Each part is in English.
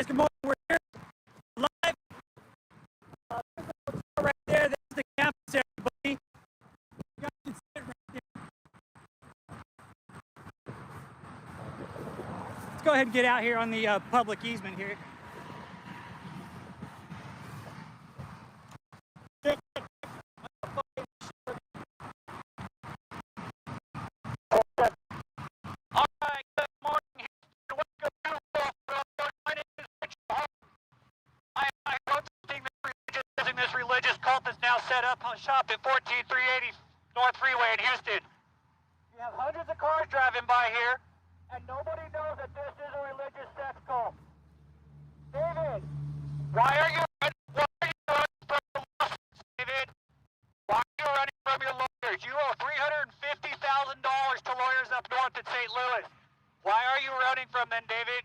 guys, good morning. We're here live. Right there, this is the campus, everybody. You guys can sit right there. Let's go ahead and get out here on the public easement here. Religious cult is now set up on shop at 14380 North Freeway in Houston. You have hundreds of cars driving by here, and nobody knows that this is a religious sex cult. David, why are you running from your lawsuits, David? Why are you running from your lawyers? You owe $350,000 to lawyers up north in St. Louis. Why are you running from them, David?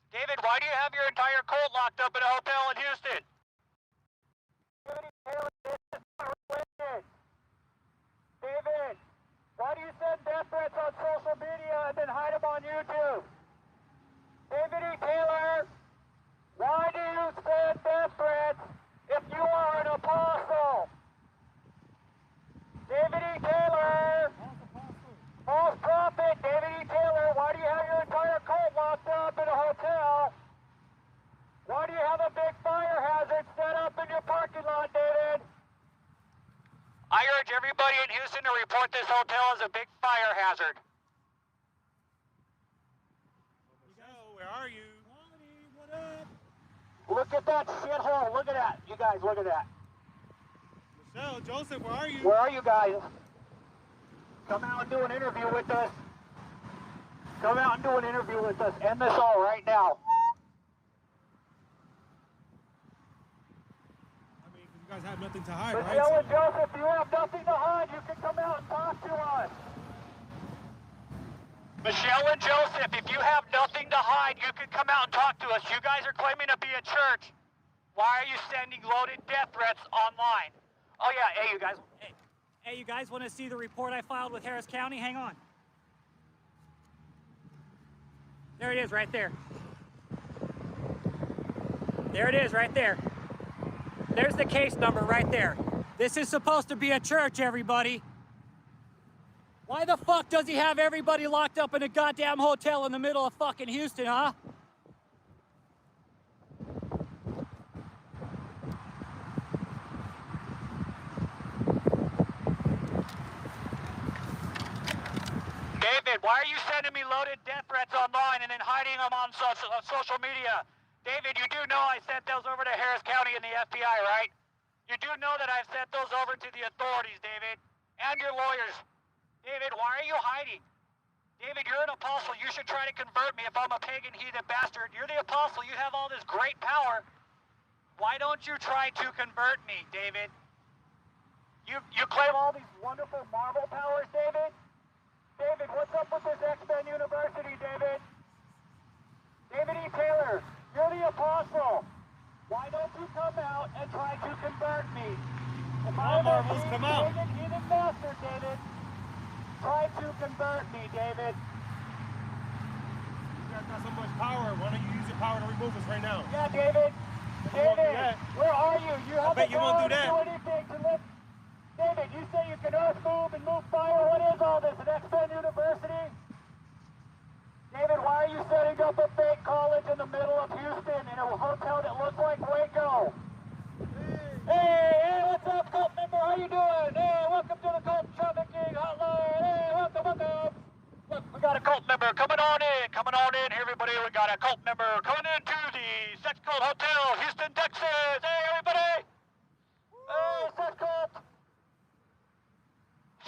David, why do you have your entire cult locked up in a hotel in Houston? David, why do you send death threats on social media and then hide them on YouTube? David E. Taylor, why do you send death threats if you are an apostle? David E. Taylor, false prophet, David E. Taylor, why do you have your entire cult locked up in a hotel? Why do you have a big fire hazard set up in your parking lot, David? I urge everybody in Houston to report this hotel as a big fire hazard. Michelle, where are you? What up? Look at that shithole. Look at that. You guys, look at that. Michelle, Joseph, where are you? Where are you guys? Come out and do an interview with us. Come out and do an interview with us. End this all right now. You guys have nothing to hide, right? Michelle and Joseph, you have nothing to hide. You can come out and talk to us. Michelle and Joseph, if you have nothing to hide, you can come out and talk to us. You guys are claiming to be a church. Why are you sending loaded death threats online? Oh yeah, hey you guys. Hey, you guys want to see the report I filed with Harris County? Hang on. There it is, right there. There it is, right there. There's the case number right there. This is supposed to be a church, everybody. Why the fuck does he have everybody locked up in a goddamn hotel in the middle of fucking Houston, huh? David, why are you sending me loaded death threats online and then hiding them on social media? David, you do know I sent those over to Harris County and the FBI, right? You do know that I've sent those over to the authorities, David, and your lawyers. David, why are you hiding? David, you're an apostle. You should try to convert me if I'm a pagan heathen bastard. You're the apostle. You have all this great power. Why don't you try to convert me, David? You claim all these wonderful marble powers, David? David, what's up with this X-Men University, David? David E. Taylor, you're the apostle. Why don't you come out and try to convert me? If I'm a pagan heathen bastard, David, try to convert me, David. You guys got so much power. Why don't you use your power to remove us right now? Yeah, David. David, where are you? You have bet you won't do that. To do anything to live. David, you say you can earth move and move fire. What is all this? An X-Men University? David, why are you setting up a fake college in the middle of Houston in a hotel that looks like Waco? Hey, what's up, cult member? How you doing? Hey, welcome to the cult trafficking hotline. Hey, welcome. Look, we got a cult member coming on in, everybody. We got a cult member coming into the Sex Cult Hotel, Houston, Texas. Hey, everybody. Hey, Sex Cult.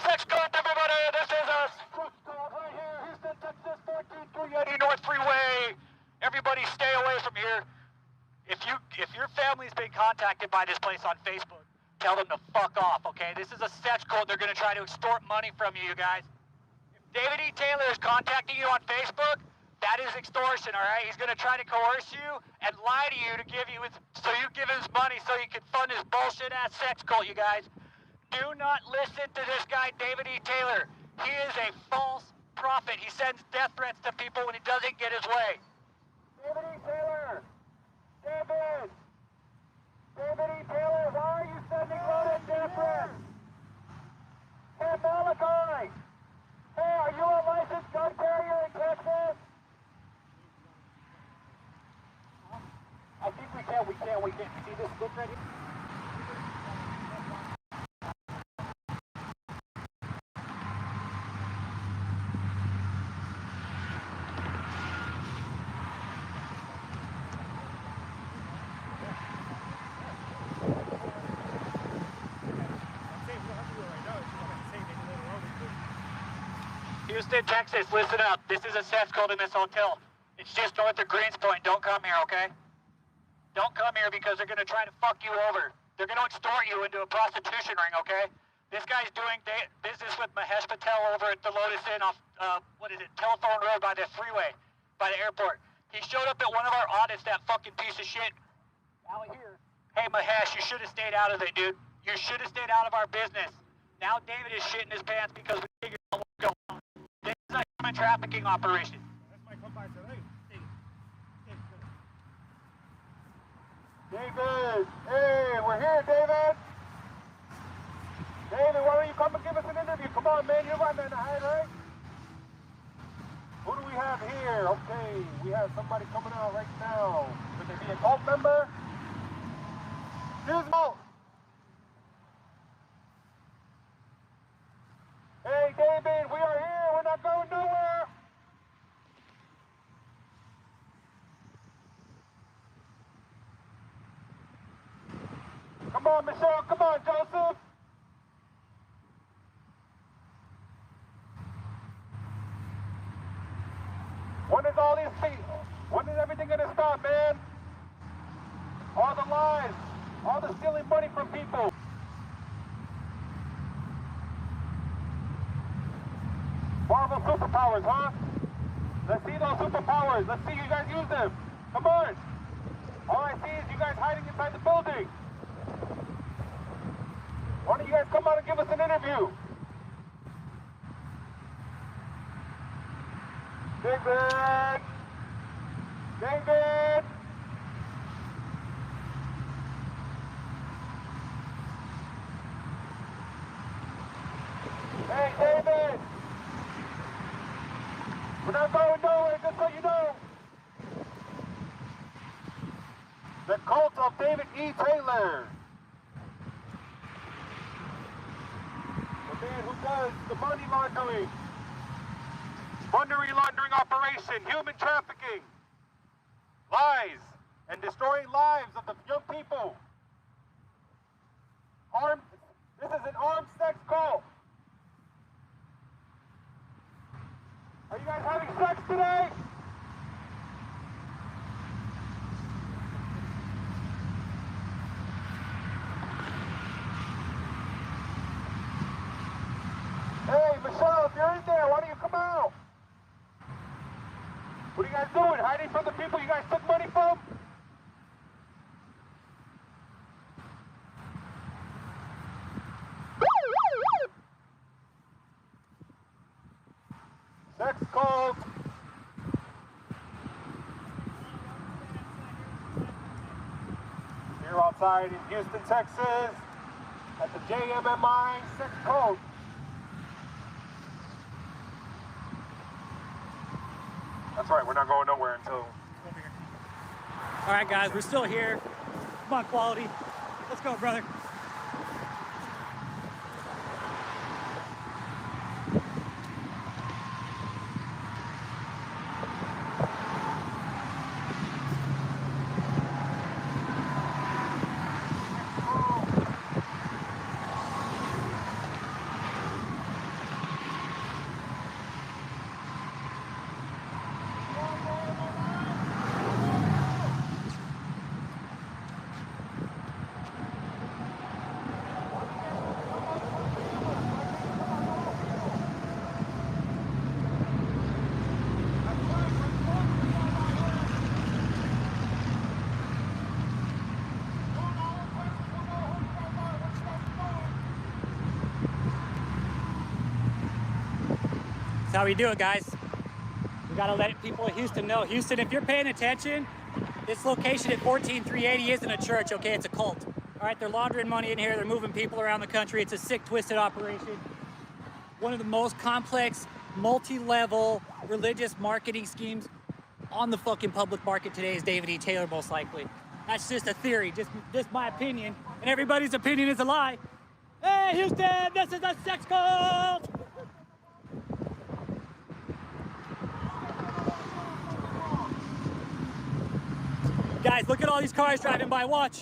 Sex Cult, everybody. This is us. Sex Cult right here, Houston, Texas, 14380 North Freeway. Everybody stay away from here. If your family's been contacted by this place on Facebook, tell them to fuck off, okay? This is a sex cult. They're going to try to extort money from you guys. If David E. Taylor is contacting you on Facebook, that is extortion, all right? He's going to try to coerce you and lie to you to give you so you give him his money so he can fund his bullshit-ass sex cult, you guys. Do not listen to this guy, David E. Taylor. He is a false prophet. He sends death threats to people when he doesn't get his way. David E. Taylor. Malachi! Hey, are you a licensed gun carrier in Texas? I think we can. See this book right here? Houston, Texas, listen up. This is a cess cold in this hotel. It's just north of Greenspoint. Don't come here, okay? Don't come here because they're going to try to fuck you over. They're going to extort you into a prostitution ring, okay? This guy's doing business with Mahesh Patel over at the Lotus Inn off, Telephone Road by the freeway, by the airport. He showed up at one of our audits, that fucking piece of shit. Out here. Hey, Mahesh, you should have stayed out of it, dude. You should have stayed out of our business. Now David is shitting his pants because we figured out what's going on. This is a human trafficking operation. That's my come by, sir. Hey. David! Hey, we're here, David! David, why don't you come and give us an interview? Come on, man, you're right man to hide, right? Who do we have here? Okay, we have somebody coming out right now. Could they be a cult member? Dismal! Hey, David, we are here. We're not going nowhere. Come on, Michelle. Come on, Joseph. When is everything going to stop, man? All the lies, all the stealing money from people. Marvel superpowers, huh? Let's see those superpowers. Let's see you guys use them. Come on. All I see is you guys hiding inside the building. Why don't you guys come out and give us an interview? David! David! Hey, David! We're not going nowhere, just so you know. The cult of David E. Taylor. The man who does the money laundering. Money laundering operation, human trafficking, lies, and destroying lives of the young people. This is an armed sex cult. Are you guys having sex today? Hey, Michelle, if you're in there, why don't you come out? What are you guys doing? Hiding from the people you guys took money from? Sex cult. Here outside in Houston, Texas, at the JMMI sex cult. That's right, we're not going nowhere until... All right, guys, we're still here. Come on, Quality. Let's go, brother. That's how we do it, guys. We gotta let people in Houston know. Houston, if you're paying attention, this location at 14380 isn't a church, okay? It's a cult. All right, they're laundering money in here. They're moving people around the country. It's a sick, twisted operation. one of the most complex, multi-level religious marketing schemes on the fucking public market today is David E. Taylor, most likely. That's just a theory, just my opinion, and everybody's opinion is a lie. Hey, Houston, this is a sex cult! Guys, look at all these cars driving by, watch.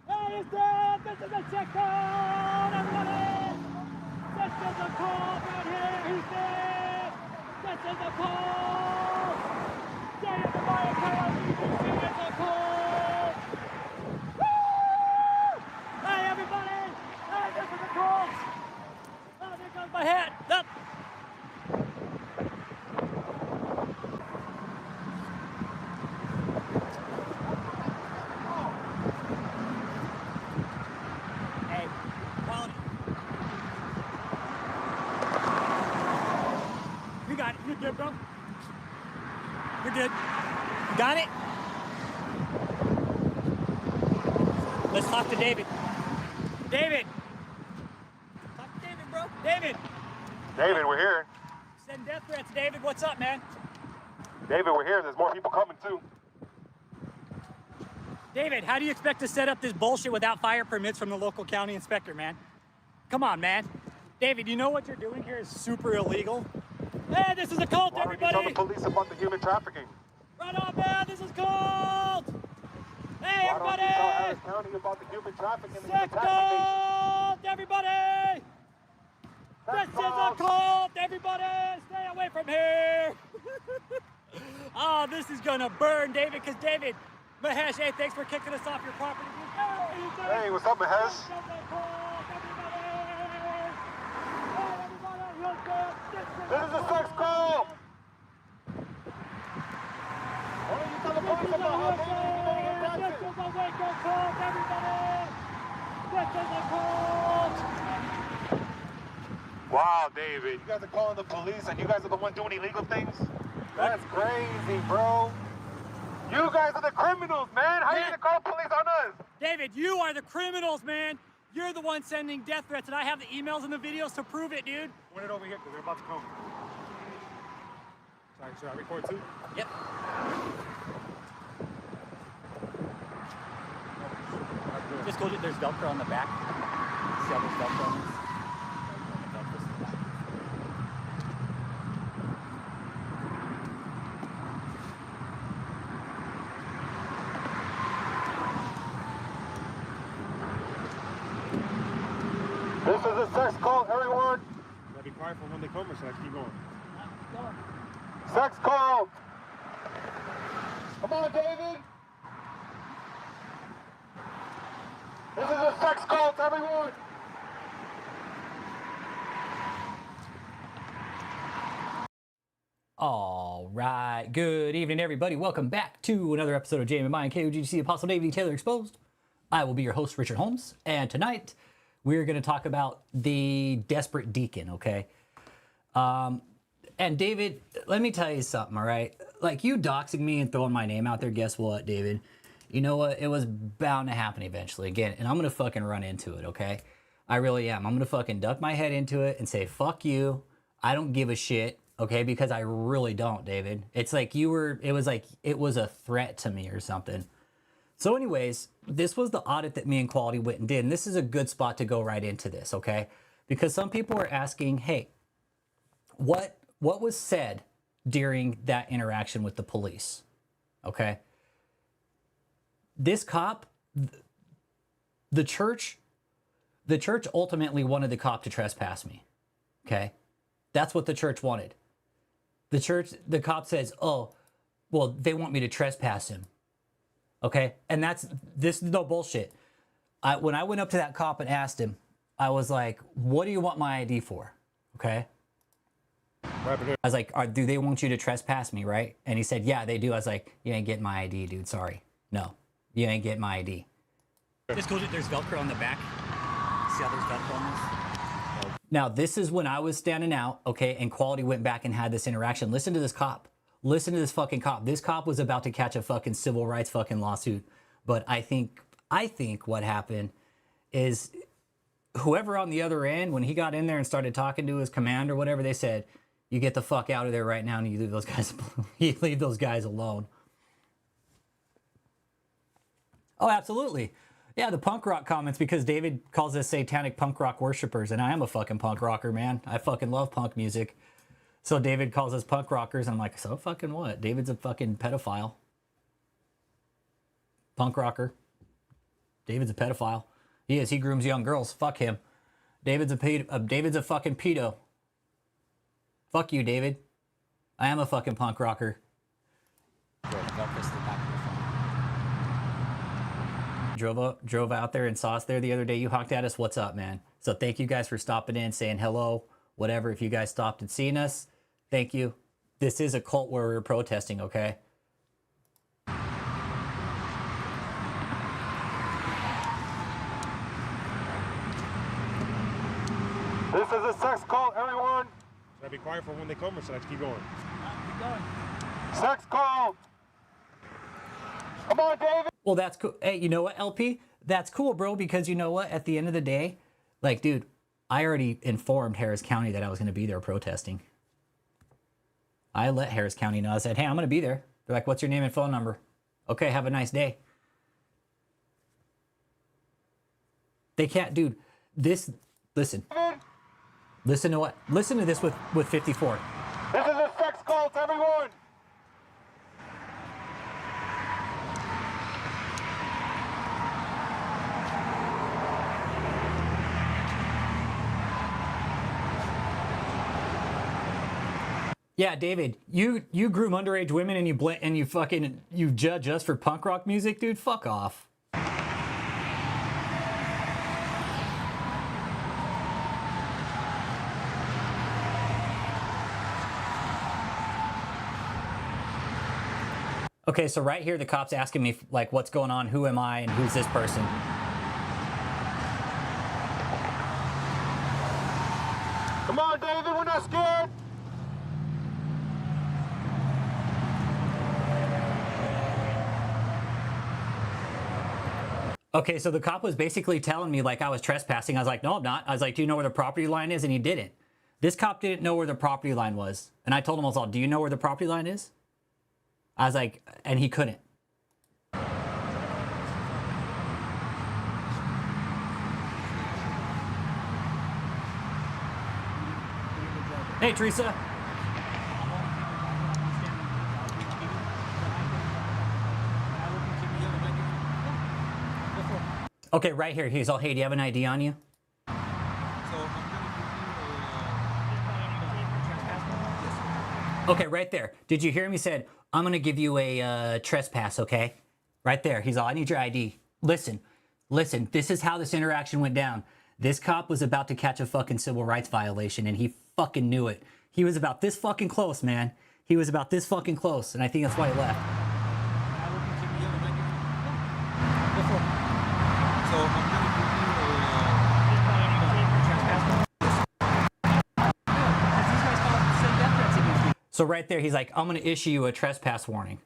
Hey, Houston, this is a sex cult, everybody! This is a cult right here, Houston! This is a cult! JMMI KOGGC is a cult! Woo! Hey, everybody! Hey, this is a cult! Oh, there goes my hat! Up! Hey, quality. You got it. You're good, bro. You're good. You got it? Let's talk to David. David! Talk to David, bro. David! David, we're here. Send death threats, David. What's up, man? David, we're here. There's more people coming too. David, how do you expect to set up this bullshit without fire permits from the local county inspector, man? Come on, man. David, you know what you're doing here is super illegal? Hey, this is a cult, Why don't you everybody! tell the police about the human trafficking? Right on, man, this is cult! Hey, Why everybody! don't you tell Harris County about the human trafficking and the Sex assassination? cult, everybody! This is a cult, everybody! Stay away from here! Oh, this is gonna burn, David, because David, Mahesh, hey, thanks for kicking us off your property. Hey, what's up, Mahesh? This is a cult, everybody! Hey, everybody, look up! This is a sex call! Why don't you tell the police about how David is going to get This arrested? is a Waco cult, everybody! This is a cult! Wow, David, you guys are calling the police and you guys are the one doing illegal things? That's crazy, bro. You guys are the criminals, man. How are you Yeah. going to call police on us? David, you are the criminals, man! You're the one sending death threats, and I have the emails and the videos to prove it, dude. Put it over here because they're about to come. Sorry, should I record too? Yep. Just go to, there's Velcro on the back. See how there's Velcro on this? Velcro's in the back. This is a sex call, everyone. Gotta be quiet for when they come, or should I keep going? Sex call. Come on, David. This is a sex call to everyone. All right. Good evening, everybody. Welcome back to another episode of JMMI and KOGGC Apostle David E. Taylor Exposed. I will be your host, Richard Holmes, and tonight we're going to talk about the desperate deacon, okay? And David, let me tell you something, all right? Like, you doxing me and throwing my name out there, guess what, David? You know what? It was bound to happen eventually again, and I'm going to fucking run into it, okay? I really am. I'm going to fucking duck my head into it and say, fuck you. I don't give a shit, okay? Because I really don't, David. It's like it was a threat to me or something. So anyways, this was the audit that me and Quality went and did, and this is a good spot to go right into this, okay? Because some people are asking, hey, what was said during that interaction with the police, okay? This cop, the church ultimately wanted the cop to trespass me, okay? That's what the church wanted. The cop says, oh, well, they want me to trespass him. Okay, and this is no bullshit. When I went up to that cop and asked him, I was like, what do you want my ID for? Okay. I was like, do they want you to trespass me, right? And he said, yeah, they do. I was like, you ain't getting my ID, dude. Sorry. No, you ain't getting my ID. Just go to, there's Velcro on the back. See how there's Velcro on this? Now, this is when I was standing out, okay, and Quality went back and had this interaction. Listen to this cop. Listen to this fucking cop. This cop was about to catch a fucking civil rights fucking lawsuit. But I think what happened is whoever on the other end, when he got in there and started talking to his command or whatever, they said, you get the fuck out of there right now and you leave those guys, you leave those guys alone. Oh, absolutely. Yeah, the punk rock comments, because David calls us satanic punk rock worshipers, and I am a fucking punk rocker, man. I fucking love punk music. So David calls us punk rockers, and I'm like, so fucking what? David's a fucking pedophile. Punk rocker. David's a pedophile. He is. He grooms young girls. Fuck him. David's a fucking pedo. Fuck you, David. I am a fucking punk rocker. Drove out there and saw us there the other day. You honked at us. What's up, man? So thank you guys for stopping in, saying hello, whatever. If you guys stopped and seen us, thank you. This is a cult where we're protesting, okay? This is a sex call, everyone. Should I be quiet for when they come, or should I keep going? Keep going. Sex call. Come on, David. Well, that's cool. Hey, you know what, LP? That's cool, bro, because you know what? At the end of the day, like, dude, I already informed Harris County that I was going to be there protesting. I let Harris County know. I said, hey, I'm going to be there. They're like, what's your name and phone number? Okay, have a nice day. They can't, dude. This, listen. Listen to what? Listen to this with 54. This is a sex call to everyone. Yeah, David, you groom underage women and you judge us for punk rock music, dude. Fuck off. Okay, so right here, the cop's asking me, like, what's going on? Who am I? And who's this person? Come on, David, we're not scared. Okay, so the cop was basically telling me, like, I was trespassing. I was like, no, I'm not. I was like, do you know where the property line is? And he didn't. This cop didn't know where the property line was. And I told him, I was like, do you know where the property line is? I was like, and he couldn't. Hey, Teresa. Okay, right here. He's all, hey, do you have an ID on you? Okay, right there. Did you hear him? He said, I'm going to give you a trespass, okay? Right there. He's all, I need your ID. Listen, this is how this interaction went down. This cop was about to catch a fucking civil rights violation, and he fucking knew it. He was about this fucking close, man. He was about this fucking close, and I think that's why he left. So right there, he's like, I'm going to issue you a trespass warning.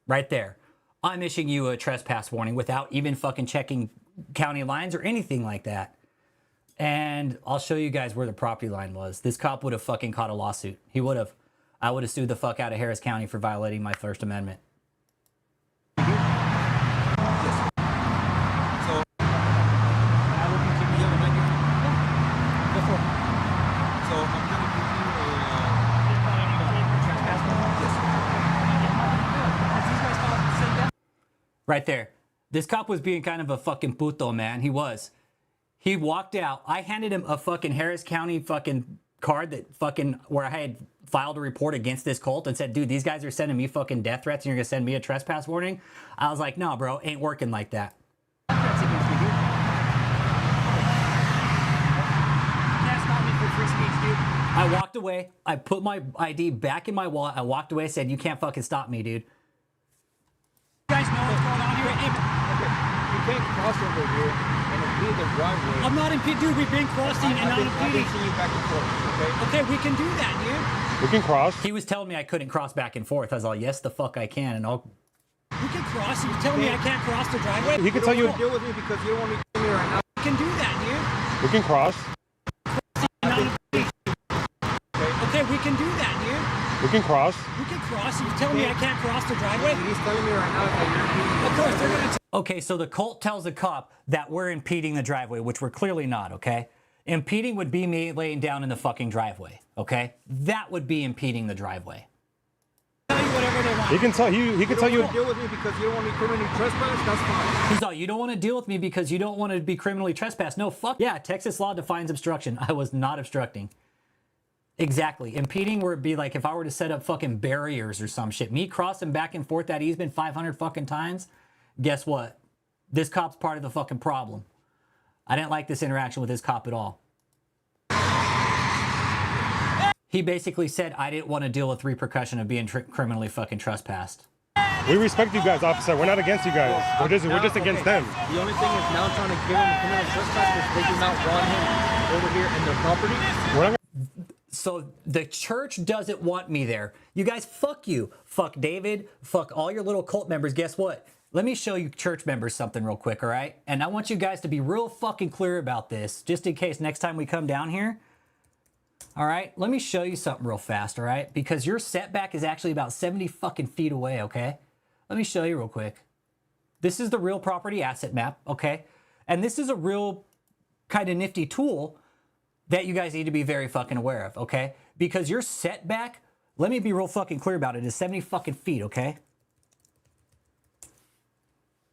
Right there. I'm issuing you a trespass warning without even fucking checking county lines or anything like that. And I'll show you guys where the property line was. This cop would have fucking caught a lawsuit. He would have. I would have sued the fuck out of Harris County for violating my First Amendment. Right there. This cop was being kind of a fucking puto, man. He was. He walked out. I handed him a fucking Harris County fucking card that fucking, where I had filed a report against this cult and said, dude, these guys are sending me fucking death threats and you're gonna send me a trespass warning? I was like, no, bro, ain't working like that. That's against me, dude. That's not me for free speech, dude. I walked away. I put my ID back in my wallet. I walked away, said, you can't fucking stop me, dude. You guys know what's going on here? Okay. You can't cross over here and impede the driveway. I'm not impeding, dude. We've been crossing and not impeding. I've been seeing you back and forth, okay? Okay, we can do that, dude. We can cross. He was telling me I couldn't cross back and forth. I was like, yes, the fuck I can, and I'll... You can cross? You're telling me I can't cross the driveway? He can tell you... Deal with me because you don't want me to be here right now. You can do that, dude. We can cross. Okay, we can do that, dude. We can cross. We can cross. You're telling me I can't cross the driveway? He's telling me right now that you're impeding. Of course, they're gonna. Okay, so the cult tells the cop that we're impeding the driveway, which we're clearly not. Okay, impeding would be me laying down in the fucking driveway. Okay, that would be impeding the driveway. Tell you whatever they want. He can tell you. He can tell you. Deal with me because you don't want me criminally trespassed. That's fine. He's all, you don't want to deal with me because you don't want to be criminally trespassed. No, fuck yeah. Texas law defines obstruction. I was not obstructing. Exactly. Impeding would be like if I were to set up fucking barriers or some shit. Me crossing back and forth that easement 500 fucking times. Guess what? This cop's part of the fucking problem. I didn't like this interaction with this cop at all. He basically said I didn't want to deal with repercussion of being criminally fucking trespassed. We respect you guys, officer. We're not against you guys. We're just against them. The only thing is now trying to give him a criminal trespass because they do not want him over here in their property. We're not. So the church doesn't want me there. You guys, fuck you. Fuck David. Fuck all your little cult members. Guess what? Let me show you church members something real quick, all right? And I want you guys to be real fucking clear about this, just in case next time we come down here. All right? Let me show you something real fast, all right? Because your setback is actually about 70 fucking feet away, okay? Let me show you real quick. This is the real property asset map, okay? And this is a real kind of nifty tool that you guys need to be very fucking aware of, okay? Because your setback, let me be real fucking clear about it, is 70 fucking feet, okay?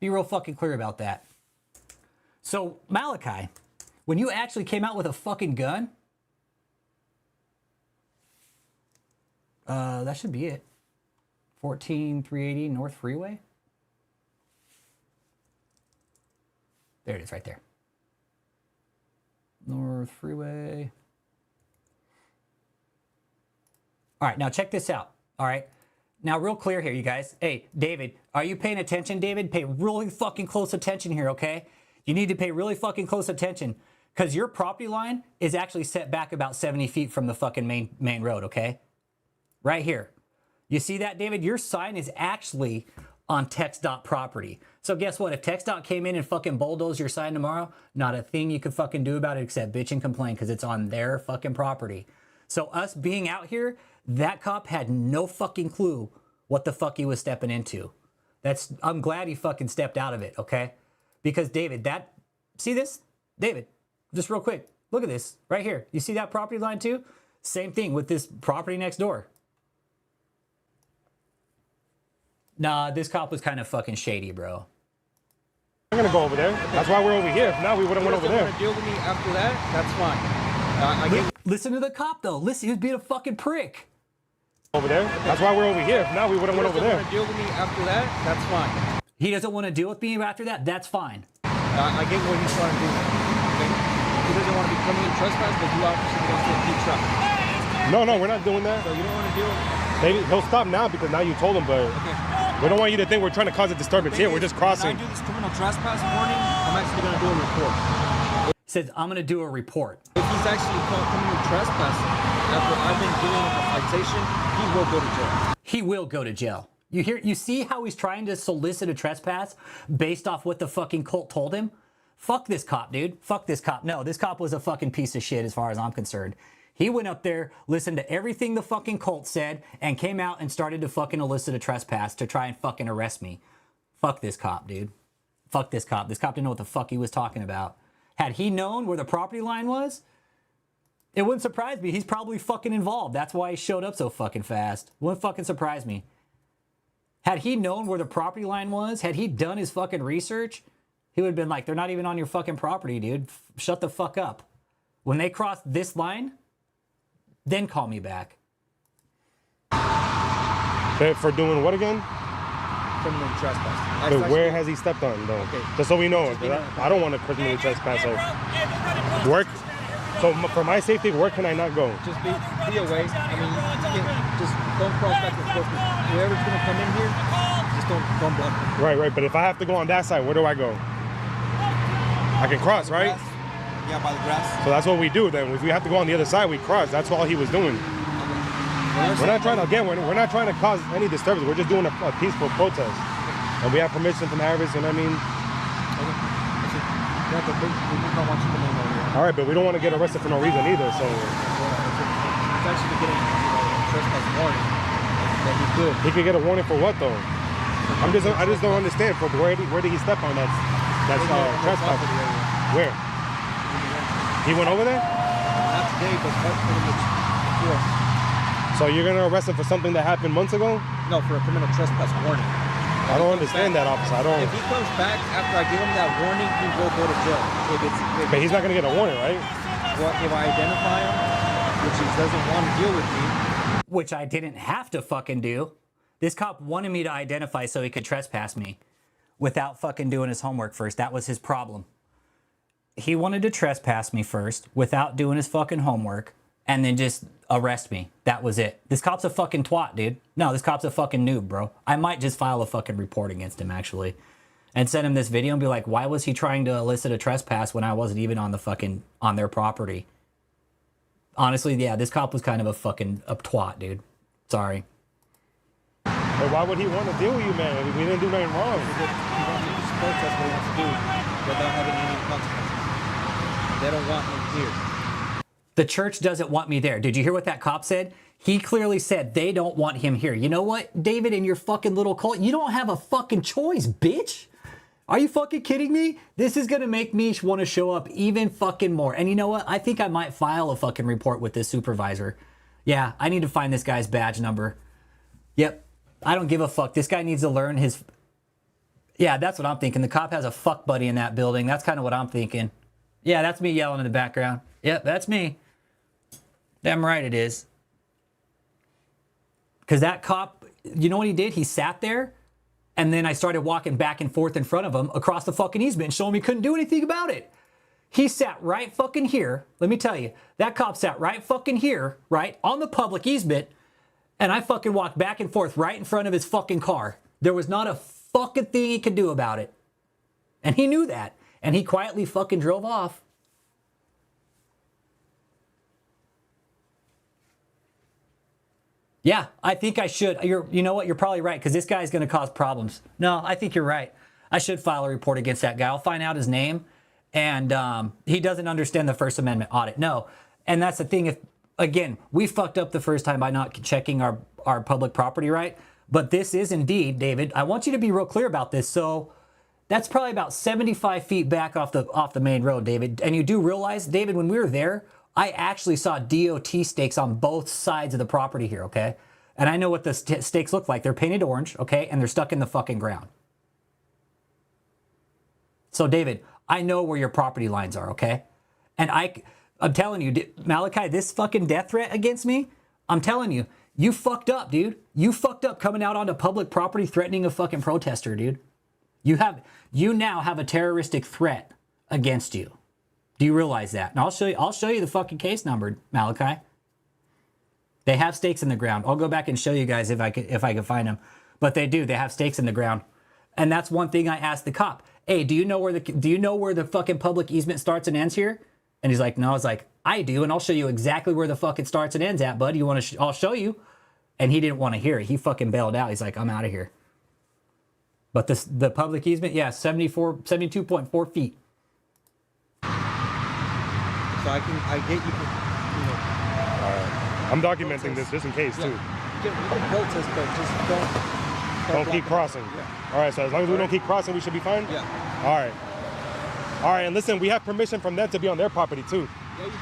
Be real fucking clear about that. So, Malachi, when you actually came out with a fucking gun, that should be it. 14380 North Freeway. There it is right there. North Freeway. All right, now check this out. All right. Now, real clear here, you guys. Hey, David, are you paying attention, David? Pay really fucking close attention here, okay? You need to pay really fucking close attention because your property line is actually set back about 70 feet from the fucking main road, okay? Right here. You see that, David? Your sign is actually on TxDOT property. So guess what? If TxDOT came in and fucking bulldozed your sign tomorrow, not a thing you could fucking do about it except bitch and complain because it's on their fucking property. So us being out here, that cop had no fucking clue what the fuck he was stepping into. I'm glad he fucking stepped out of it, okay? Because David, see this? David, just real quick, look at this right here. You see that property line too? Same thing with this property next door. Nah, this cop was kind of fucking shady, bro. I'm gonna go over there. That's why we're over here. If not, we wouldn't went over there. If you want to deal with me after that, that's fine. Listen to the cop though. Listen, he was being a fucking prick. Over there. That's why we're over here. If not, we wouldn't went over there. If you want to deal with me after that, that's fine. He doesn't want to deal with me after that. That's fine. I get what he's trying to do. Okay? He doesn't want to be criminally trespassed, but you obviously want to keep track. No, we're not doing that. So you don't want to deal with me? He'll stop now because now you told him, but okay. We don't want you to think we're trying to cause a disturbance here. We're just crossing. When I do this criminal trespass warning, I'm actually going to do a report. Says, I'm going to do a report. If he's actually called criminal trespassing after I've been giving him a citation, he will go to jail. He will go to jail. You see how he's trying to solicit a trespass based off what the fucking cult told him? Fuck this cop, dude. Fuck this cop. No, this cop was a fucking piece of shit as far as I'm concerned. He went up there, listened to everything the fucking cult said, and came out and started to fucking elicit a trespass to try and fucking arrest me. Fuck this cop, dude. Fuck this cop. This cop didn't know what the fuck he was talking about. Had he known where the property line was, it wouldn't surprise me. He's probably fucking involved. That's why he showed up so fucking fast. Wouldn't fucking surprise me. Had he known where the property line was, had he done his fucking research, he would have been like, they're not even on your fucking property, dude. Shut the fuck up. When they cross this line, then call me back. For doing what again? Criminal trespass. But where has he stepped on, though? Okay. Just so we know. I don't want to criminally trespass. Work. So for my safety, where can I not go? Just be away. I mean, you can't just don't cross back and forth. Whoever's going to come in here, just don't block them. Right. But if I have to go on that side, where do I go? I can cross, right? Yeah, by the grass. So that's what we do then. If we have to go on the other side, we cross. That's all he was doing. We're not trying to, again, we're not trying to cause any disturbance. We're just doing a peaceful protest. And we have permission from Harris, you know what I mean? Okay. Yeah, but we don't want you to come in over here. All right, but we don't want to get arrested for no reason either. So It's actually getting a trespass warning that he could. he could get a warning for what though? I just don't understand. For where did he step on? That's trespass. Where? He went over there? Not today, but pretty much before. So you're gonna arrest him for something that happened months ago? No, for a criminal trespass warning. I don't understand that, officer. I don't. If he comes back after I give him that warning, he will go to jail. But he's not gonna get a warning, right? Well, if I identify him, which he doesn't want to deal with me. Which I didn't have to fucking do. This cop wanted me to identify so he could trespass me without fucking doing his homework first. That was his problem. He wanted to trespass me first without doing his fucking homework and then just arrest me. That was it. This cop's a fucking twat, dude. No, this cop's a fucking noob, bro. I might just file a fucking report against him, actually, and send him this video and be like, why was he trying to elicit a trespass when I wasn't even on the fucking, on their property? Honestly, yeah, this cop was kind of a fucking twat, dude. Sorry. But why would he want to deal with you, man? We didn't do nothing wrong. He wants to just protest what he wants to do without having any consequences. They don't want him here. The church doesn't want me there. Did you hear what that cop said? He clearly said they don't want him here. You know what, David, in your fucking little cult, you don't have a fucking choice, bitch. Are you fucking kidding me? This is gonna make me want to show up even fucking more. And you know what? I think I might file a fucking report with this supervisor. Yeah, I need to find this guy's badge number. Yep, I don't give a fuck. This guy needs to learn his... Yeah, that's what I'm thinking. The cop has a fuck buddy in that building. That's kind of what I'm thinking. Yeah, that's me yelling in the background. Yep, that's me. Damn right it is. Because that cop, you know what he did? He sat there, and then I started walking back and forth in front of him across the fucking easement, showing me he couldn't do anything about it. He sat right fucking here. Let me tell you, that cop sat right fucking here, right, on the public easement, and I fucking walked back and forth right in front of his fucking car. There was not a fucking thing he could do about it. And he knew that. And he quietly fucking drove off. Yeah, I think I should. You know what? You're probably right, because this guy's going to cause problems. No, I think you're right. I should file a report against that guy. I'll find out his name, and he doesn't understand the First Amendment audit. No, and that's the thing. If again, we fucked up the first time by not checking our public property right, but this is indeed, David, I want you to be real clear about this. So that's probably about 75 feet back off the main road, David. And you do realize, David, when we were there, I actually saw DOT stakes on both sides of the property here, okay? And I know what the stakes look like. They're painted orange, okay? And they're stuck in the fucking ground. So, David, I know where your property lines are, okay? And I'm telling you, Malachi, this fucking death threat against me, I'm telling you, you fucked up, dude. You fucked up coming out onto public property threatening a fucking protester, dude. You now have a terroristic threat against you. Do you realize that? And I'll show you the fucking case number, Malachi. They have stakes in the ground. I'll go back and show you guys if I can find them. But they do. They have stakes in the ground. And that's one thing I asked the cop. Hey, do you know where the fucking public easement starts and ends here? And he's like, no. I was like, I do, and I'll show you exactly where the fucking starts and ends at, bud. You want to? I'll show you. And he didn't want to hear it. He fucking bailed out. He's like, I'm out of here. But the public easement, yeah, 72.4 feet. So I get you can, you know. I'm documenting this just in case too. You can protest, but just don't keep crossing. Yeah. All right, so as long as we don't keep crossing, we should be fine? Yeah. All right, and listen, we have permission from them to be on their property too. Yeah, you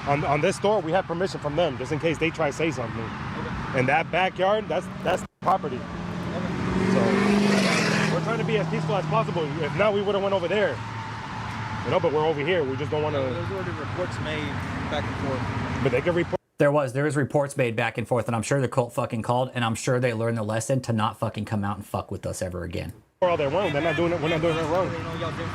can. On this store, we have permission from them just in case they try to say something. Okay. And that backyard, that's property. Okay. So we're trying to be as peaceful as possible. If not, we would have went over there. You know, but we're over here. We just don't want to. There's already reports made back and forth. But they can report. There was reports made back and forth, and I'm sure the cult fucking called, and I'm sure they learned the lesson to not fucking come out and fuck with us ever again. All they're wrong. They're not doing it. We're not doing it wrong.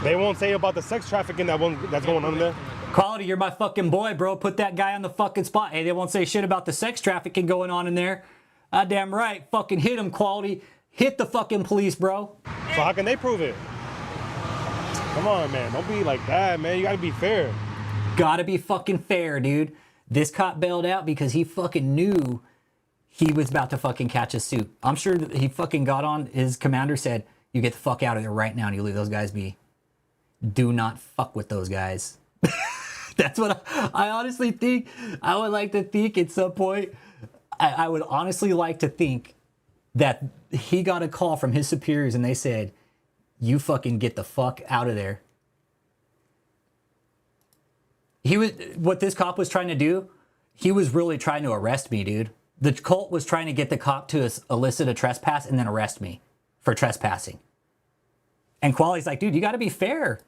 They won't say about the sex trafficking that's going on there. Quality, you're my fucking boy, bro. Put that guy on the fucking spot. Hey, they won't say shit about the sex trafficking going on in there. Damn right. Fucking hit him, Quality. Hit the fucking police, bro. So how can they prove it? Come on, man. Don't be like that, man. You gotta be fair. Gotta be fucking fair, dude. This cop bailed out because he fucking knew he was about to fucking catch a suit. I'm sure that he fucking got on. His commander said, you get the fuck out of there right now and you leave those guys be. Do not fuck with those guys. That's what I honestly think. I would like to think at some point, I would honestly like to think that he got a call from his superiors and they said, you fucking get the fuck out of there. What this cop was trying to do, he was really trying to arrest me, dude. The cult was trying to get the cop to elicit a trespass and then arrest me for trespassing. And Quality's like, dude, you got to be fair.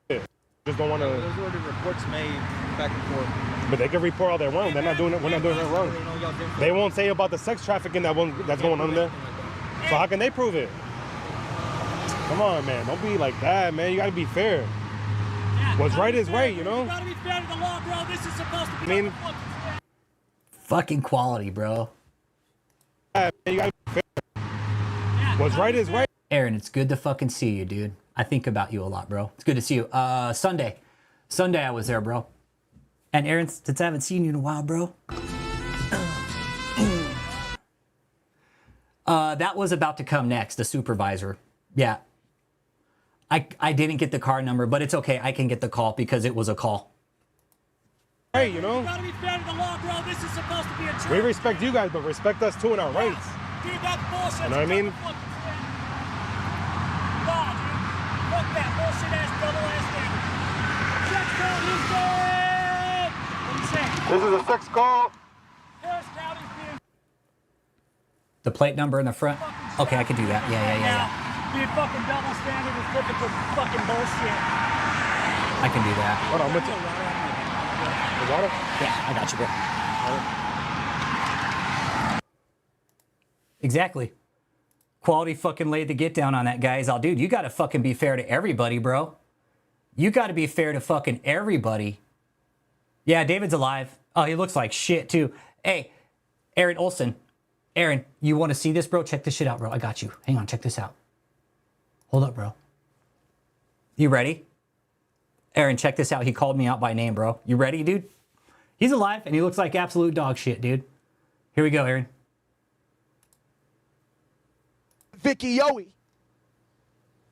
Just don't want to. There's already reports made back and forth. But they can report all they want. They're not doing it. We're not doing it wrong. They won't say about the sex trafficking that's going on there. So how can they prove it? Come on, man. Don't be like that, man. You got to be fair. Yeah, what's right is right, you know? You got to be fair to the law, bro. This is supposed to be Fucking Quality, bro. Yeah, you got to be fair. Yeah, what's right is right. Aaron, it's good to fucking see you, dude. I think about you a lot, bro. It's good to see you. Sunday I was there, bro. And Aaron, since I haven't seen you in a while, bro. That was about to come next, the supervisor. Yeah. I didn't get the car number, but it's okay. I can get the call because it was a call. Hey, you know? You got to be fair to the law, bro. This is supposed to be a church. We respect you guys, but respect us too and our rights. Dude, that's bullshit. You know what I mean? Nah, dude. Fuck that bullshit ass double ass standard. Sex call, Houston! What do you say? This is a sex call. Harris County's being The plate number in the front. Okay, I can do that. Yeah. being fucking double standard is looking for fucking bullshit. I can do that. Hold on, what's it? The water? Yeah, I got you, bro. Exactly. Quality fucking laid the get down on that guy. He's all, dude, you gotta fucking be fair to everybody, bro. You gotta be fair to fucking everybody. Yeah, David's alive. Oh, he looks like shit too. Hey, Aaron Olson. Aaron, you wanna see this, bro? Check this shit out, bro. I got you. Hang on, check this out. Hold up, bro. You ready? Aaron, check this out. He called me out by name, bro. You ready, dude? He's alive and he looks like absolute dog shit, dude. Here we go, Aaron. Vicky Yowie.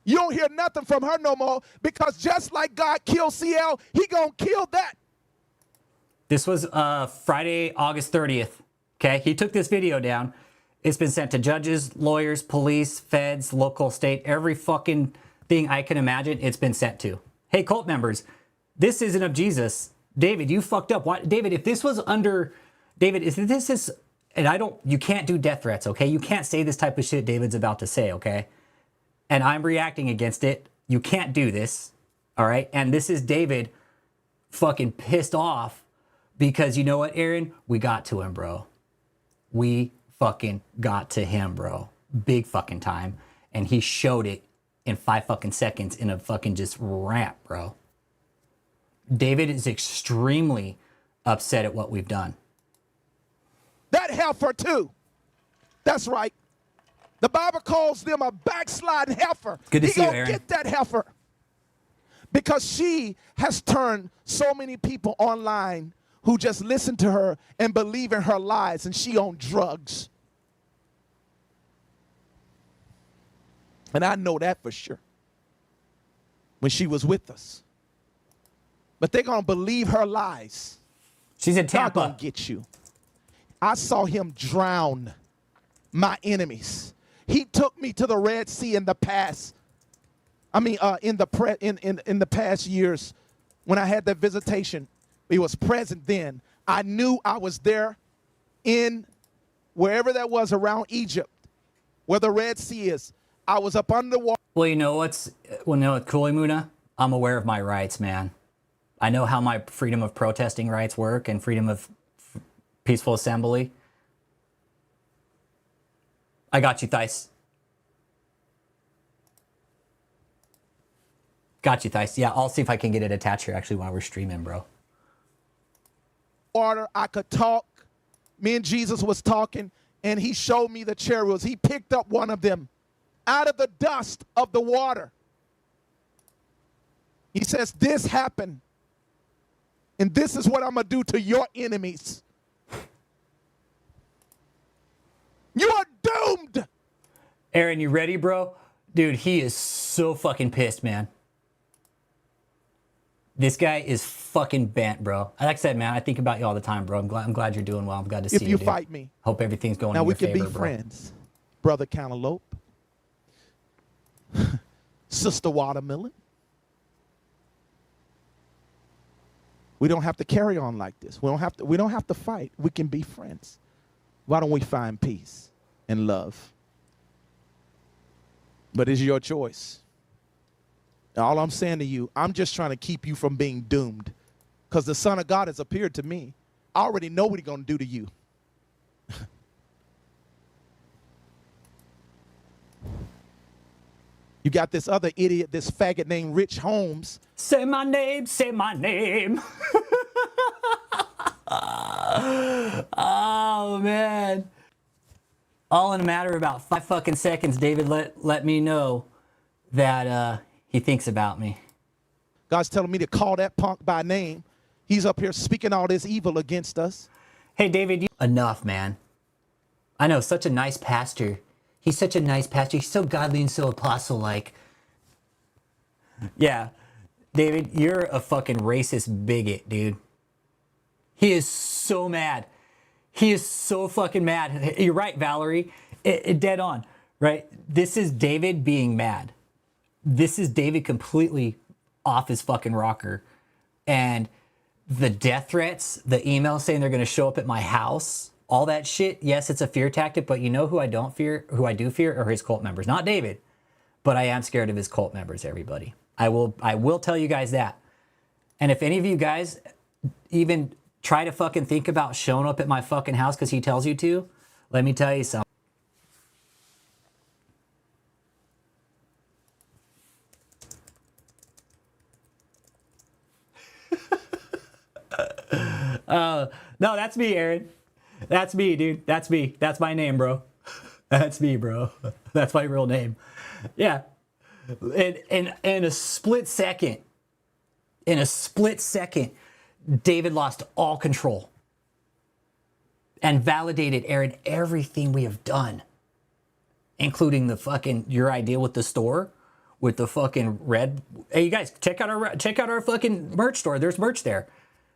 You don't hear nothing from her no more because just like God killed CL, he gonna kill that. This was Friday, August 30th. Okay, he took this video down. It's been sent to judges, lawyers, police, feds, local, state, every fucking thing I can imagine it's been sent to. Hey, cult members, this isn't of Jesus. David, you fucked up. Why, David, if this was under, David, if this is, and you can't do death threats, okay? You can't say this type of shit David's about to say, okay? And I'm reacting against it. You can't do this, all right? And this is David fucking pissed off because you know what, Aaron? We got to him, bro. We fucking got to him, bro. Big fucking time. And he showed it in 5 fucking seconds in a fucking just rant, bro. David is extremely upset at what we've done. That heifer too. That's right. The Bible calls them a backsliding heifer. Good to see you, gonna Aaron. get that heifer because she has turned so many people online who just listen to her and believe in her lies, and she on drugs. And I know that for sure when she was with us. But they're going to believe her lies. She's in God Tampa. gonna get you. I saw him drown my enemies. He took me to the Red Sea in the past. I mean, in the past years when I had that visitation. He was present then. I knew I was there in wherever that was around Egypt, where the Red Sea is. I was up under the water. Well, you know what's cool, Muna? I'm aware of my rights, man. I know how my freedom of protesting rights work and freedom of peaceful assembly. I got you, Thais. Got you, Thais. Yeah, I'll see if I can get it attached here actually while we're streaming, bro. Water, I could talk. Me and Jesus was talking, and he showed me the chariots. He picked up one of them out of the dust of the water. He says, this happened, and this is what I'm going to do to your enemies. You are doomed. Aaron, you ready, bro? Dude, he is so fucking pissed, man. This guy is fucking bent, bro. Like I said, man, I think about you all the time, bro. I'm glad you're doing well. I'm glad to see If you, you dude. fight me, Hope everything's going now in we your can favor, be bro. friends. Brother Cantaloupe. Sister Watermelon. We don't have to carry on like this. We don't have to fight. We can be friends. Why don't we find peace and love? But it's your choice. All I'm saying to you, I'm just trying to keep you from being doomed. Because the Son of God has appeared to me. I already know what he's going to do to you. You got this other idiot, this faggot named Rich Holmes. Say my name, say my name. Oh, man. All in a matter of about 5 fucking seconds, David let me know that he thinks about me. God's telling me to call that punk by name. He's up here speaking all this evil against us. Hey, David, enough, man. I know, such a nice pastor. He's such a nice pastor. He's so godly and so apostle-like. Yeah, David, you're a fucking racist bigot, dude. He is so mad. He is so fucking mad. You're right, Valerie. Dead on, right? This is David being mad. This is David completely off his fucking rocker. And the death threats, the emails saying they're going to show up at my house, all that shit, yes, it's a fear tactic, but you know who I don't fear, who I do fear, are his cult members. Not David, but I am scared of his cult members, everybody. I will tell you guys that. And if any of you guys even try to fucking think about showing up at my fucking house because he tells you to, let me tell you something. No, that's me, Aaron. That's me, dude. That's me. That's my name, bro. That's me, bro. That's my real name. Yeah. In a split second, David lost all control and validated, Aaron, everything we have done, including the fucking, your idea with the store, with the fucking red. Hey, you guys, check out our fucking merch store. There's merch there.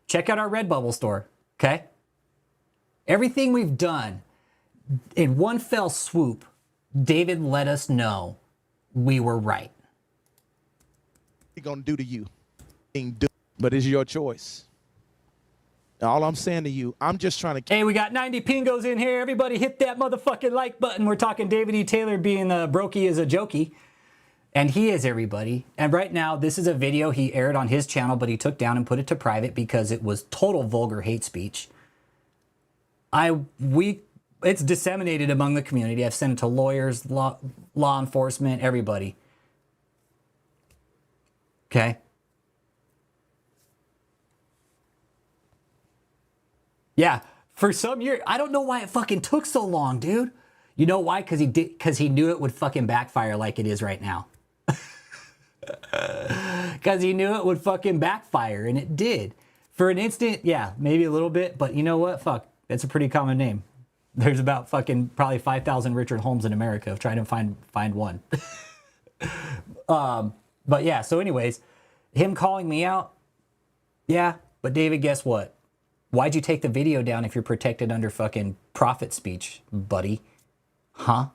Check out our Redbubble store. Okay. Everything we've done in one fell swoop, David let us know we were right. He's going to do to you. But it's your choice. All I'm saying to you, I'm just trying to... Hey, we got 90 pingos in here. Everybody hit that motherfucking like button. We're talking David E. Taylor being Brokie is a Jokie. And he is, everybody. And right now, this is a video he aired on his channel, but he took down and put it to private because it was total vulgar hate speech. It's disseminated among the community. I've sent it to lawyers, law enforcement, everybody. Okay? Yeah, for some years, I don't know why it fucking took so long, dude. You know why? Because he knew it would fucking backfire like it is right now. Because he knew it would fucking backfire, and it did. For an instant, yeah, maybe a little bit, but you know what? Fuck, that's a pretty common name. There's about fucking probably 5,000 Richard Holmes in America. Trying to find one. But yeah, so anyways, him calling me out, yeah, but David, guess what? Why'd you take the video down if you're protected under fucking prophet speech, buddy? Huh?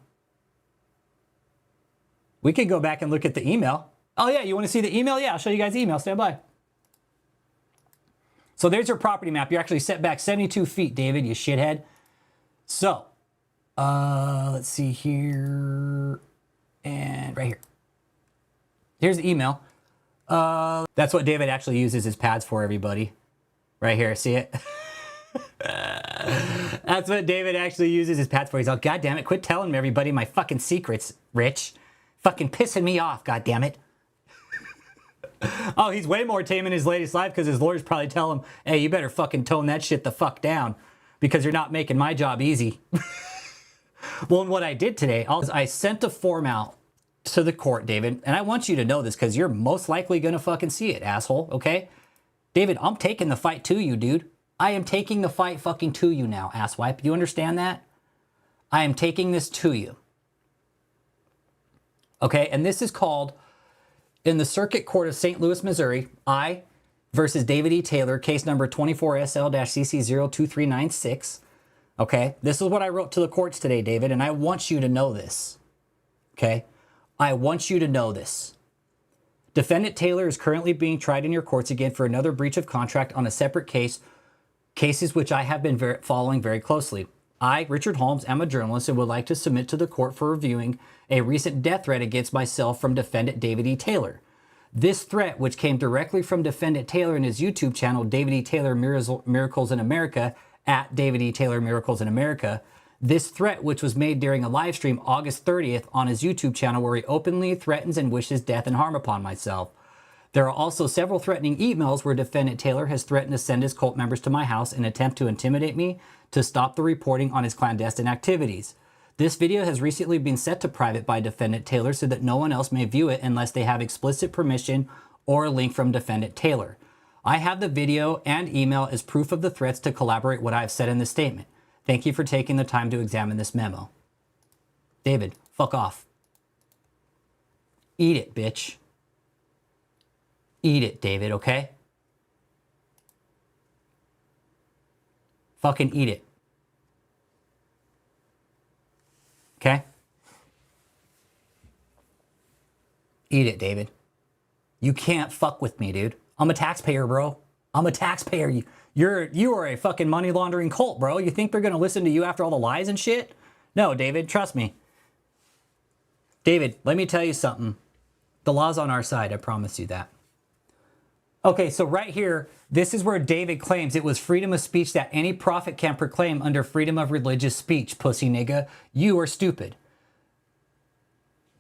We could go back and look at the email. Oh yeah, you want to see the email? Yeah, I'll show you guys the email. Stand by. So there's your property map. You're actually set back 72 feet, David, you shithead. So, let's see here. And right here. Here's the email. That's what David actually uses his pads for, everybody. Right here, see it? That's what David actually uses his pads for. He's all, God damn it, quit telling everybody my fucking secrets, Rich. Fucking pissing me off, God damn it. Oh, he's way more tame in his latest live because his lawyers probably tell him, hey, you better fucking tone that shit the fuck down because you're not making my job easy. Well, and what I did today, I sent a form out to the court, David, and I want you to know this because you're most likely going to fucking see it, asshole, okay? David, I'm taking the fight to you, dude. I am taking the fight fucking to you now, asswipe. You understand that? I am taking this to you. Okay, and this is called, in the Circuit Court of St. Louis, Missouri, I, versus David E. Taylor, case number 24SL-CC02396. Okay, this is what I wrote to the courts today, David, and I want you to know this. Okay, I want you to know this. Defendant Taylor is currently being tried in your courts again for another breach of contract on a separate case, cases which I have been following very closely. I, Richard Holmes, am a journalist and would like to submit to the court for reviewing a recent death threat against myself from defendant David E. Taylor. This threat, which came directly from defendant Taylor in his YouTube channel, David E. Taylor Miracles in America, at David E. Taylor Miracles in America. This threat, which was made during a live stream August 30th on his YouTube channel, where he openly threatens and wishes death and harm upon myself. There are also several threatening emails where defendant Taylor has threatened to send his cult members to my house in an attempt to intimidate me to stop the reporting on his clandestine activities. This video has recently been set to private by defendant Taylor so that no one else may view it unless they have explicit permission or a link from defendant Taylor. I have the video and email as proof of the threats to collaborate what I have said in this statement. Thank you for taking the time to examine this memo. David, fuck off. Eat it, bitch. Eat it, David, okay? Fucking eat it. Okay? Eat it, David. You can't fuck with me, dude. I'm a taxpayer, bro. I'm a taxpayer. You are a fucking money laundering cult, bro. You think they're gonna listen to you after all the lies and shit? No, David, trust me. David, let me tell you something. The law's on our side, I promise you that. Okay, so right here, this is where David claims it was freedom of speech that any prophet can proclaim under freedom of religious speech, pussy nigga. You are stupid.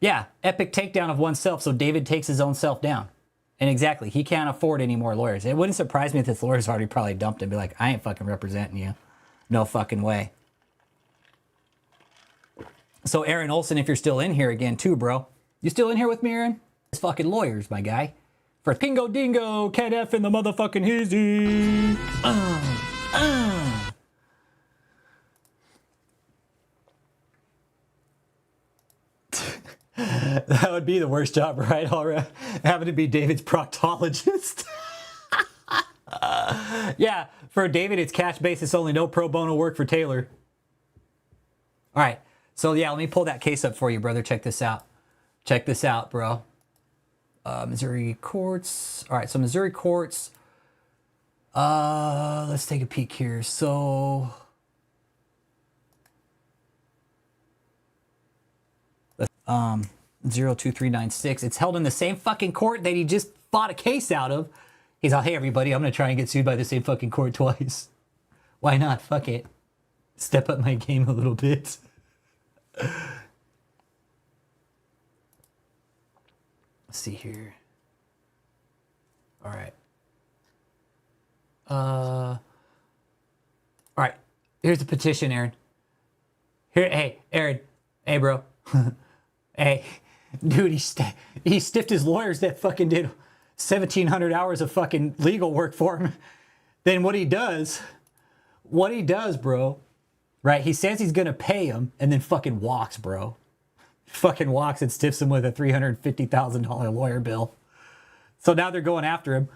Yeah, epic takedown of oneself, so David takes his own self down. And exactly, he can't afford any more lawyers. It wouldn't surprise me if this lawyer's already probably dumped him and be like, I ain't fucking representing you. No fucking way. So Aaron Olson, if you're still in here again too, bro. You still in here with me, Aaron? It's fucking lawyers, my guy. For Pingo Dingo, Cat F in the motherfucking hizzy. That would be the worst job, right? All right. Having to be David's proctologist. Yeah, for David, it's cash basis only, no pro bono work for Taylor. All right. So yeah, let me pull that case up for you, brother. Check this out. Check this out, bro. Missouri courts. All right, so Missouri courts. Let's take a peek here. So 02396. It's held in the same fucking court that he just fought a case out of. He's like, hey everybody, I'm gonna try and get sued by the same fucking court twice. Why not? Fuck it. Step up my game a little bit. Let's see here. All right. All right. Here's the petition, Aaron. Here, hey, Aaron. Hey, bro. Hey, dude, he stiffed his lawyers that fucking did 1,700 hours of fucking legal work for him. Then what he does, bro, right? He says he's gonna pay him and then fucking walks, bro. Fucking walks and stiffs him with a $350,000 lawyer bill. So now they're going after him.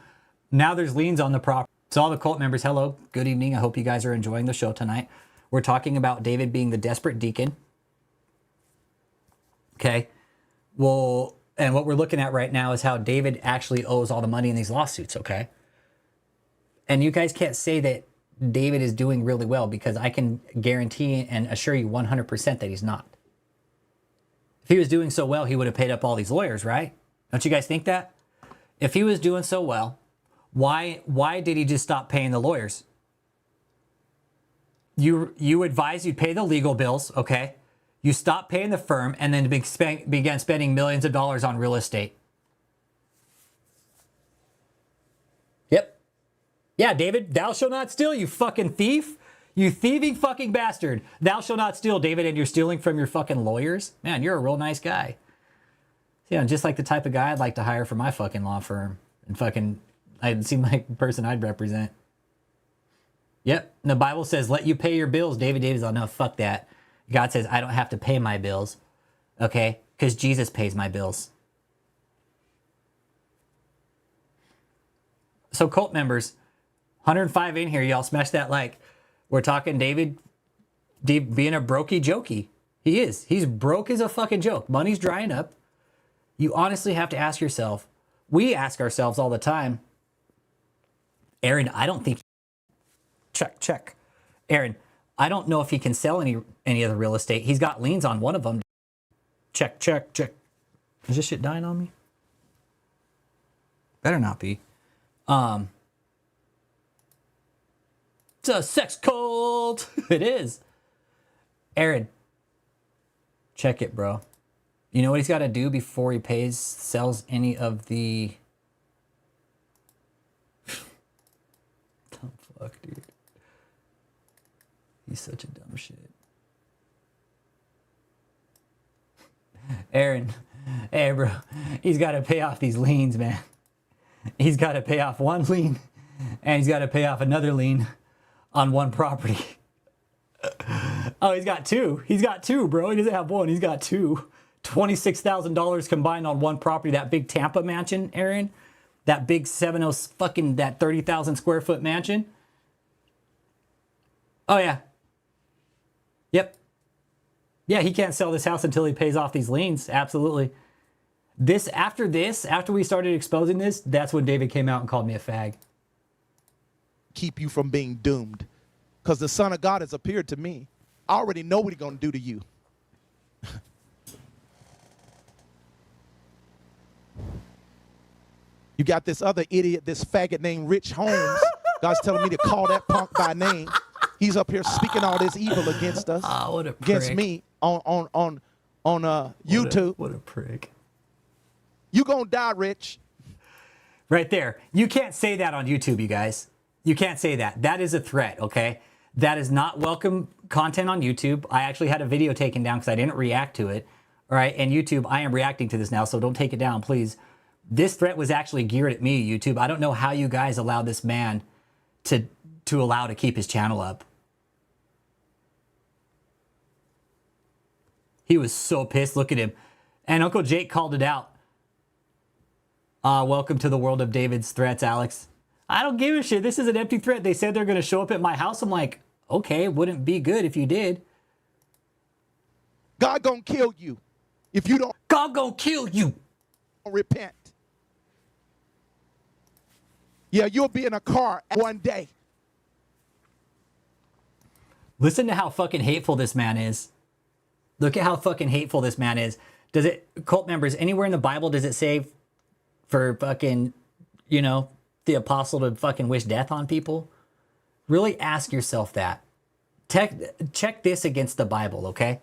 Now there's liens on the property. So all the cult members, hello, good evening. I hope you guys are enjoying the show tonight. We're talking about David being the desperate deacon. Okay. Well, and what we're looking at right now is how David actually owes all the money in these lawsuits, okay? And you guys can't say that David is doing really well because I can guarantee and assure you 100% that he's not. If he was doing so well, he would have paid up all these lawyers, right? Don't you guys think that? If he was doing so well, why did he just stop paying the lawyers? You advise you'd pay the legal bills, okay? You stopped paying the firm and then began spending millions of dollars on real estate. Yep. Yeah, David, thou shalt not steal, you fucking thief. You thieving fucking bastard. Thou shalt not steal, David, and you're stealing from your fucking lawyers? Man, you're a real nice guy. Yeah, just like the type of guy I'd like to hire for my fucking law firm. And fucking, I'd seem like the person I'd represent. Yep, and the Bible says, let you pay your bills. David's like, no, fuck that. God says, I don't have to pay my bills. Okay? Because Jesus pays my bills. So cult members, 105 in here, y'all smash that like. We're talking David being a brokey jokey. He is. He's broke as a fucking joke. Money's drying up. You honestly have to ask yourself, we ask ourselves all the time, Aaron, I don't think, check. Aaron, I don't know if he can sell any of the real estate. He's got liens on one of them. Check. Is this shit dying on me? Better not be. It's a sex cult. It is. Aaron, check it, bro. You know what he's got to do before he sells any of the... Dumb fuck, dude. He's such a dumb shit. Aaron, hey, bro. He's got to pay off these liens, man. He's got to pay off one lien, and he's got to pay off another lien on one property. Oh, he's got two. He's got two, bro. He doesn't have one. He's got two. $26,000 combined on one property. That big Tampa mansion, Aaron. That big 70 fucking that 30,000 square foot mansion. Oh yeah. Yep. Yeah, he can't sell this house until he pays off these liens. Absolutely. After we started exposing this, that's when David came out and called me a fag. Keep you from being doomed. Because the Son of God has appeared to me. I already know what he's going to do to you. You got this other idiot, this faggot named Rich Holmes. God's telling me to call that punk by name. He's up here speaking all this evil against us. What a prick. Against me on YouTube. What a prick. You gonna die, Rich. Right there. You can't say that on YouTube, you guys. You can't say that. That is a threat, okay? That is not welcome content on YouTube. I actually had a video taken down because I didn't react to it. All right, and YouTube, I am reacting to this now, so don't take it down, please. This threat was actually geared at me, YouTube. I don't know how you guys allowed this man to allow to keep his channel up. He was so pissed. Look at him. And Uncle Jake called it out. Welcome to the world of David's threats, Alex. I don't give a shit. This is an empty threat. They said they're going to show up at my house. I'm like, okay, wouldn't be good if you did. God gonna kill you if you don't. God gonna kill you. Repent. Yeah, you'll be in a car one day. Listen to how fucking hateful this man is. Look at how fucking hateful this man is. Does it, cult members, anywhere in the Bible does it say for fucking, you know, the apostle to fucking wish death on people? Really ask yourself that. Check this against the Bible, okay?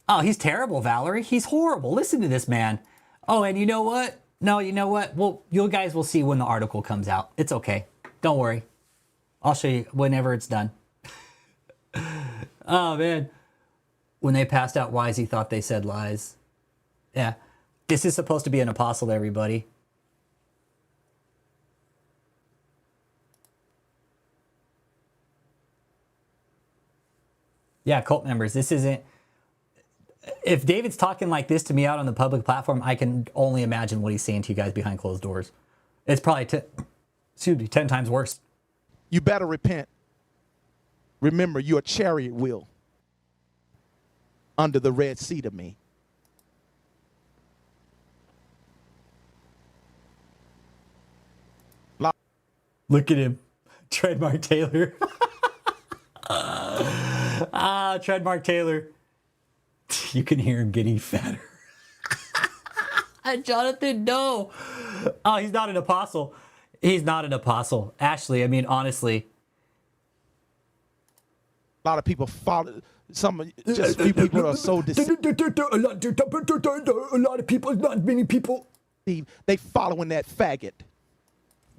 Oh, he's terrible, Valerie. He's horrible. Listen to this man. Oh, and you know what? No, you know what? Well, you guys will see when the article comes out. It's okay. Don't worry. I'll show you whenever it's done. Oh, man. When they passed out whys, he thought they said lies. Yeah. This is supposed to be an apostle, everybody. Yeah, cult members, this isn't... If David's talking like this to me out on the public platform, I can only imagine what he's saying to you guys behind closed doors. It's probably 10 times worse. You better repent. Remember, you're a chariot wheel under the Red Sea to me. Look at him. Trademark Taylor. Trademark Taylor. You can hear him getting fatter. Jonathan, no. Oh, he's not an apostle. He's not an apostle. Ashley, I mean, honestly. A lot of people follow. Just few people are so deceived. A lot of people, not many people. They following that faggot.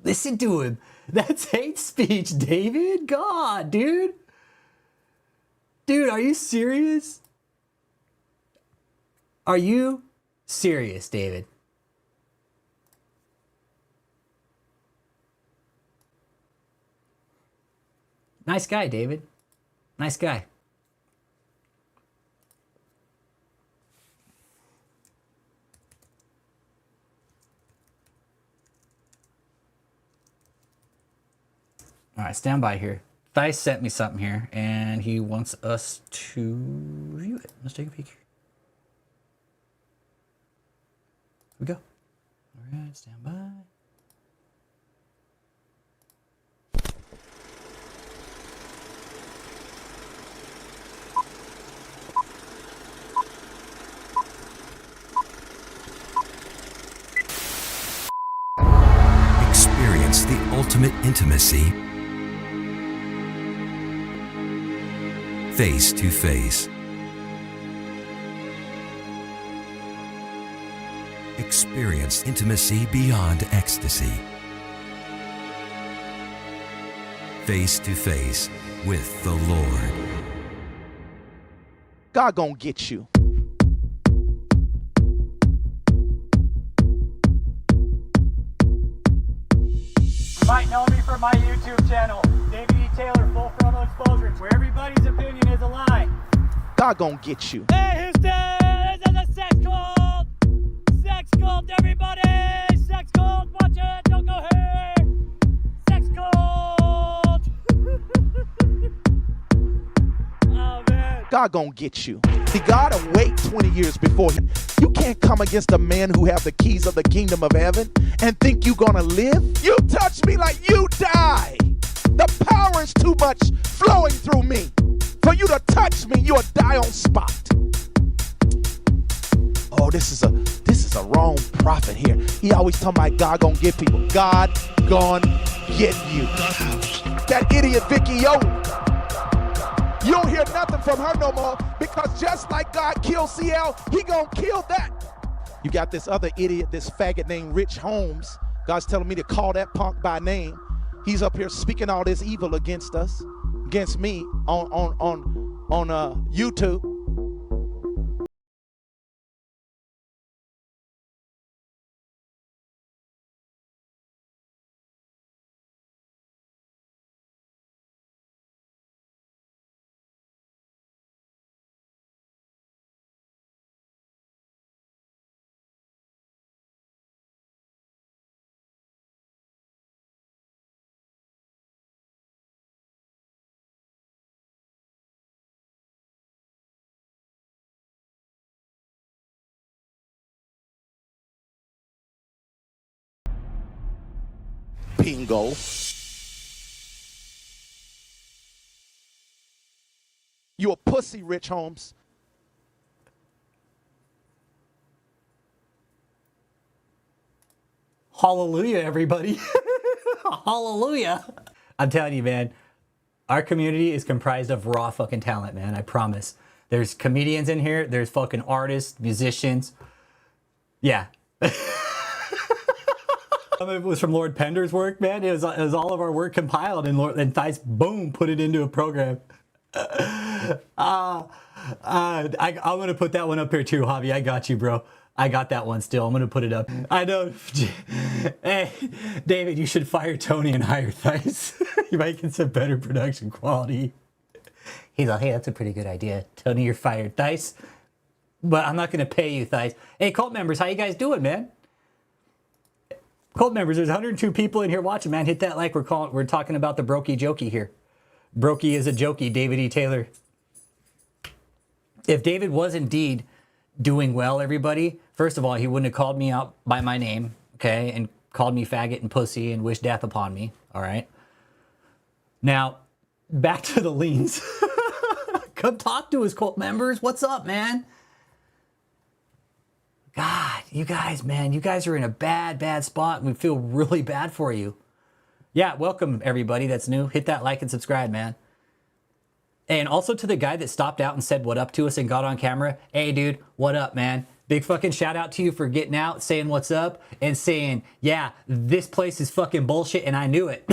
Listen to him. That's hate speech, David. God, dude. Dude, are you serious? Are you serious, David? Nice guy, David. Nice guy. All right, stand by here. Thice sent me something here, and he wants us to review it. Let's take a peek. Here we go. All right, stand by. Experience the ultimate intimacy face to face. Experience intimacy beyond ecstasy. Face to face with the Lord. God gonna get you. You might know me from my YouTube channel, David E. Taylor, Full Frontal Exposure, where everybody's opinion is a lie. God gonna get you. Hey, Houston! This is a sex cult! Sex cult, everybody! Sex cult, watch it! Don't go here! Sex cult! Oh, man. God gonna get you. See, God will wait 20 years before you can't come against a man who have the keys of the kingdom of heaven and think you gonna live. You touch me like you die. The power is too much flowing through me. For you to touch me, you'll die on spot. Oh, this is a wrong prophet here. He always talking about God gonna get people. God gonna get you. That idiot Vicky Yo. You don't hear nothing from her no more because just like God killed CL, he gonna kill that. You got this other idiot, this faggot named Rich Holmes. God's telling me to call that punk by name. He's up here speaking all this evil against us, against me on YouTube. Bingo. You a pussy, Rich Holmes. Hallelujah, everybody. Hallelujah. I'm telling you, man, our community is comprised of raw fucking talent, man. I promise. There's comedians in here. There's fucking artists, musicians. Yeah. It was from Lord Pender's work, man. It was all of our work compiled, and Thice, boom, put it into a program. I'm going to put that one up here too, Javi. I got you, bro. I got that one still. I'm going to put it up. I know. Hey, David, you should fire Tony and hire Thice. You might get some better production quality. He's like, hey, that's a pretty good idea. Tony, you're fired. Thice, but I'm not going to pay you, Thice. Hey, cult members, how you guys doing, man? Cult members, there's 102 people in here watching, man. Hit that like. We're talking about the Brokie Jokie here. Brokie is a Jokie, David E. Taylor. If David was indeed doing well, everybody, first of all, he wouldn't have called me out by my name, okay, and called me faggot and pussy and wished death upon me, all right? Now, back to the leans. Come talk to us, cult members. What's up, man? God, you guys, man, you guys are in a bad spot, and we feel really bad for you. Yeah, welcome, everybody that's new. Hit that like and subscribe, man. And also to the guy that stopped out and said what up to us and got on camera. Hey, dude, what up, man? Big fucking shout out to you for getting out, saying what's up, and saying, yeah, this place is fucking bullshit, and I knew it.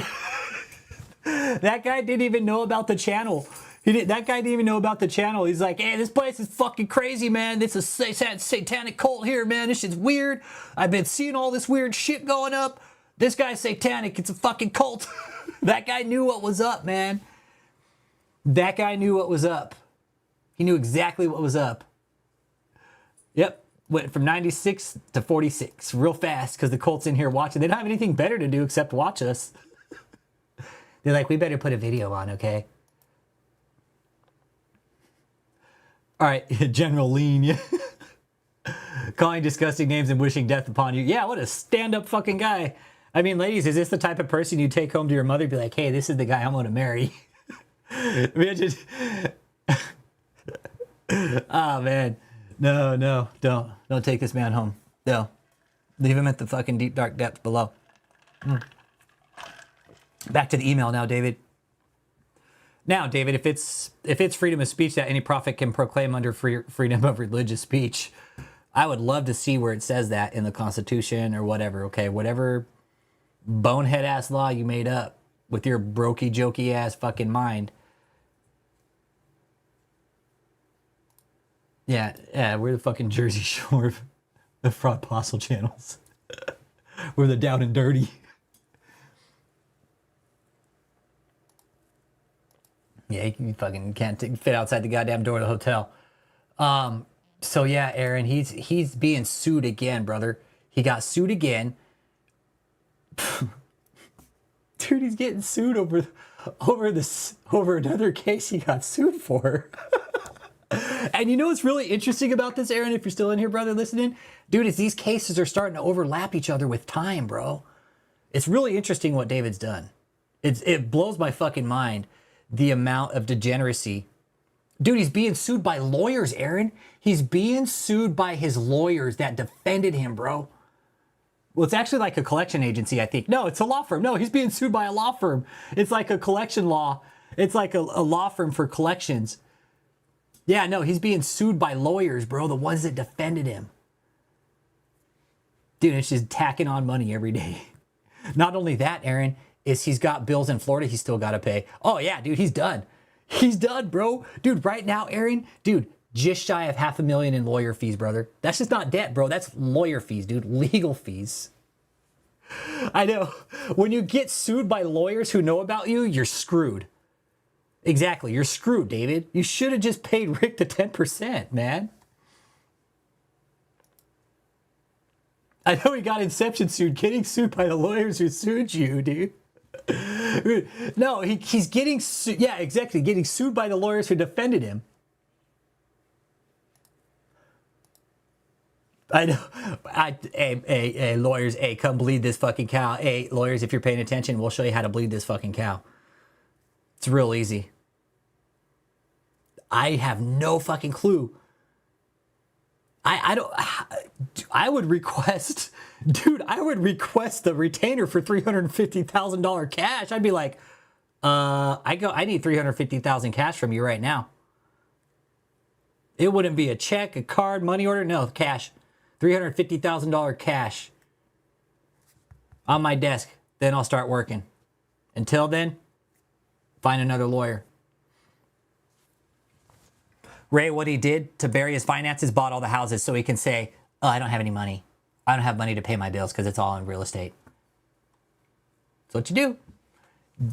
That guy didn't even know about the channel. That guy didn't even know about the channel. He's like, hey, this place is fucking crazy, man. This is a satanic cult here, man. This shit's weird. I've been seeing all this weird shit going up. This guy's satanic. It's a fucking cult. That guy knew what was up, man. That guy knew what was up. He knew exactly what was up. Yep. Went from 96 to 46 real fast because the cult's in here watching. They don't have anything better to do except watch us. They're like, we better put a video on, okay? All right, General Lean. Yeah. Calling disgusting names and wishing death upon you. Yeah, what a stand-up fucking guy. I mean, ladies, is this the type of person you take home to your mother and be like, hey, this is the guy I'm going to marry? Imagine. Oh, man. No, don't take this man home. No. Leave him at the fucking deep, dark depths below. Back to the email now, David. Now, David, if it's freedom of speech that any prophet can proclaim under freedom of religious speech, I would love to see where it says that in the Constitution or whatever, okay? Whatever bonehead-ass law you made up with your Brokie, Jokie-ass fucking mind. Yeah, we're the fucking Jersey Shore of the fraud apostle channels. We're the down and dirty. Yeah, you fucking can't fit outside the goddamn door of the hotel. So yeah, Aaron, he's being sued again, brother. He got sued again. Dude, he's getting sued over another case he got sued for. And you know what's really interesting about this, Aaron, if you're still in here, brother, listening? Dude, is these cases are starting to overlap each other with time, bro. It's really interesting what David's done. It blows my fucking mind, the amount of degeneracy. Dude, he's being sued by lawyers, Aaron. He's being sued by his lawyers that defended him, bro. Well, it's actually like a collection agency, I think. No, it's a law firm. No, he's being sued by a law firm. It's like a collection law. It's like a law firm for collections. Yeah, no, he's being sued by lawyers, bro, the ones that defended him. Dude, it's just tacking on money every day. Not only that, Aaron, is he's got bills in Florida he's still got to pay. Oh, yeah, dude, he's done. He's done, bro. Dude, right now, Aaron, dude, just shy of $500,000 in lawyer fees, brother. That's just not debt, bro. That's lawyer fees, dude. Legal fees. I know. When you get sued by lawyers who know about you, you're screwed. Exactly. You're screwed, David. You should have just paid Rick the 10%, man. I know he got Inception sued. Getting sued by the lawyers who sued you, dude. No, he's getting sued. Yeah, exactly. Getting sued by the lawyers who defended him. I know. Hey, lawyers, hey, come bleed this fucking cow. Hey, lawyers, if you're paying attention, we'll show you how to bleed this fucking cow. It's real easy. I have no fucking clue. I would request, dude, I would request the retainer for $350,000 cash. I'd be like, I need $350,000 cash from you right now. It wouldn't be a check, a card, money order. No, cash. $350,000 cash on my desk. Then I'll start working. Until then, find another lawyer. Ray, what he did to bury his finances, bought all the houses so he can say, oh, I don't have any money. I don't have money to pay my bills because it's all in real estate. That's what you do.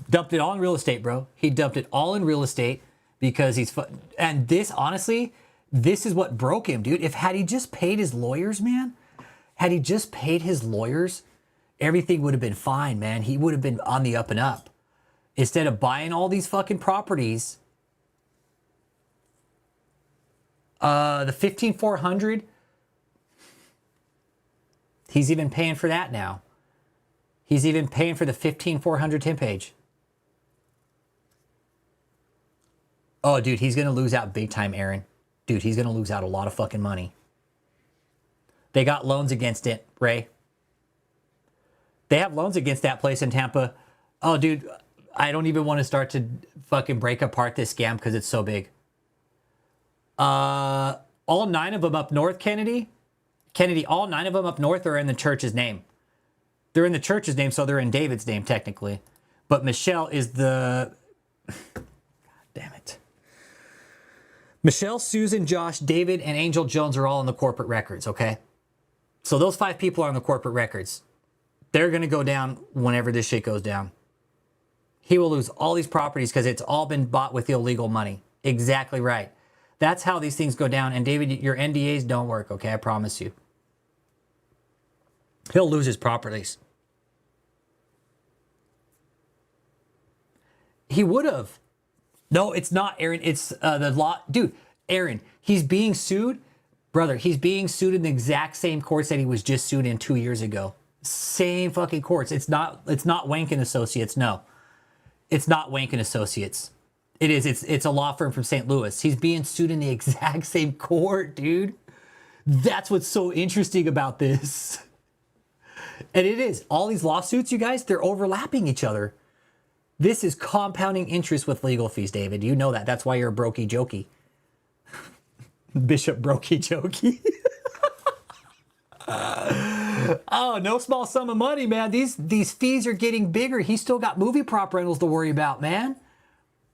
Dumped it all in real estate, bro. He dumped it all in real estate because he's... And this, honestly, this is what broke him, dude. Had he just paid his lawyers, man, had he just paid his lawyers, everything would have been fine, man. He would have been on the up and up. Instead of buying all these fucking properties... The 15,400, he's even paying for that now. He's even paying for the 15,400 10 page. Oh, dude, he's going to lose out big time, Aaron. Dude, he's going to lose out a lot of fucking money. They got loans against it, Ray. They have loans against that place in Tampa. Oh, dude, I don't even want to start to fucking break apart this scam because it's so big. All 9 of them up north, Kennedy, all 9 of them up north are in the church's name. They're in the church's name, so they're in David's name, technically. But Michelle is the... God damn it. Michelle, Susan, Josh, David, and Angel Jones are all in the corporate records, okay? So those 5 people are on the corporate records. They're going to go down whenever this shit goes down. He will lose all these properties because it's all been bought with illegal money. Exactly right. That's how these things go down. And David, your NDAs don't work, okay? I promise you. He'll lose his properties. He would have. No, it's not, Aaron. It's the law. Dude, Aaron, he's being sued. Brother, he's being sued in the exact same courts that he was just sued in 2 years ago. Same fucking courts. It's not Wank and Associates. No. It's not Wank and Associates. It is. It's a law firm from St. Louis. He's being sued in the exact same court, dude. That's what's so interesting about this. And it is. All these lawsuits, you guys, they're overlapping each other. This is compounding interest with legal fees, David. You know that. That's why you're a Brokie Jokie. Bishop Brokie Jokie. Oh, no small sum of money, man. These fees are getting bigger. He's still got movie prop rentals to worry about, man.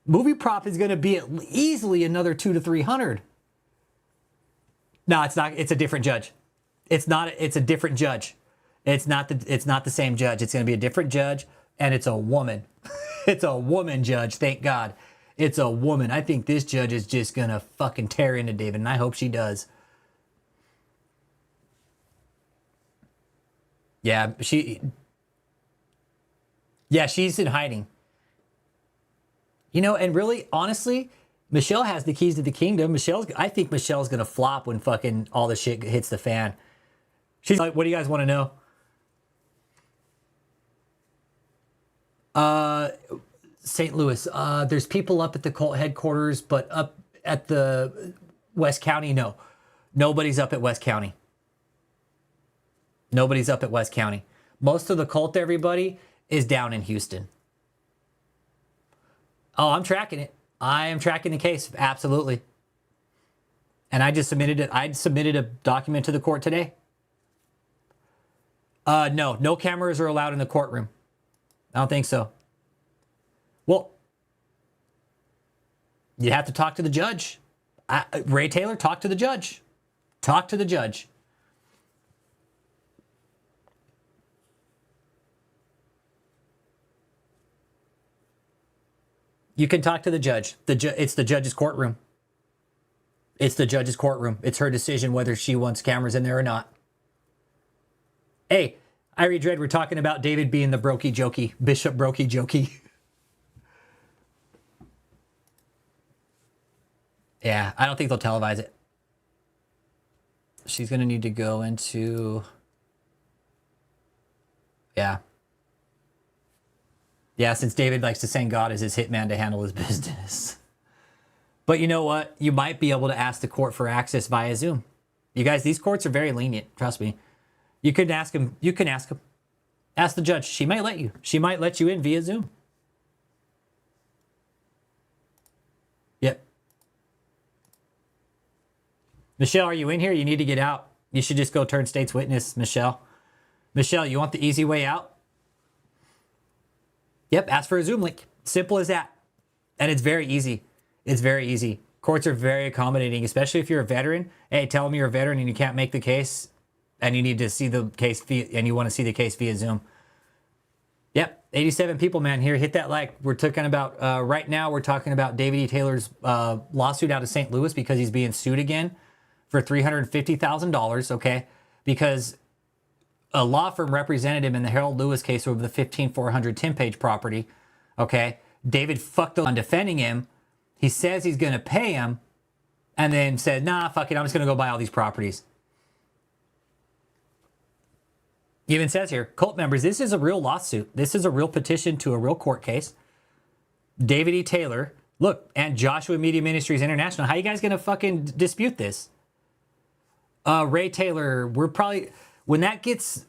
Movie prop is going to be easily another $200 to $300. No, it's not. It's a different judge. It's not. It's a different judge. It's not the same judge. It's going to be a different judge, and it's a woman. It's a woman judge. Thank God. It's a woman. I think this judge is just going to fucking tear into David, and I hope she does. Yeah, she's in hiding. You know, and really, honestly, Michelle has the keys to the kingdom. I think Michelle's going to flop when fucking all the shit hits the fan. She's like, what do you guys want to know? St. Louis, there's people up at the cult headquarters, but up at the West County, no. Nobody's up at West County. Nobody's up at West County. Most of the cult, everybody, is down in Houston. Oh, I'm tracking it. I am tracking the case, absolutely. And I just submitted it. I submitted a document to the court today. No cameras are allowed in the courtroom. I don't think so. Well, you have to talk to the judge. Ray Taylor, talk to the judge. Talk to the judge. You can talk to the judge. It's the judge's courtroom. It's the judge's courtroom. It's her decision whether she wants cameras in there or not. Hey, Irie Dread, we're talking about David being the Brokie Jokie, Bishop Brokie Jokie. Yeah, I don't think they'll televise it. She's going to need to go into... Yeah. Yeah, since David likes to send God as his hitman to handle his business. But you know what? You might be able to ask the court for access via Zoom. You guys, these courts are very lenient. Trust me. You can ask him. You can ask him. Ask the judge. She might let you. She might let you in via Zoom. Yep. Michelle, are you in here? You need to get out. You should just go turn state's witness, Michelle. Michelle, you want the easy way out? Yep, ask for a Zoom link. Simple as that. And it's very easy. It's very easy. Courts are very accommodating, especially if you're a veteran. Hey, tell them you're a veteran and you can't make the case and you need to see the case and you want to see the case via Zoom. Yep, 87 people, man. Here, hit that like. We're talking about, right now, we're talking about David E. Taylor's lawsuit out of St. Louis because he's being sued again for $350,000, okay? Because a law firm represented him in the Harold Lewis case over the 15400 Tim Page property, okay? David fucked up on defending him. He says he's going to pay him and then said, nah, fuck it, I'm just going to go buy all these properties. He even says here, cult members, this is a real lawsuit. This is a real petition to a real court case. David E. Taylor, look, and Joshua Media Ministries International, how you guys going to fucking dispute this? Ray Taylor, we're probably... When that gets,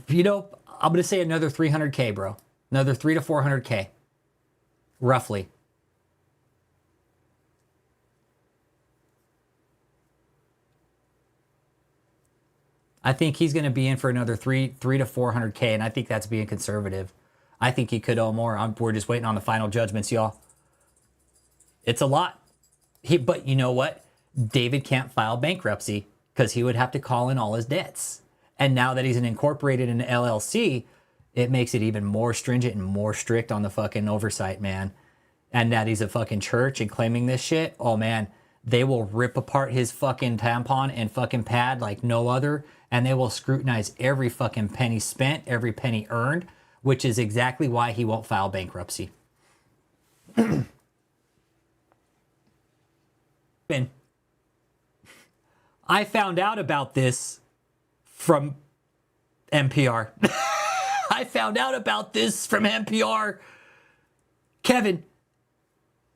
you know, I'm going to say another 300K, bro. Another 300 to 400K. Roughly. I think he's going to be in for another 300 to 400K, and I think that's being conservative. I think he could owe more. We're just waiting on the final judgments, y'all. It's a lot. But you know what? David can't file bankruptcy because he would have to call in all his debts. And now that he's an incorporated in an LLC, it makes it even more stringent and more strict on the fucking oversight, man. And that he's a fucking church and claiming this shit, oh man, they will rip apart his fucking tampon and fucking pad like no other, and they will scrutinize every fucking penny spent, every penny earned. which is exactly why he won't file bankruptcy. I found out about this from NPR. I found out about this from NPR. Kevin,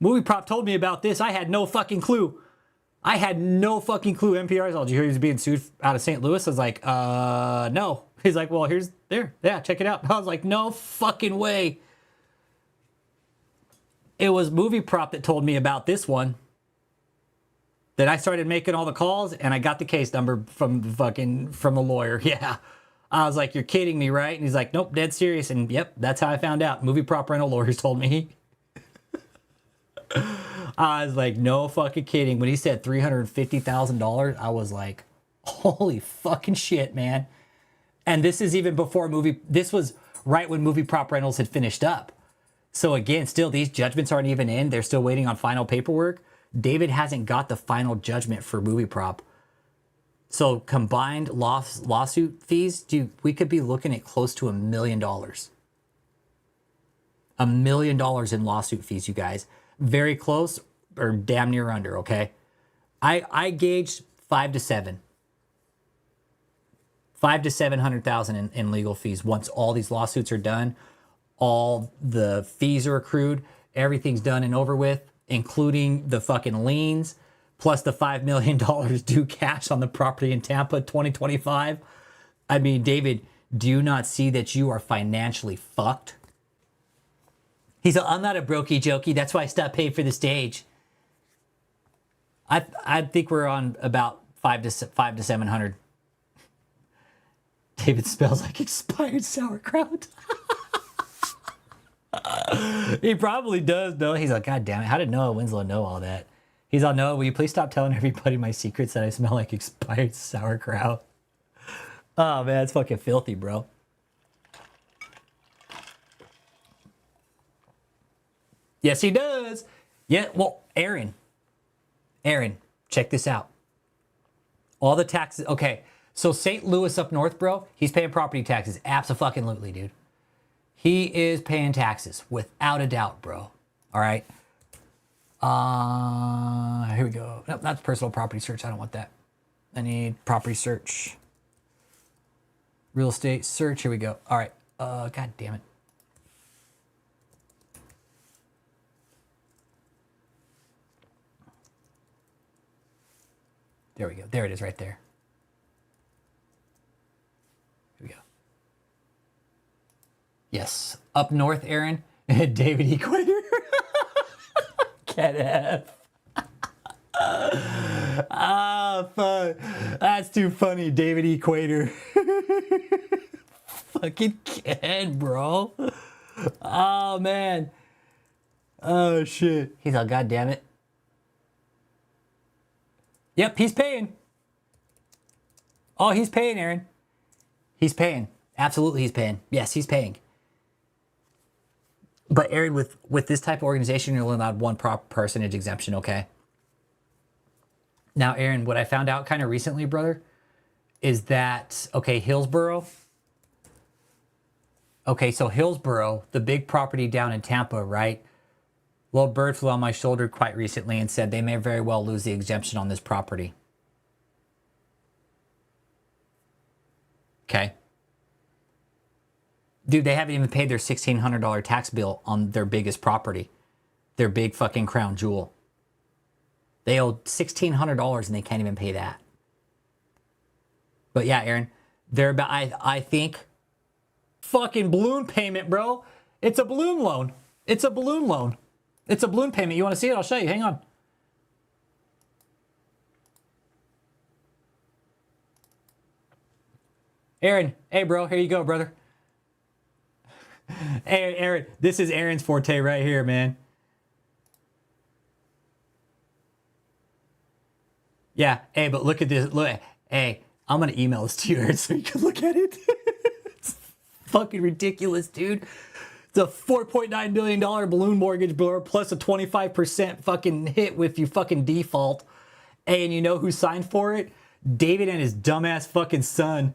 Movie Prop told me about this. I had no fucking clue. I had no fucking clue. NPR's all, did you hear he was being sued out of St. Louis? I was like, no. He's like, well, yeah, check it out. I was like, no fucking way. It was Movie Prop that told me about this one. Then I started making all the calls, and I got the case number from the lawyer. Yeah. I was like, you're kidding me, right? And he's like, nope, dead serious. And yep, that's how I found out. Movie Prop rental lawyers told me. I was like, no fucking kidding. When he said $350,000, I was like, holy fucking shit, man. And this is even before this was right when Movie Prop rentals had finished up. So again, still, these judgments aren't even in. They're still waiting on final paperwork. David hasn't got the final judgment for Movie Prop. So combined lawsuit fees, dude, we could be looking at close to $1 million. $1 million in lawsuit fees, you guys. Very close or damn near under, okay? I gauged 5 to 7. 5 to 700,000 in legal fees once all these lawsuits are done. All the fees are accrued. Everything's done and over with, including the fucking liens, plus the $5 million due cash on the property in Tampa 2025. I mean, David, do you not see that you are financially fucked? He's like, I'm not a Brokie Jokie. That's why I stopped paying for the stage. I think we're on about 5 to 700. David smells like expired sauerkraut. He probably does, though. He's like, God damn it. How did Noah Winslow know all that? He's all, Noah, will you please stop telling everybody my secrets that I smell like expired sauerkraut? Oh, man, it's fucking filthy, bro. Yes, he does. Yeah, well, Aaron, check this out. All the taxes. Okay, so St. Louis up north, bro, he's paying property taxes. Abso-fucking-lutely, dude. He is paying taxes, without a doubt, bro. All right. Here we go. Nope, that's personal property search. I don't want that. I need property search. Real estate search. Here we go. All right. God damn it. There we go. There it is right there. Here we go. Yes. Up north, Aaron. David Equator. Cat F. Ah, fuck. That's too funny, David Equator. Fucking kid, bro. Oh, man. Oh, shit. He's all, God damn it. Yep, he's paying. Oh, he's paying, Aaron. He's paying. Absolutely, he's paying. Yes, he's paying. But Aaron, with this type of organization, you're only allowed one percentage exemption, okay? Now, Aaron, what I found out kind of recently, brother, is that, okay, Hillsborough. Okay, so Hillsborough, the big property down in Tampa, right? Little bird flew on my shoulder quite recently and said they may very well lose the exemption on this property. Okay. Dude, they haven't even paid their $1,600 tax bill on their biggest property. Their big fucking crown jewel. They owe $1,600 and they can't even pay that. But yeah, Aaron, they're about, I think, fucking balloon payment, bro. It's a balloon loan. It's a balloon loan. It's a balloon payment. You want to see it? I'll show you. Hang on. Aaron, hey, bro. Here you go, brother. Hey, Aaron, this is Aaron's forte right here, man. Yeah, hey, but look at this. Look, hey, I'm going to email this to you, Aaron, so you can look at it. It's fucking ridiculous, dude. It's a $4.9 million balloon mortgage, bro, plus a 25% fucking hit if you fucking default. Hey, and you know who signed for it? David and his dumbass fucking son.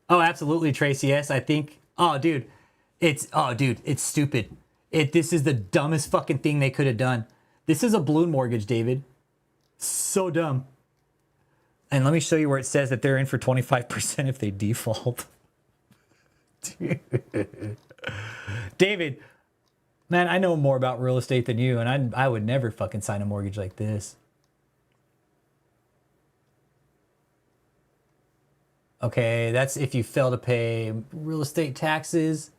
Oh, absolutely, Tracy. Yes, I think. It's stupid. This is the dumbest fucking thing they could have done. This is a balloon mortgage, David. So dumb. And let me show you where it says that they're in for 25% if they default. Dude. David, man, I know more about real estate than you, and I would never fucking sign a mortgage like this. Okay, that's if you fail to pay real estate taxes.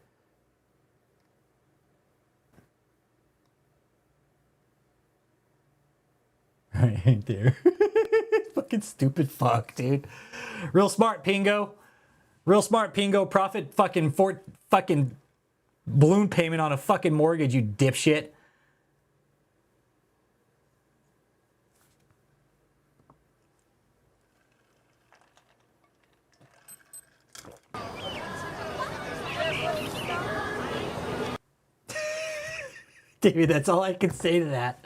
Right there. Fucking stupid fuck, dude. Real smart, Pingo. Real smart, Pingo. Profit fucking balloon payment on a fucking mortgage, you dipshit. David, that's all I can say to that.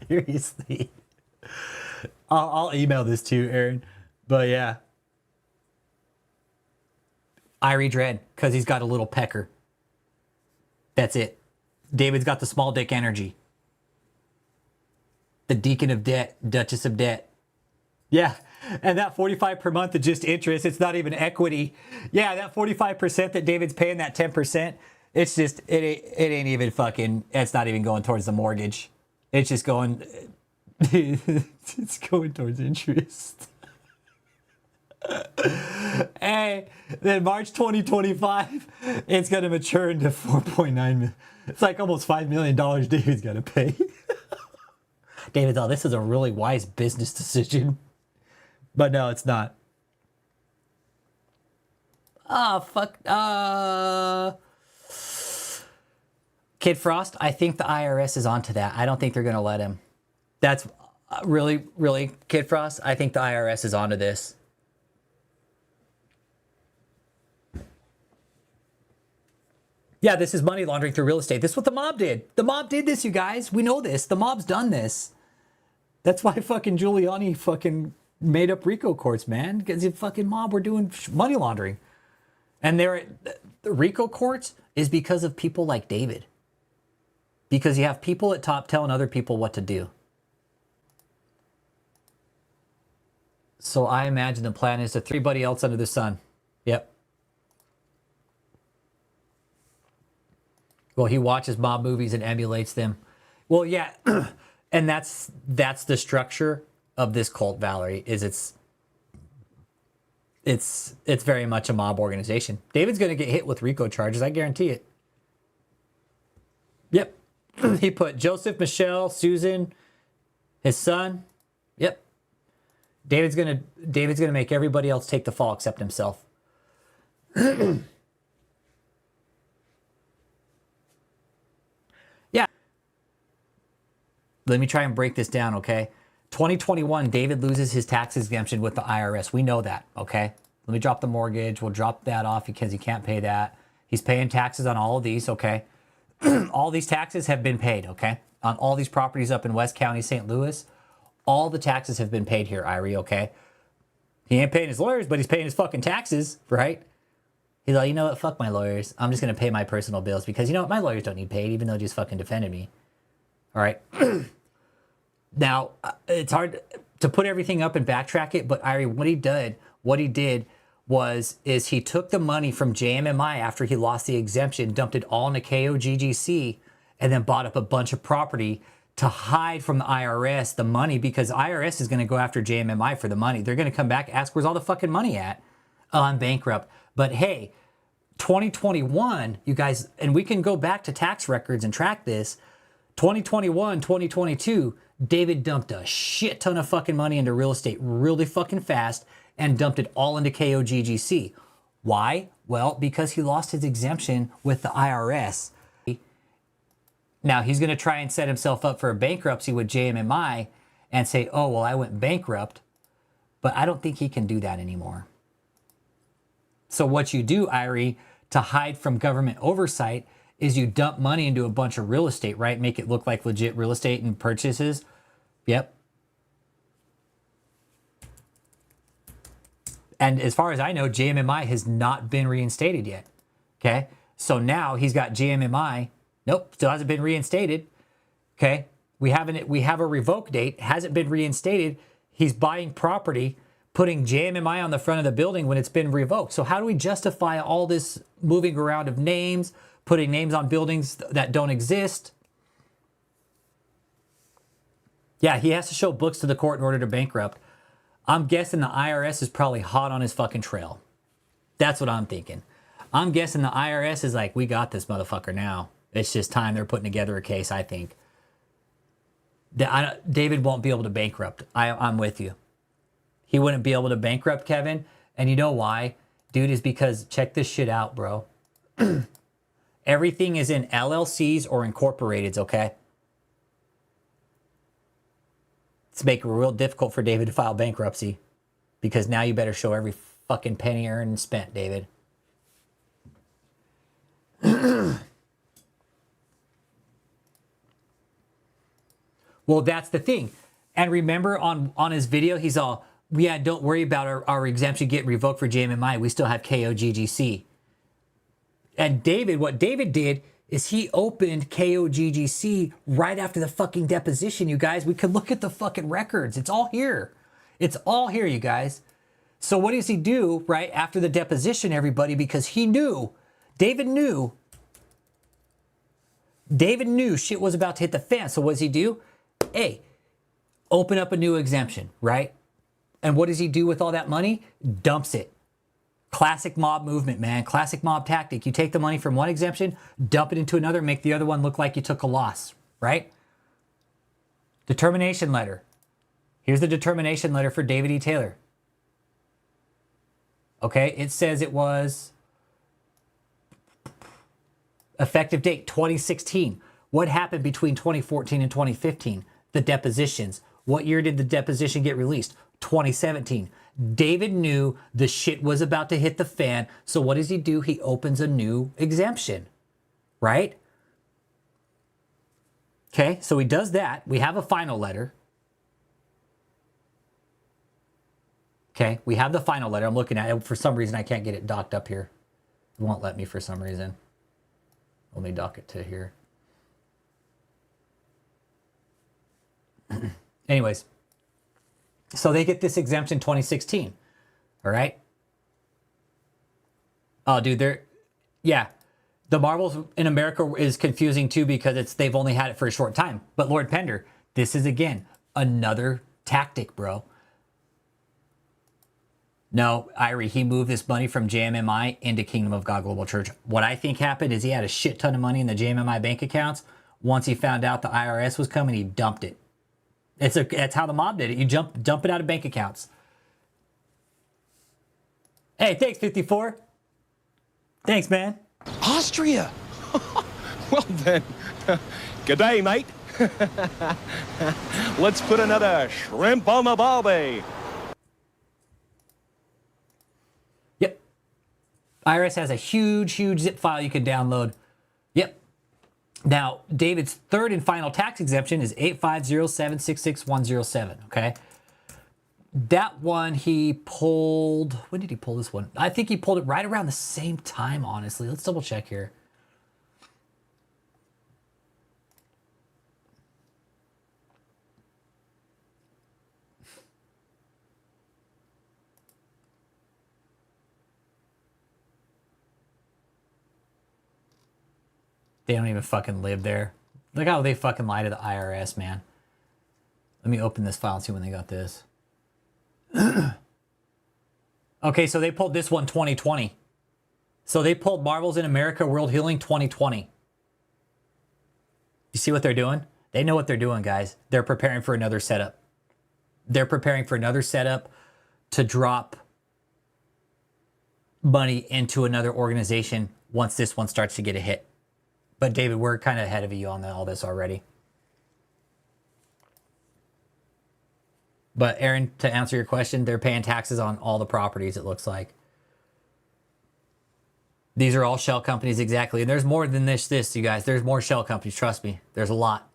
Seriously. I'll email this to you, Aaron. But yeah. Irie Dread, because he's got a little pecker. That's it. David's got the small dick energy. The Deacon of Debt, Duchess of Debt. Yeah. And that 45 per month is just interest. It's not even equity. Yeah, that 45% that David's paying, that 10%, it's just, it ain't even fucking, it's not even going towards the mortgage. It's just going, it's going towards interest. Hey, then March 2025, it's going to mature into 4.9 million. It's like almost $5 million David's got to pay. David thought this is a really wise business decision. But no, it's not. Oh, fuck. Kid Frost, I think the IRS is onto that. I don't think they're going to let him. That's really, Kid Frost, I think the IRS is onto this. Yeah, this is money laundering through real estate. This is what the mob did. The mob did this, you guys. We know this. The mob's done this. That's why fucking Giuliani fucking made up RICO courts, man. Because the fucking mob were doing money laundering. And the RICO courts is because of people like David. Because you have people at top telling other people what to do. So I imagine the plan is to everybody else under the sun. Yep. Well, he watches mob movies and emulates them. Well, yeah. And that's the structure of this cult, Valerie, is it's very much a mob organization. David's going to get hit with RICO charges. I guarantee it. Yep. He put Joseph, Michelle, Susan, his son. Yep. David's going to make everybody else take the fall except himself. Yeah. Let me try and break this down, okay? 2021, David loses his tax exemption with the IRS. We know that, okay? Let me drop the mortgage. We'll drop that off because he can't pay that. He's paying taxes on all of these, okay? All these taxes have been paid, okay? On all these properties up in West County, St. Louis, all the taxes have been paid here, Irie, okay? He ain't paying his lawyers, but he's paying his fucking taxes, right? He's like, you know what? Fuck my lawyers. I'm just going to pay my personal bills because, you know what? My lawyers don't need paid, even though they just fucking defended me. All right? Now, it's hard to put everything up and backtrack it, but Irie, what he did is he took the money from JMMI after he lost the exemption, dumped it all into KOGGC, and then bought up a bunch of property to hide from the IRS the money, because IRS is going to go after JMMI for the money. They're going to come back, ask, where's all the fucking money at? Oh, I'm bankrupt. But hey, 2021, you guys, and we can go back to tax records and track this. 2021, 2022, David dumped a shit ton of fucking money into real estate really fucking fast and dumped it all into KOGGC. Why? Well, because he lost his exemption with the IRS. Now, he's going to try and set himself up for a bankruptcy with JMMI and say, oh, well, I went bankrupt. But I don't think he can do that anymore. So what you do, Irie, to hide from government oversight is you dump money into a bunch of real estate, right? Make it look like legit real estate and purchases. Yep. And as far as I know, JMMI has not been reinstated yet. Okay. So now he's got JMMI. Nope. Still hasn't been reinstated. Okay. We have a revoke date. Hasn't been reinstated. He's buying property, putting JMMI on the front of the building when it's been revoked. So how do we justify all this moving around of names, putting names on buildings that don't exist? Yeah, he has to show books to the court in order to bankrupt. I'm guessing the IRS is probably hot on his fucking trail. That's what I'm thinking. I'm guessing the IRS is like, we got this motherfucker now. It's just time they're putting together a case, I think. David won't be able to bankrupt. I'm with you. He wouldn't be able to bankrupt Kevin. And you know why? Dude, is because check this shit out, bro. Everything is in LLCs or incorporateds, okay? It's making it real difficult for David to file bankruptcy because now you better show every fucking penny earned and spent, David. Well, that's the thing. And remember on his video, he's all, yeah, don't worry about our exemption getting revoked for JMMI. We still have KOGGC. And David, what David did is he opened KOGGC right after the fucking deposition, you guys. We could look at the fucking records. It's all here. It's all here, you guys. So what does he do right after the deposition, everybody? Because he knew, David knew shit was about to hit the fan. So what does he do? Hey, open up a new exemption, right? And what does he do with all that money? Dumps it. Classic mob movement, man. Classic mob tactic. You take the money from one exemption, dump it into another, make the other one look like you took a loss, right? Determination letter. Here's the determination letter for David E. Taylor. Okay, it says it was effective date 2016. What happened between 2014 and 2015? The depositions. What year did the deposition get released? 2017. David knew the shit was about to hit the fan. So what does he do? He opens a new exemption, right? Okay, so he does that. We have a final letter. Okay, we have the final letter. I'm looking at it. For some reason, I can't get it docked up here. It won't let me for some reason. Let me dock it to here. Anyways, so they get this exemption 2016. All right. Oh, dude, yeah. The marbles in America is confusing too because they've only had it for a short time. But Lord Pender, this is again another tactic, bro. No, Irie, he moved this money from JMMI into Kingdom of God Global Church. What I think happened is he had a shit ton of money in the JMMI bank accounts. Once he found out the IRS was coming, he dumped it. That's how the mob did it. You dump it out of bank accounts. Hey, thanks, 54. Thanks, man. Austria. Well then, good day, mate. Let's put another shrimp on the barbie. Yep. IRS has a huge zip file you can download. Yep. Now, David's third and final tax exemption is 850766107, okay? That one he pulled, when did he pull this one? I think he pulled it right around the same time, honestly. Let's double check here. They don't even fucking live there. Look how they fucking lie to the IRS, man. Let me open this file and see when they got this. Okay, so they pulled this one 2020. So they pulled Marvels in America World Healing 2020. You see what they're doing? They know what they're doing, guys. They're preparing for another setup. They're preparing for another setup to drop money into another organization once this one starts to get a hit. But David, we're kind of ahead of you on all this already. But Aaron, to answer your question, they're paying taxes on all the properties, it looks like. These are all shell companies, exactly. And there's more than this, you guys. There's more shell companies, trust me. There's a lot.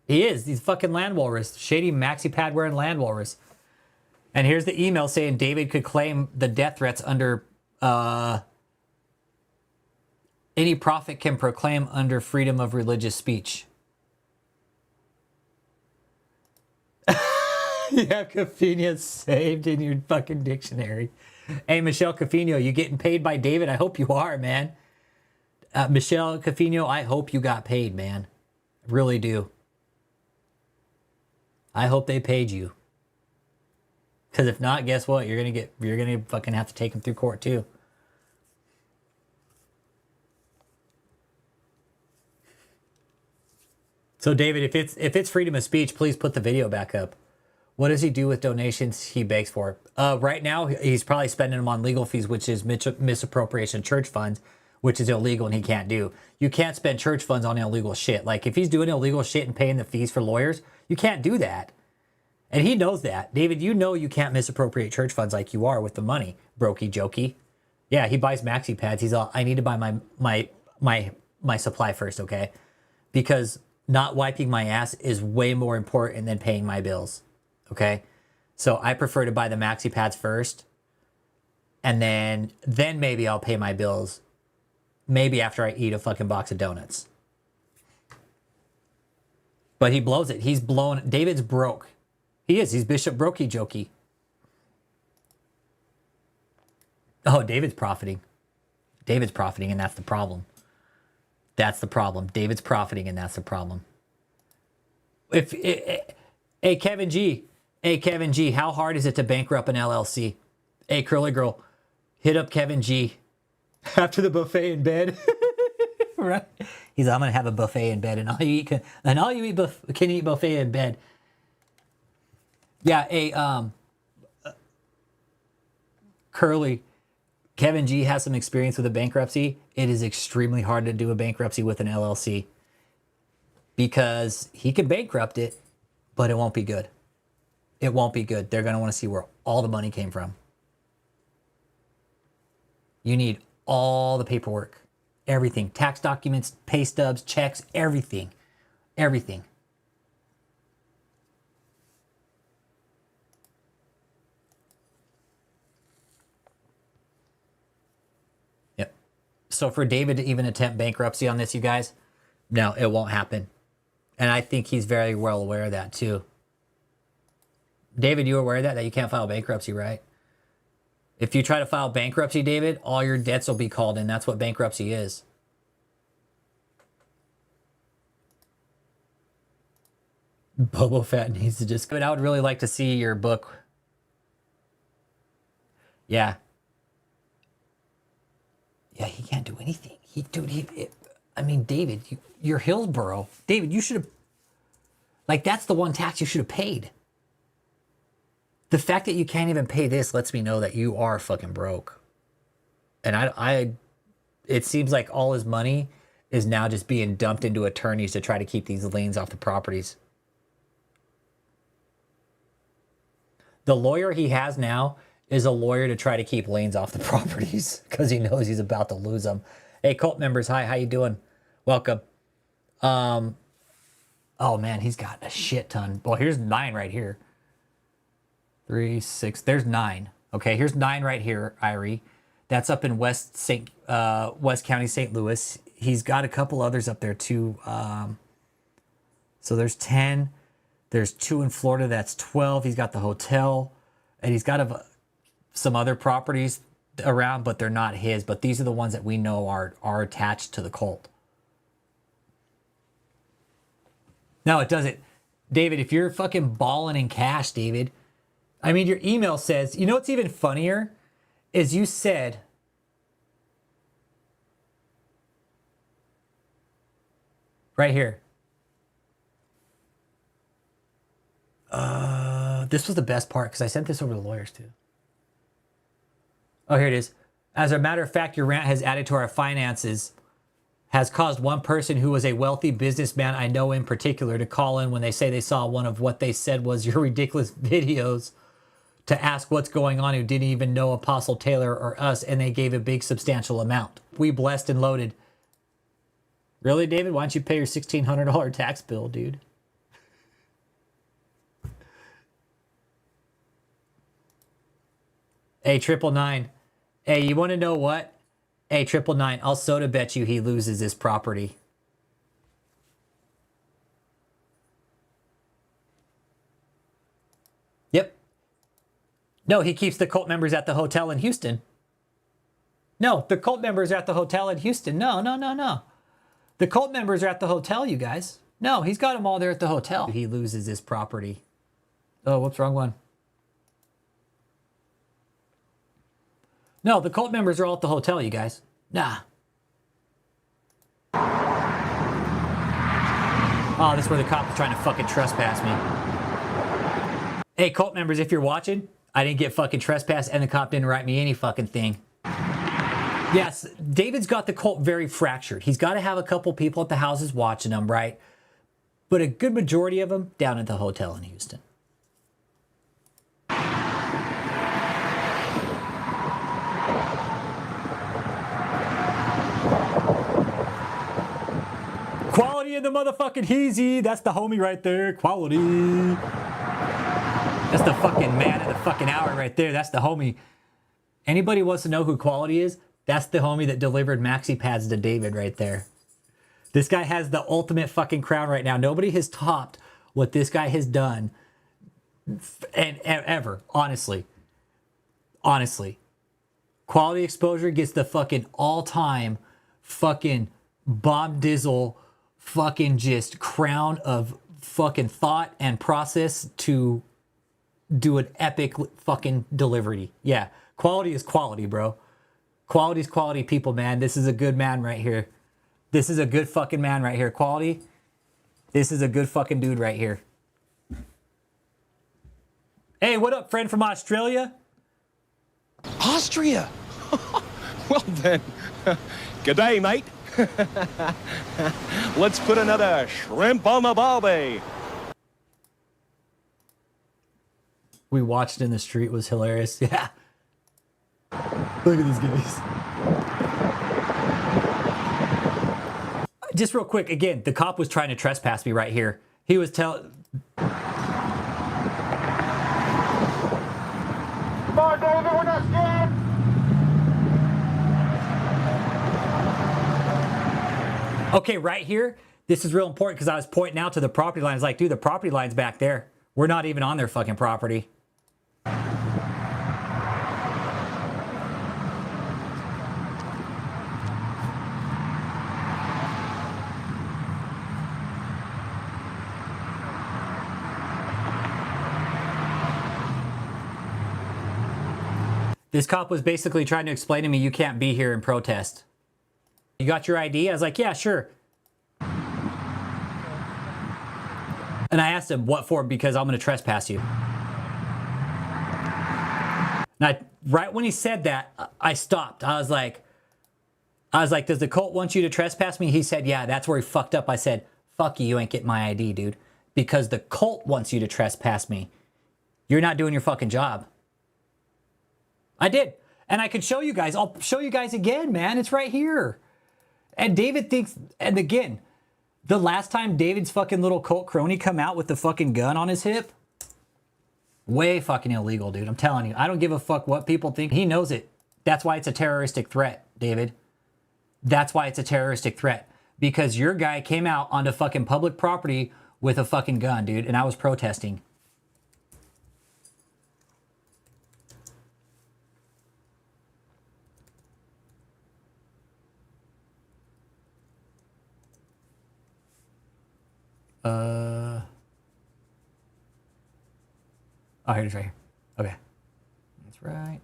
He is. He's fucking land walrus. Shady maxi pad wearing land walrus. And here's the email saying David could claim the death threats under any prophet can proclaim under freedom of religious speech. You have Cofino saved in your fucking dictionary. Hey, Michelle Cofino, you getting paid by David? I hope you are, man. Michelle Cofino, I hope you got paid, man. I really do. I hope they paid you. Because if not, guess what? You're gonna fucking have to take him through court too. So David, if it's freedom of speech, please put the video back up. What does he do with donations he begs for? Right now, he's probably spending them on legal fees, which is misappropriation of church funds, which is illegal and he can't do. You can't spend church funds on illegal shit. Like if he's doing illegal shit and paying the fees for lawyers, you can't do that. And he knows that. David, you know you can't misappropriate church funds like you are with the money. Brokie, Jokie. Yeah, he buys maxi pads. He's all, I need to buy my supply first, okay? Because not wiping my ass is way more important than paying my bills. Okay, so I prefer to buy the maxi pads first, and then maybe I'll pay my bills. Maybe after I eat a fucking box of donuts. But he blows it. He's blown. David's broke. He is. He's Bishop Brokie, Jokie. Oh, David's profiting. David's profiting, and that's the problem. That's the problem. David's profiting, and that's the problem. Hey, Kevin G. Hey, Kevin G, how hard is it to bankrupt an LLC? Hey, Curly Girl, hit up Kevin G. After the buffet in bed. Right? He's like, I'm going to have a buffet in bed, and all you eat can eat buffet in bed. Yeah, Curly, Kevin G has some experience with a bankruptcy. It is extremely hard to do a bankruptcy with an LLC because he can bankrupt it, but it won't be good. It won't be good. They're going to want to see where all the money came from. You need all the paperwork, everything, tax documents, pay stubs, checks, everything, everything. Yep. So for David to even attempt bankruptcy on this, you guys, no, it won't happen. And I think he's very well aware of that too. David, you aware of that you can't file bankruptcy, right? If you try to file bankruptcy, David, all your debts will be called in. That's what bankruptcy is. Boba Fett needs to just... But I would really like to see your book. Yeah. Yeah, he can't do anything. I mean, David, you're Hillsborough. David, you should have... Like, that's the one tax you should have paid. The fact that you can't even pay this lets me know that you are fucking broke. And it seems like all his money is now just being dumped into attorneys to try to keep these liens off the properties. The lawyer he has now is a lawyer to try to keep liens off the properties because he knows he's about to lose them. Hey, cult members, hi, how you doing? Welcome. Oh man, he's got a shit ton. Well, here's 9 right here. 3, 6, there's 9. Okay, here's 9 right here, Irie. That's up in West County, St. Louis. He's got a couple others up there too. So there's 10. There's 2 in Florida. That's 12. He's got the hotel, and he's got some other properties around, but they're not his. But these are the ones that we know are attached to the cult. No, it doesn't. David, if you're fucking balling in cash, David, I mean, your email says, you know what's even funnier is you said, right here. This was the best part because I sent this over to the lawyers too. Oh, here it is. As a matter of fact, your rant has added to our finances, has caused one person who was a wealthy businessman I know in particular to call in when they say they saw one of what they said was your ridiculous videos to ask what's going on, who didn't even know Apostle Taylor or us, and they gave a big substantial amount. We blessed and loaded. Really, David? Why don't you pay your $1,600 tax bill, dude? Hey, 999. Hey, you want to know what? Hey, 999. I'll soda bet you he loses his property. Yep. No, he keeps the cult members at the hotel in Houston. No, the cult members are at the hotel in Houston. No. The cult members are at the hotel, you guys. No, he's got them all there at the hotel. He loses his property. Oh, whoops, wrong one. No, the cult members are all at the hotel, you guys. Nah. Oh, this is where the cop was trying to fucking trespass me. Hey, cult members, if you're watching, I didn't get fucking trespassed and the cop didn't write me any fucking thing. Yes, David's got the cult very fractured. He's got to have a couple people at the houses watching him, right? But a good majority of them down at the hotel in Houston. Quality in the motherfucking heezy. That's the homie right there. Quality. That's the fucking man of the fucking hour right there. That's the homie. Anybody wants to know who Quality is? That's the homie that delivered maxi pads to David right there. This guy has the ultimate fucking crown right now. Nobody has topped what this guy has done and ever, honestly. Honestly. Quality Exposure gets the fucking all-time fucking bomb dizzle fucking just crown of fucking thought and process to do an epic fucking delivery. Yeah, quality is quality, bro. Quality is quality, people, man. This is a good man right here. This is a good fucking man right here. Quality. This is a good fucking dude right here. Hey, what up, friend from Australia? Austria? Well then, g'day, mate. Let's put another shrimp on the barbie. We watched in the street was hilarious. Yeah. Look at these guys. Just real quick, again, the cop was trying to trespass me right here. He was telling... Come on, David, we're not scared. Okay, right here, this is real important because I was pointing out to the property line. I was like, dude, the property line's back there. We're not even on their fucking property. This cop was basically trying to explain to me, you can't be here and protest. You got your ID? I was like, yeah, sure. And I asked him, what for? Because I'm going to trespass you. And right when he said that, I stopped. I was like, does the cult want you to trespass me? He said, yeah, that's where he fucked up. I said, fuck you, you ain't getting my ID, dude. Because the cult wants you to trespass me. You're not doing your fucking job. I did. And I could show you guys. I'll show you guys again, man. It's right here. And David thinks, and again, the last time David's fucking little cult crony come out with the fucking gun on his hip, way fucking illegal, dude. I'm telling you. I don't give a fuck what people think. He knows it. That's why it's a terroristic threat, David. That's why it's a terroristic threat. Because your guy came out onto fucking public property with a fucking gun, dude, and I was protesting. Oh, here it is right here. Okay. That's right.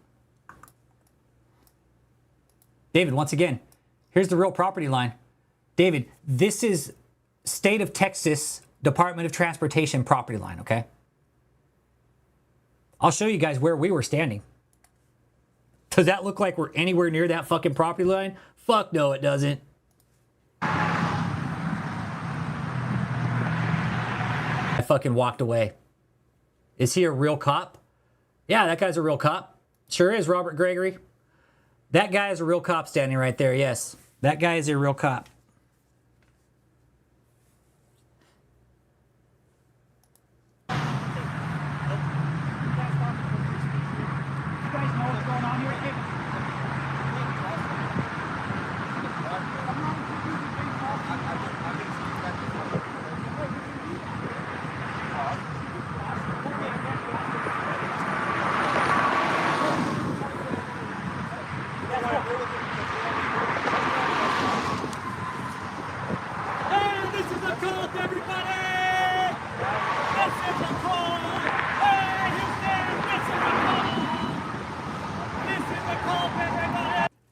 David, once again, here's the real property line. David, this is State of Texas Department of Transportation property line, okay? I'll show you guys where we were standing. Does that look like we're anywhere near that fucking property line? Fuck no, it doesn't. I fucking walked away. Is he a real cop? Yeah, that guy's a real cop. Sure is, Robert Gregory. That guy is a real cop standing right there, yes. That guy is a real cop. You guys know what's going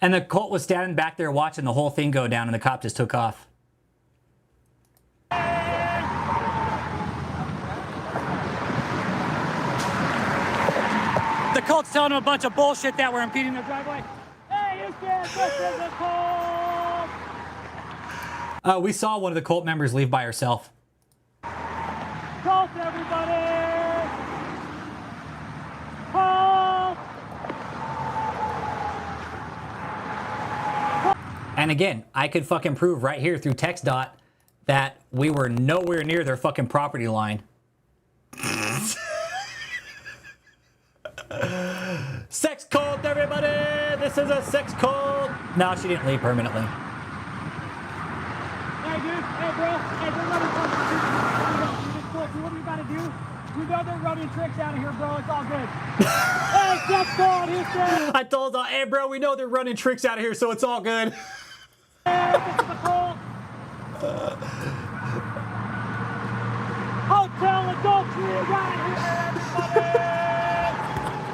And the cult was standing back there watching the whole thing go down, and the cop just took off. The cult's telling them a bunch of bullshit that we're impeding their driveway. Hey, Houston, this is a cult! We saw one of the cult members leave by herself. Cult, everybody! Cult! And again, I could fucking prove right here through text dot that we were nowhere near their fucking property line. Sex cult, everybody! This is a sex cult! No, she didn't leave permanently. Hey, dude. Hey, bro. Hey, they're running what do you gotta do? You know they're running tricks out of here, bro. It's all good. Hey, sex cult, Houston! I told her, hey, bro, we know they're running tricks out of here, so it's all good. Hey, this is a cult! Hotel adultery right here, everybody!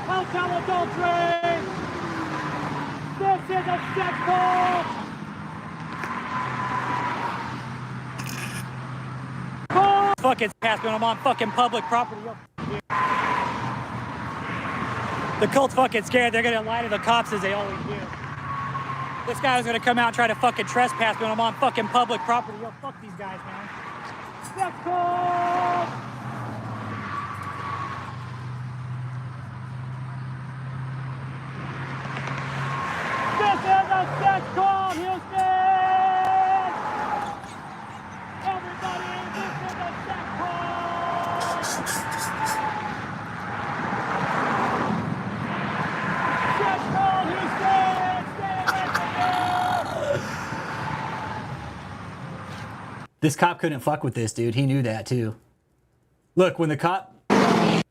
Hotel adultery! This is a sex cult! Fucking pass when I'm on fucking public property. The cult's fucking scared. They're gonna lie to the cops as they always do. This guy was gonna come out and try to fucking trespass when I'm on fucking public property. Yo, fuck these guys, man. Sex cult! This is a sex cult, Houston! Everybody, this is a sex cult! Sex cult, Houston! Stay away from me! This cop couldn't fuck with this, dude. He knew that, too. Look, when the cop... That's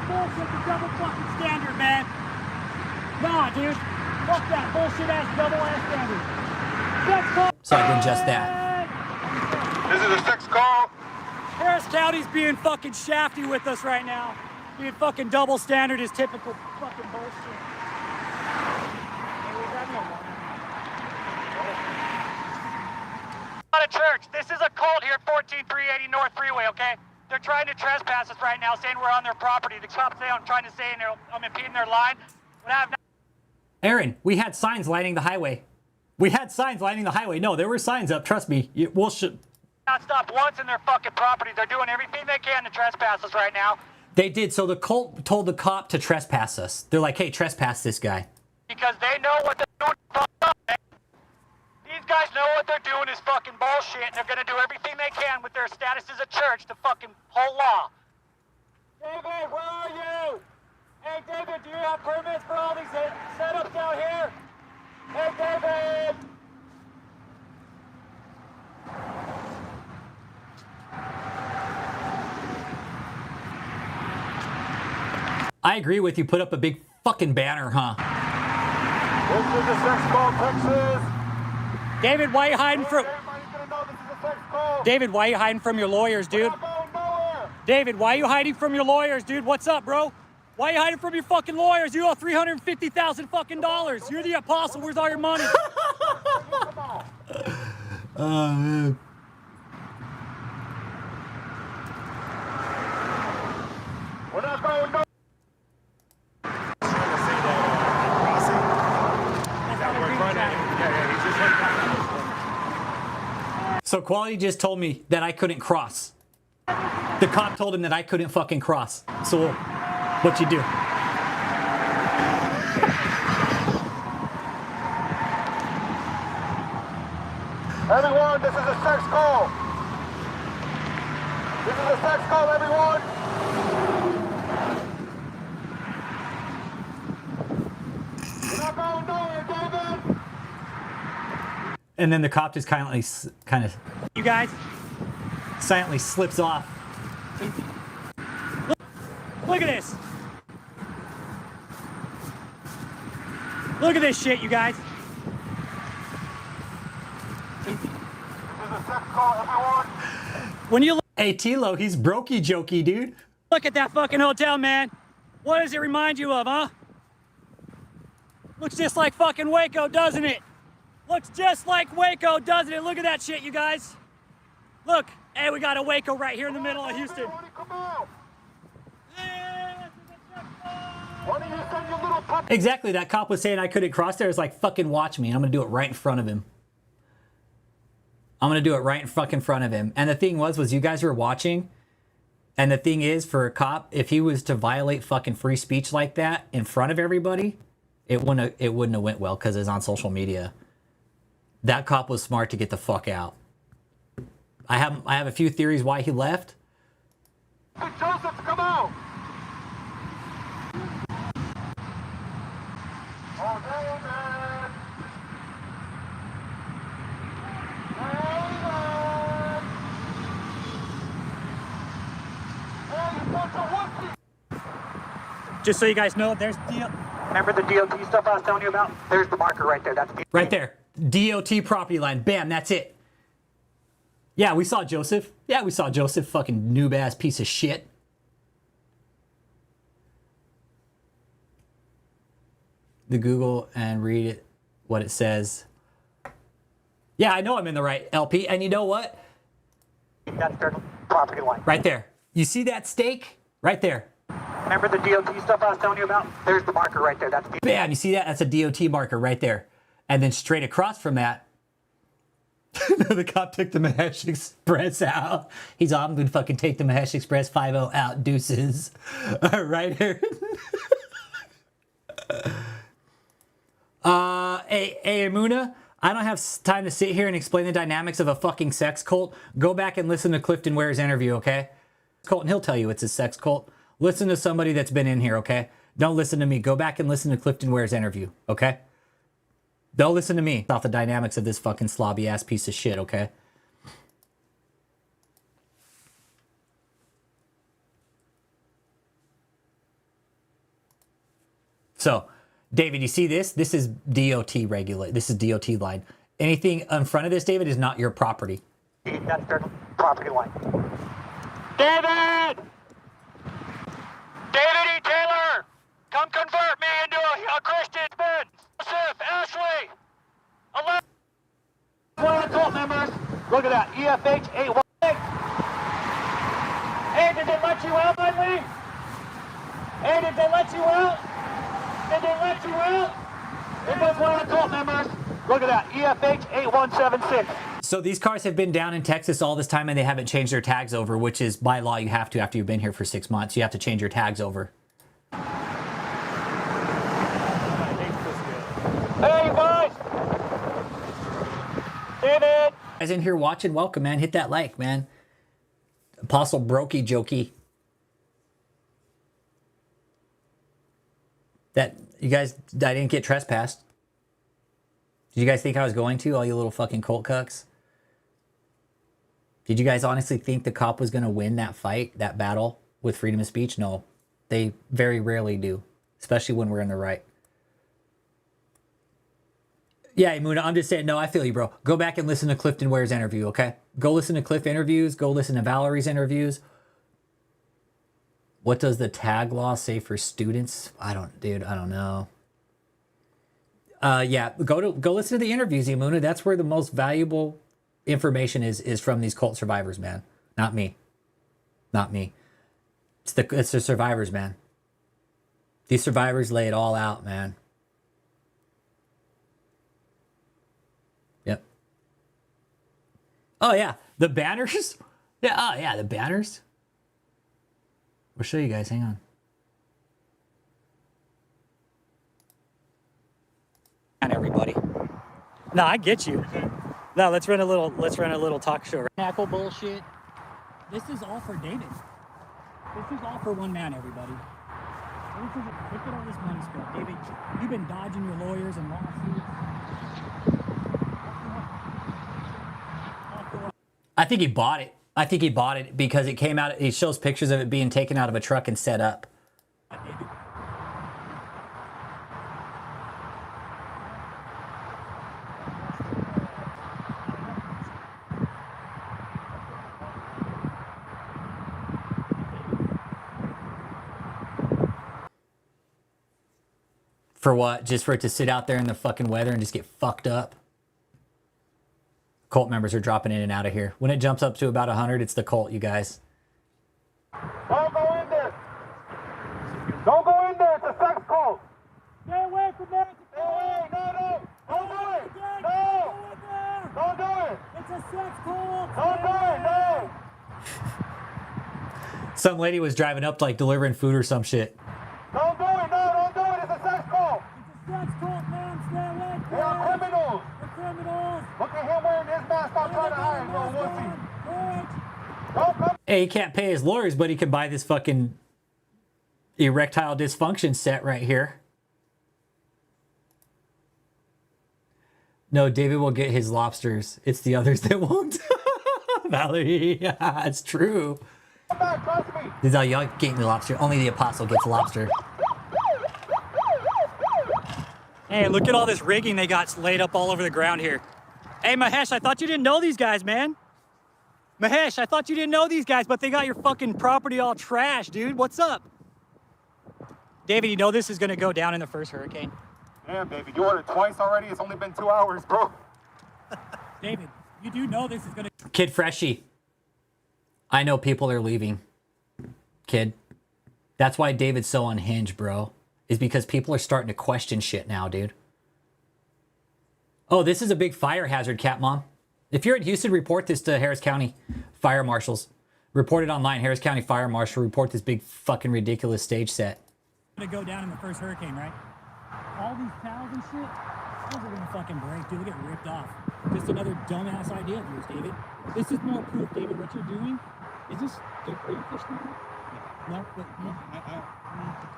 bullshit, the double fucking standard, man. Nah, dude. Fuck that bullshit ass double ass standard. Sex cult! So I did just that. This is a sex call. Harris County's being fucking shafty with us right now. Being fucking double standard is typical fucking bullshit. Not a church. This is a cult here at 14380 North Freeway, okay? They're trying to trespass us right now, saying we're on their property. The cops say I'm trying to say I'm impeding their line. But I have not. Aaron, we had signs lining the highway. We had signs lining the highway. No, there were signs up. Trust me. We'll Not stopped once in their fucking property. They're doing everything they can to trespass us right now. They did. So the cult told the cop to trespass us. They're like, hey, trespass this guy. Because they know what they're doing. These guys know what they're doing is fucking bullshit, and they're gonna do everything they can with their status as a church to fucking whole law. David, where are you? Hey, David, do you have permits for all these setups out here? Hey, David! I agree with you. Put up a big fucking banner, huh? This is a sex call, Texas. David, why are you hiding from... Everybody's gonna know this is a sex call. David, why are you hiding from your lawyers, dude? We're not going nowhere. David, why are you hiding from your lawyers, dude? What's up, bro? Why are you hiding from your fucking lawyers? You owe $350,000 fucking dollars. You're the apostle. Where's all your money? Man. We're not going nowhere. So Quality just told me that I couldn't cross. The cop told him that I couldn't fucking cross. So what you do? Everyone, this is a sex call. This is a sex call, everyone. We're not going nowhere, David. And then the cop just kind of You guys, silently slips off. look at this. Look at this shit, you guys. This is a sex call, everyone. When you Hey, Tilo, he's Brokie Jokie, dude. look at that fucking hotel, man, what does it remind you of, huh? Looks just like fucking Waco, doesn't it? Looks just like Waco, doesn't it? Look at that shit, you guys. Look, hey, we got a Waco right here in the middle of Houston. Exactly, that cop was saying I couldn't cross there. It's like, fucking watch me. I'm gonna do it right in front of him. I'm gonna do it right in fucking front of him. And the thing was you guys were watching. And the thing is, for a cop, if he was to violate fucking free speech like that in front of everybody, it wouldn't have went well because it's on social media. That cop was smart to get the fuck out. I have a few theories why he left. Hey, Joseph, come out! Oh, David! Just so you guys know, there's Remember the DOT stuff I was telling you about? There's the marker right there. That's right there. DOT property line. Bam, that's it. Yeah, we saw Joseph. Yeah, we saw Joseph, fucking noob-ass piece of shit. The Google and read it, what it says. Yeah, I know I'm in the right LP. And you know what? That's their property line. Right there. You see that stake? Right there. Remember the DOT stuff I was telling you about? There's the marker right there. That's Bam, you see that? That's a DOT marker right there. And then straight across from that, the cop took the Mahesh Express out. He's all, I'm going to fucking take the Mahesh Express 5-0 out. Deuces. Right here. Hey, Amuna, I don't have time to sit here and explain the dynamics of a fucking sex cult. Go back and listen to Clifton Ware's interview, okay? And he'll tell you it's a sex cult. Listen to somebody that's been in here, okay? Don't listen to me. Go back and listen to Clifton Ware's interview, okay? Don't listen to me about the dynamics of this fucking slobby ass piece of shit, okay? So, David, you see this? This is DOT regulate. This is DOT line. Anything in front of this, David, is not your property. That's their property line. David! David E. Taylor! Come convert me into a Christian man! Joseph, Ashley! 11 cult members! Look at that, EFH 818! Hey, did they let you out, Budley? Hey, did they let you out? Did they let you out? It was one of the cult members. Look at that, EFH 8176. So these cars have been down in Texas all this time and they haven't changed their tags over, which is by law you have to after you've been here for 6 months. You have to change your tags over. Hey, guys! David! Guys in here watching, welcome, man. Hit that like, man. Apostle Brokie, Jokie. That, you guys, I didn't get trespassed. Did you guys think I was going to, all you little fucking cult cucks? Did you guys honestly think the cop was going to win that fight, that battle with freedom of speech? No, they very rarely do, especially when we're in the right. Yeah, Muna, I'm just saying, no, I feel you, bro. Go back and listen to Clifton Ware's interview, okay? Go listen to Cliff interviews. Go listen to Valerie's interviews. What does the tag law say for students? I don't know. Yeah, go listen to the interviews, Imuna. That's where the most valuable information is from these cult survivors, man. Not me. Not me. It's the survivors, man. These survivors lay it all out, man. Yep. Oh yeah, the banners. Yeah. Oh yeah, the banners. We'll show you guys. Hang on. everybody. No, I get you. No, let's run a little talk show. Tackle bullshit. This is all for David. This is all for one man, everybody. Look at all this money spent. David, you've been dodging your lawyers and lawsuits. I think he bought it. I think he bought it because it came out, he shows pictures of it being taken out of a truck and set up. For what? Just for it to sit out there in the fucking weather and just get fucked up? Cult members are dropping in and out of here. When it jumps up to about 100, it's the cult, you guys. Don't go in there. Don't go in there. It's a sex cult. Stay away from there. Stay away. No. Don't do it. No. Don't do it. It's a sex cult. Don't do it. No. Some lady was driving up like delivering food or some shit. Don't do it. No, don't do it. It's a sex cult. It's a sex cult, man. Stay away. They are criminals. They're criminals. Look at him wearing his mask. Stop trying to hide, bro. Wussy. Don't come. Hey, he can't pay his lawyers, but he can buy this fucking erectile dysfunction set right here. No, David will get his lobsters. It's the others that won't. Valerie, yeah, it's true. Come back. Trust me. This is how y'all get me lobster. Only the apostle gets lobster. Hey, look at all this rigging they got laid up all over the ground here. Hey, Mahesh, I thought you didn't know these guys, man. Mahesh, I thought you didn't know these guys, but they got your fucking property all trashed, dude. What's up? David, you know this is gonna go down in the first hurricane? Damn, baby, you ordered twice already? It's only been 2 hours, bro. David, you do know this is gonna... Kid Freshie. I know people are leaving. Kid. That's why David's so unhinged, bro. Is because people are starting to question shit now, dude. Oh, this is a big fire hazard, Cat Mom. If you're in Houston, report this to Harris County Fire Marshals. Report it online. Harris County Fire Marshal, report this big fucking ridiculous stage set. Gonna go down in the first hurricane, right? All these towels and shit, those are gonna fucking break, dude. They get ripped off. Just another dumbass idea of yours, David. This is more proof, David. What you're doing is this. Are you fish now? No, but no.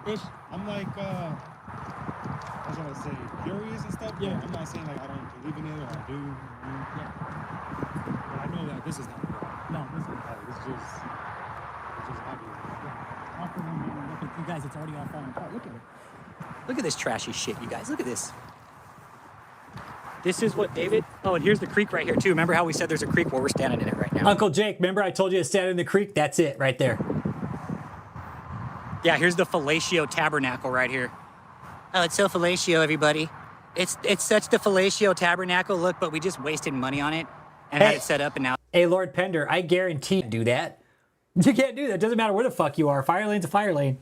Fish. I'm like, what was I gonna say, curious and stuff? Yeah. I'm not saying like I don't believe in it or I do. Yeah. But I know that this is not real. No, this is. It's just obvious. Off the one, man. Look at you guys. It's already all falling apart. Look at it. Look at this trashy shit, you guys. Look at this. This is what David. Oh, and here's the creek right here too. Remember how we said there's a creek? Well, we're standing in it right now. Uncle Jake, remember I told you to stand in the creek? That's it right there. Yeah, here's the fellatio tabernacle right here. Oh, it's so fellatio, everybody. It's such the fellatio tabernacle. Look, but we just wasted money on it and had it set up, and now. Hey, Lord Pender, I guarantee you can't do that. You can't do that. Doesn't matter where the fuck you are. Fire lane's a fire lane.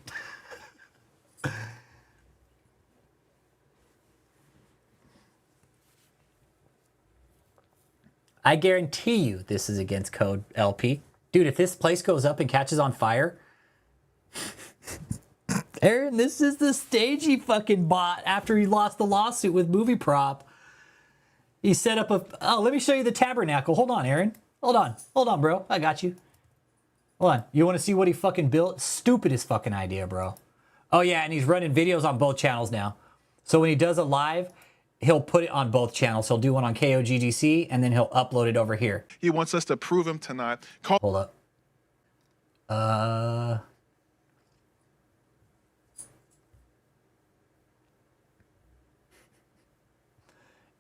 I guarantee you this is against code LP. Dude, if this place goes up and catches on fire... Aaron, this is the stage he fucking bought after he lost the lawsuit with Movie Prop. He set up a... Oh, let me show you the tabernacle. Hold on, Aaron. Hold on. Hold on, bro. I got you. Hold on. You want to see what he fucking built? Stupidest fucking idea, bro. Oh, yeah, and he's running videos on both channels now. So when he does a live, he'll put it on both channels. He'll do one on KOGGC, and then he'll upload it over here. He wants us to prove him tonight. Hold up.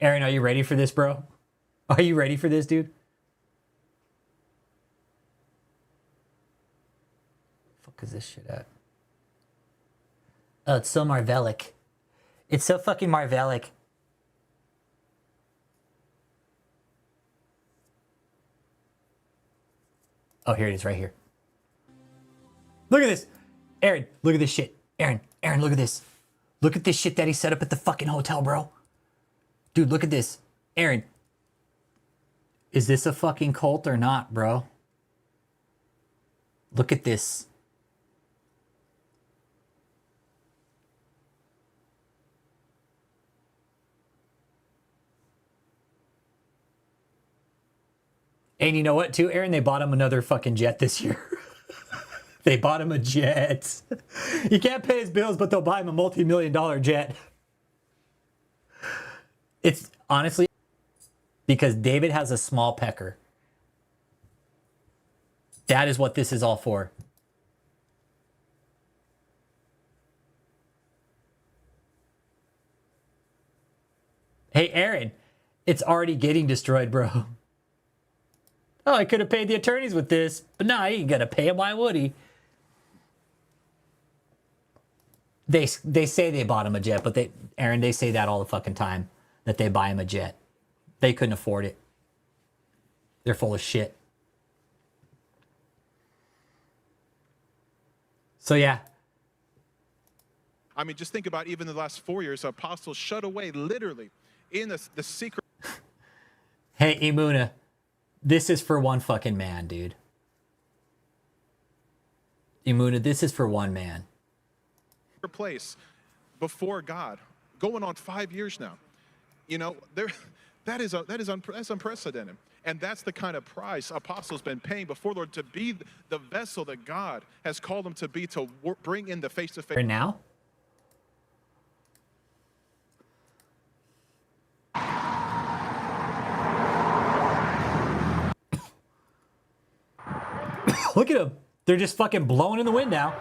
Aaron, are you ready for this, bro? Are you ready for this, dude? Fuck is this shit at? Oh, it's so Marvelic. It's so fucking Marvelic. Oh, here it is right here. Look at this. Aaron, look at this shit. Aaron, look at this. Look at this shit that he set up at the fucking hotel, bro. Dude, look at this. Aaron. Is this a fucking cult or not, bro? Look at this. And you know what, too, Aaron? They bought him another fucking jet this year. They bought him a jet. He can't pay his bills, but they'll buy him a multi-million-dollar jet. It's honestly because David has a small pecker. That is what this is all for. Hey, Aaron, it's already getting destroyed, bro. Oh, I could have paid the attorneys with this, but nah, you ain't gonna pay him. Why would he? They say they bought him a jet, but Aaron, they say that all the fucking time, that they buy him a jet. They couldn't afford it. They're full of shit. So yeah. I mean, just think about even the last 4 years, apostles shut away literally in the secret. Hey, Imuna, this is for one fucking man, dude. Imuna, this is for one man. Place before God, going on 5 years now. You know, that's unprecedented. And that's the kind of price apostles been paying before Lord, to be the vessel that God has called them to be, to bring in the face-to-face. Right now? Look at them. They're just fucking blowing in the wind now.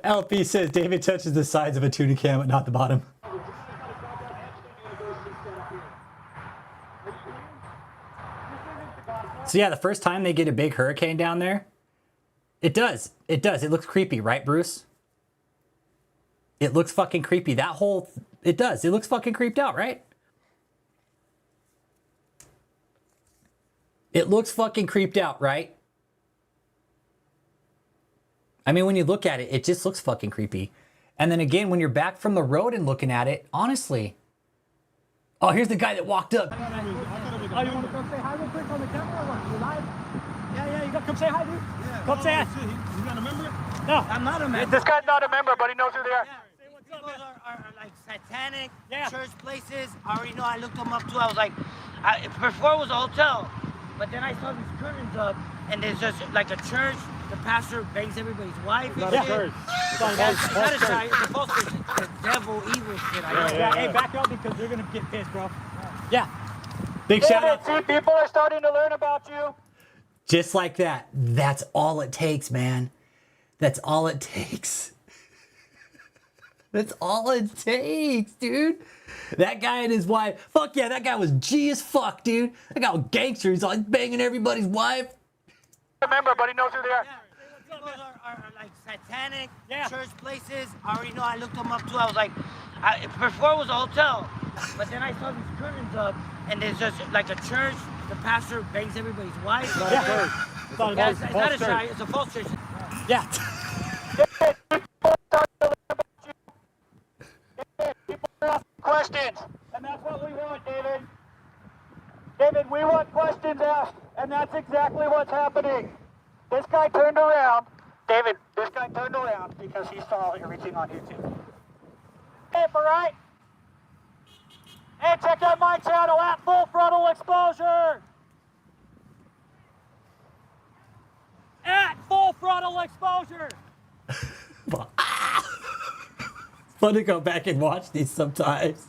LP says David touches the sides of a tuna can, but not the bottom. So yeah, the first time they get a big hurricane down there, it does. It does. It looks creepy, right, Bruce? It looks fucking creepy. That whole... It does. It looks fucking creeped out, right? It looks fucking creeped out, right? I mean, when you look at it, it just looks fucking creepy. And then again, when you're back from the road and looking at it, honestly... Oh, here's the guy that walked up. Oh, you want to come say hi real quick on the camera or what? You live? Yeah, you gotta come say hi, dude. Yeah, come say hi. You not a member? No. I'm not a member. This guy's not a member, but he knows who they are. Yeah. Those are like satanic Yeah. church places. I already know. I looked them up too. I was like, before it was a hotel, but then I saw these curtains up, and there's just like a church. The pastor bangs everybody's wife. It's not a church. It's not a It's not a church. church. It's a false church. It's the devil, evil shit. Yeah, hey, back up because they're gonna get pissed, bro. Yeah. Big shout out. See, people are starting to learn about you. Just like that. That's all it takes, man. That's all it takes. That's all it takes, dude. That guy and his wife. Fuck yeah, that guy was G as fuck, dude. That guy was gangster. He's like banging everybody's wife. Member, but he knows who they are. Those are like satanic Yeah. church places. I already know. I looked them up too. I was like, before it was a hotel, but then I saw these curtains up, and there's just like a church. The pastor bangs everybody's wife. It's not a church. It's not a Yeah, false it's not a church. church. It's a false church. Yeah. Questions. And that's what we want, David. David, we want questions asked, and that's exactly what's happening. This guy turned around. David, this guy turned around because he saw everything on YouTube. Hey, all right? Hey, check out my channel at Full Frontal Exposure. At Full Frontal Exposure. It's fun to go back and watch these sometimes.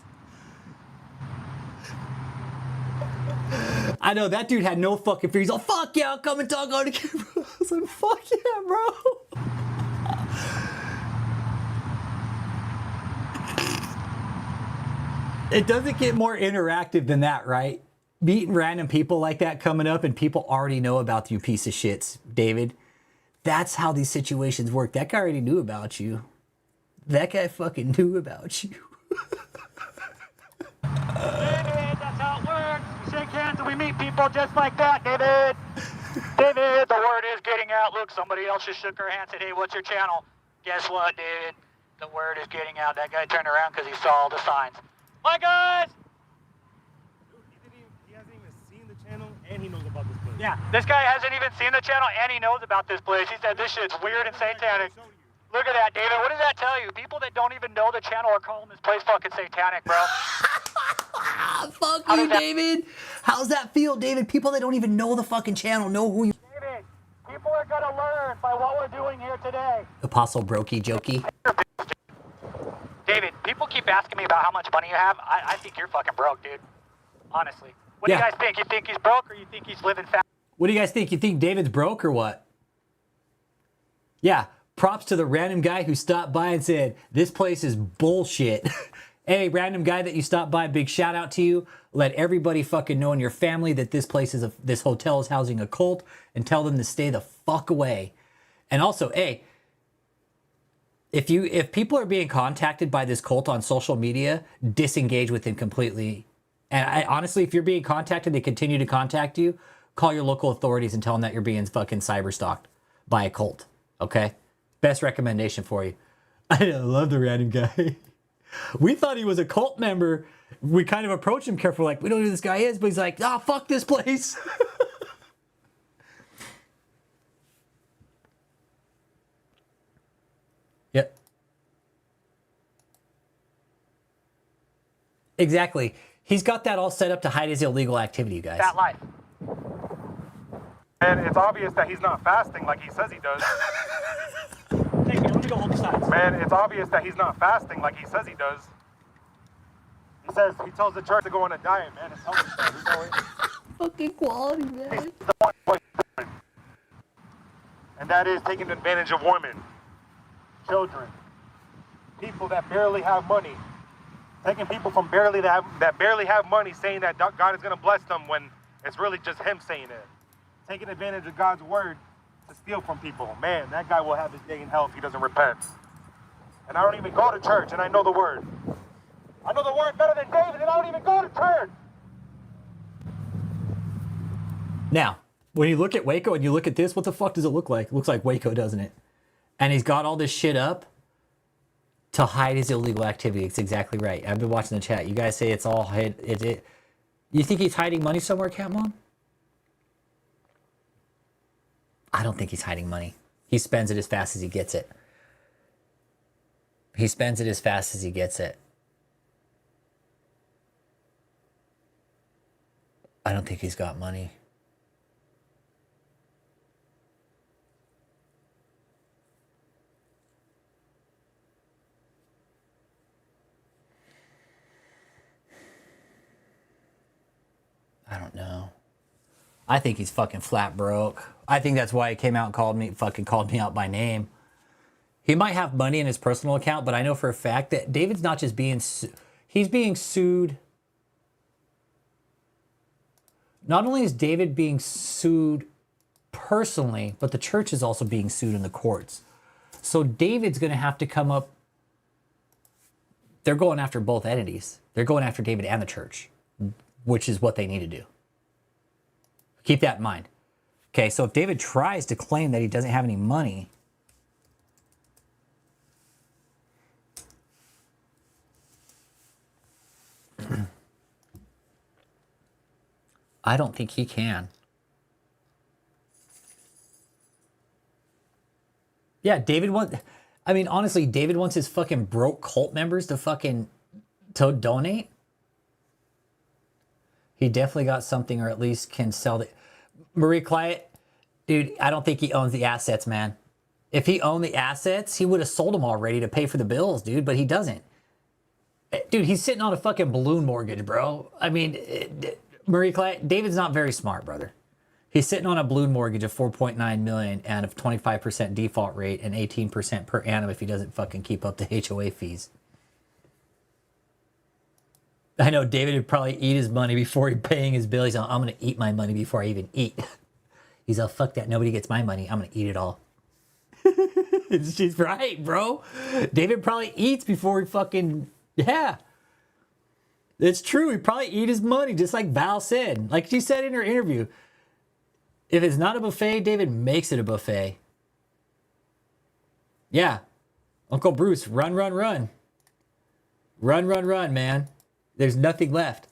I know that dude had no fucking fear. He's like, fuck yeah, I'll come and talk on the camera. I was like, fuck yeah, bro. It doesn't get more interactive than that, right? Meeting random people like that coming up and people already know about you piece of shits, David. That's how these situations work. That guy already knew about you. That guy fucking knew about you. David, that's how it works. We shake hands and we meet people just like that, David. David, the word is getting out. Look, somebody else just shook her hand and said, hey, what's your channel? Guess what, David? The word is getting out. That guy turned around because he saw all the signs. My guys! He hasn't even seen the channel, and he knows about this place. Yeah, this guy hasn't even seen the channel, and he knows about this place. He said this shit's weird and satanic. Look at that, David. What does that tell you? People that don't even know the channel are calling this place fucking satanic, bro. Fuck you, David. How's that feel, David? People that don't even know the fucking channel know who you... David, people are going to learn by what we're doing here today. Apostle Brokie, Jokie. David, people keep asking me about how much money you have. I think you're fucking broke, dude. Honestly. What do you guys think? You think he's broke or you think he's living fast? What do you guys think? You think David's broke or what? Yeah, props to the random guy who stopped by and said, this place is bullshit. Hey, random guy that you stopped by, big shout out to you. Let everybody fucking know in your family that this place is this hotel is housing a cult, and tell them to stay the fuck away. And also, hey, if people are being contacted by this cult on social media, disengage with them completely. And honestly, if you're being contacted, they continue to contact you, call your local authorities and tell them that you're being fucking cyber stalked by a cult. Okay? Best recommendation for you. I love the random guy. We thought he was a cult member. We kind of approached him careful, like, we don't know who this guy is, but he's like, oh, fuck this place. Yep. Exactly. He's got that all set up to hide his illegal activity, you guys. That life. And it's obvious that he's not fasting like he says he does. Hey, let me go hold the sides. Man, it's obvious that he's not fasting like he says he does. He tells the church to go on a diet, man. It's healthy. Fucking quality, man. And that is taking advantage of women, children, people that barely have money. Taking people from that barely have money, saying that God is going to bless them when it's really just him saying it. Taking advantage of God's word to steal from people. Man, that guy will have his day in hell if he doesn't repent. And I don't even go to church, and I know the word. I know the word better than David, and I don't even go to church. Now, when you look at Waco and you look at this, what the fuck does it look like? It looks like Waco, doesn't it? And he's got all this shit up to hide his illegal activity. It's exactly right. I've been watching the chat. You guys say it's all hid. You think he's hiding money somewhere, Cat Mom? I don't think he's hiding money. He spends it as fast as he gets it. He spends it as fast as he gets it. I don't think he's got money. I don't know. I think he's fucking flat broke. I think that's why he came out and called me out by name. He might have money in his personal account, but I know for a fact that David's not just being he's being sued. Not only is David being sued personally, but the church is also being sued in the courts. So David's going to have to come up. They're going after both entities. They're going after David and the church, which is what they need to do. Keep that in mind. Okay, so if David tries to claim that he doesn't have any money, I don't think he can. Yeah, honestly, David wants his fucking broke cult members to donate. He definitely got something, or at least can sell the... Marie Clyde, dude, I don't think he owns the assets, man. If he owned the assets, he would have sold them already to pay for the bills, dude, but he doesn't. Dude, he's sitting on a fucking balloon mortgage, bro. I mean, Marie Clyde, David's not very smart, brother. He's sitting on a balloon mortgage of $4.9 million and a 25% default rate and 18% per annum if he doesn't fucking keep up the HOA fees. I know David would probably eat his money before he paying his bill. He's like, I'm going to eat my money before I even eat. He's like, fuck that. Nobody gets my money. I'm going to eat it all. She's right, bro. David probably eats before he fucking... Yeah. It's true. He probably eat his money, just like Val said. Like she said in her interview, if it's not a buffet, David makes it a buffet. Yeah. Uncle Bruce, run, run, run. Run, run, run, man. There's nothing left.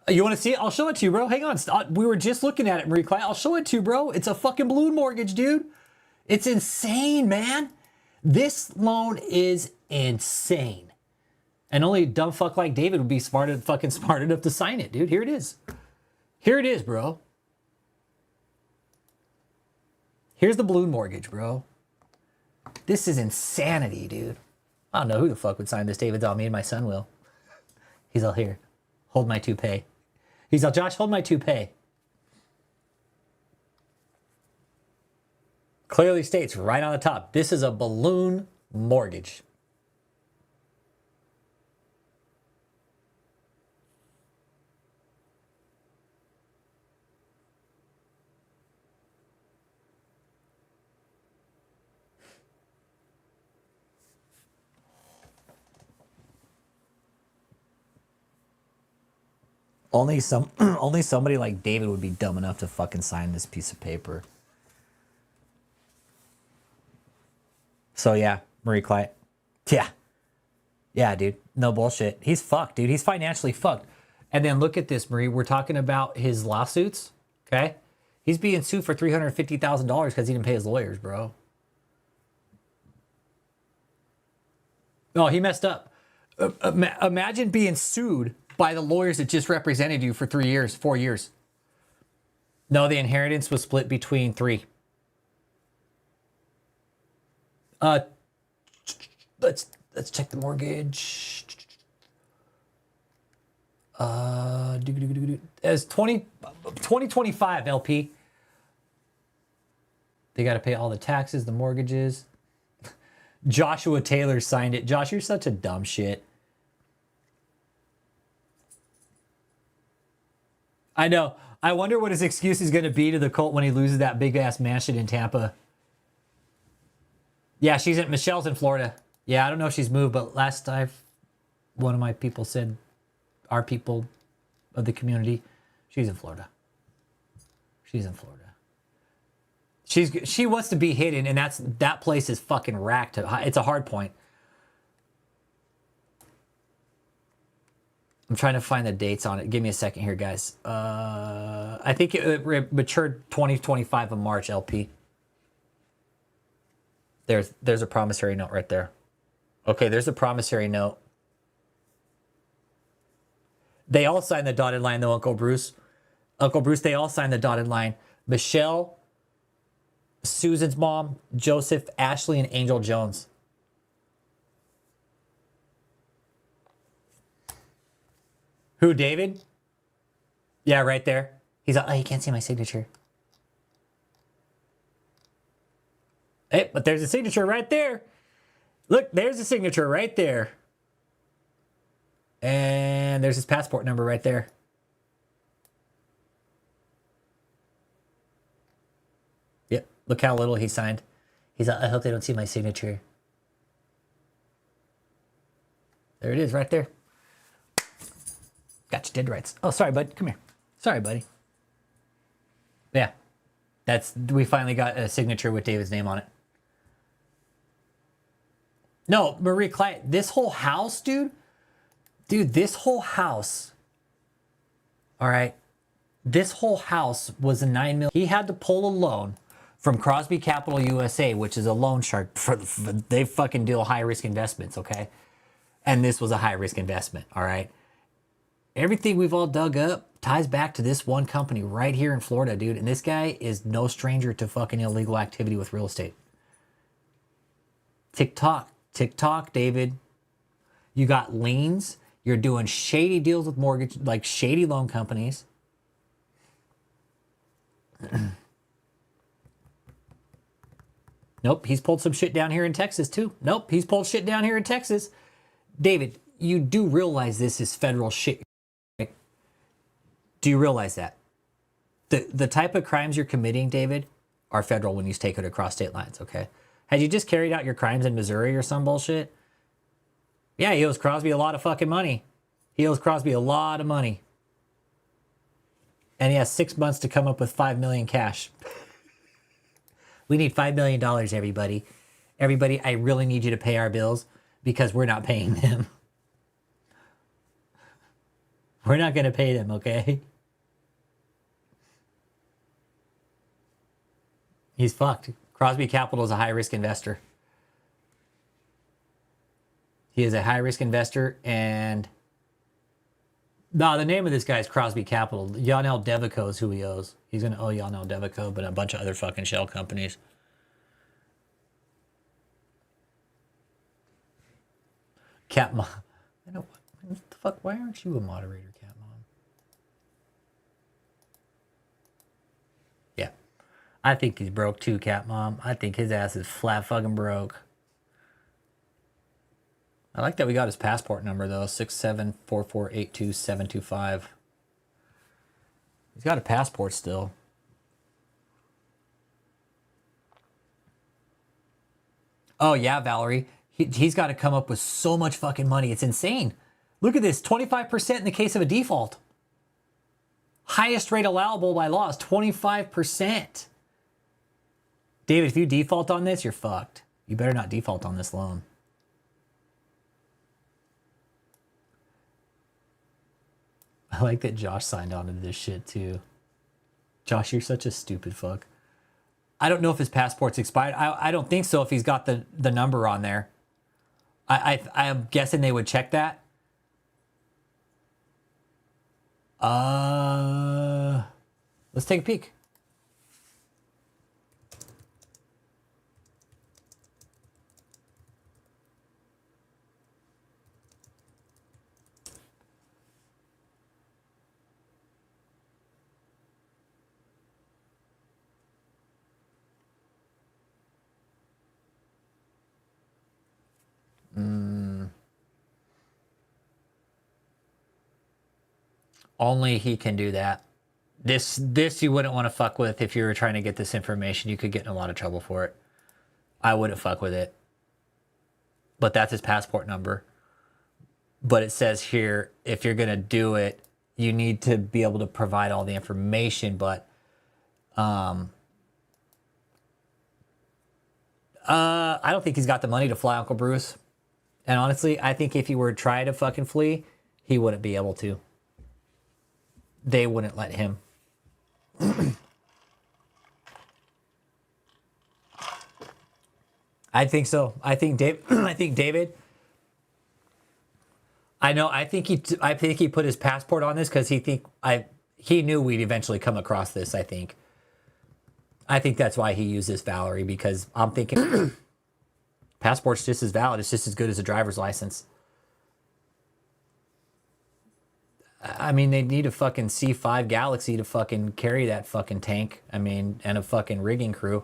You want to see it? I'll show it to you, bro. Hang on. We were just looking at it, Marie Claire. I'll show it to you, bro. It's a fucking balloon mortgage, dude. It's insane, man. This loan is insane. And only a dumb fuck like David would be smart enough to sign it, dude. Here it is. Here it is, bro. Here's the balloon mortgage, bro. This is insanity, dude. I don't know who the fuck would sign this, David. Me and my son will. He's all here. Hold my toupee. He's all, Josh, hold my toupee. Clearly states right on the top, this is a balloon mortgage. Only somebody like David would be dumb enough to fucking sign this piece of paper. So yeah, Marie Claire. Yeah. Yeah, dude. No bullshit. He's fucked, dude. He's financially fucked. And then look at this, Marie. We're talking about his lawsuits, okay? He's being sued for $350,000 because he didn't pay his lawyers, bro. No, he messed up. Imagine being sued by the lawyers that just represented you for 3 years, 4 years. No, the inheritance was split between 3. Let's check the mortgage. As 2025 LP. They got to pay all the taxes, the mortgages. Joshua Taylor signed it. Josh, you're such a dumb shit. I know. I wonder what his excuse is going to be to the cult when he loses that big ass mansion in Tampa. Yeah, Michelle's in Florida. Yeah, I don't know if she's moved, but last one of my people said, our people of the community, she's in Florida. She's in Florida. She wants to be hidden, and that place is fucking racked. It's a hard point. I'm trying to find the dates on it. Give me a second here, guys. I think it matured 2025 of March, LP. There's a promissory note right there. Okay, there's a promissory note. They all signed the dotted line, though, Uncle Bruce. Uncle Bruce, they all signed the dotted line. Michelle, Susan's mom, Joseph, Ashley, and Angel Jones. Who, David? Yeah, right there. He's like, oh, you can't see my signature. Hey, but there's a signature right there. Look, there's a signature right there. And there's his passport number right there. Yep, look how little he signed. He's like, I hope they don't see my signature. There it is right there. Got you dead rights. Oh, sorry, bud. Come here. Sorry, buddy. Yeah. We finally got a signature with David's name on it. No, Marie Claire, this whole house, dude, this whole house, all right, this whole house was a $9 million. He had to pull a loan from Crosby Capital USA, which is a loan shark. They fucking deal high-risk investments, okay? And this was a high-risk investment, all right? Everything we've all dug up ties back to this one company right here in Florida, dude. And this guy is no stranger to fucking illegal activity with real estate. TikTok, David. You got liens. You're doing shady deals with mortgage, like shady loan companies. Nope, he's pulled some shit down here in Texas too. Nope, he's pulled shit down here in Texas. David, you do realize this is federal shit. Do you realize that? The type of crimes you're committing, David, are federal when you take it across state lines, okay? Had you just carried out your crimes in Missouri or some bullshit, Yeah, he owes Crosby a lot of fucking money. He owes Crosby a lot of money. And he has 6 months to come up with $5 million cash. We need $5 million, everybody. Everybody, I really need you to pay our bills because we're not paying them. We're not going to pay them, okay? He's fucked. Crosby Capital is a high-risk investor. He is a high-risk investor, and... No, the name of this guy is Crosby Capital. Yanel Devico is who he owes. He's going to owe Yanel Devico, but a bunch of other fucking shell companies. Cat Mom. I know, what the fuck? Why aren't you a moderator, Cat Mom? Yeah. I think he's broke too, Cat Mom. I think his ass is flat fucking broke. I like that we got his passport number, though. 674482725. He's got a passport still. Oh, yeah, Valerie. He's got to come up with so much fucking money. It's insane. Look at this. 25% in the case of a default. Highest rate allowable by law is 25%. David, if you default on this, you're fucked. You better not default on this loan. I like that Josh signed on to this shit too. Josh, you're such a stupid fuck. I don't know if his passport's expired. I don't think so if he's got the number on there. I'm guessing they would check that. Let's take a peek. Only he can do that. This you wouldn't want to fuck with if you were trying to get this information. You could get in a lot of trouble for it. I wouldn't fuck with it. But that's his passport number. But it says here, if you're going to do it, you need to be able to provide all the information. But I don't think he's got the money to fly Uncle Bruce. And honestly, I think if he were to try to fucking flee, he wouldn't be able to. They wouldn't let him. I think so. I think David. I think he put his passport on this because he knew we'd eventually come across this. I think that's why he used this, Valerie, because I'm thinking passport's just as valid. It's just as good as a driver's license. I mean, they need a fucking C5 Galaxy to fucking carry that fucking tank. I mean, and a fucking rigging crew.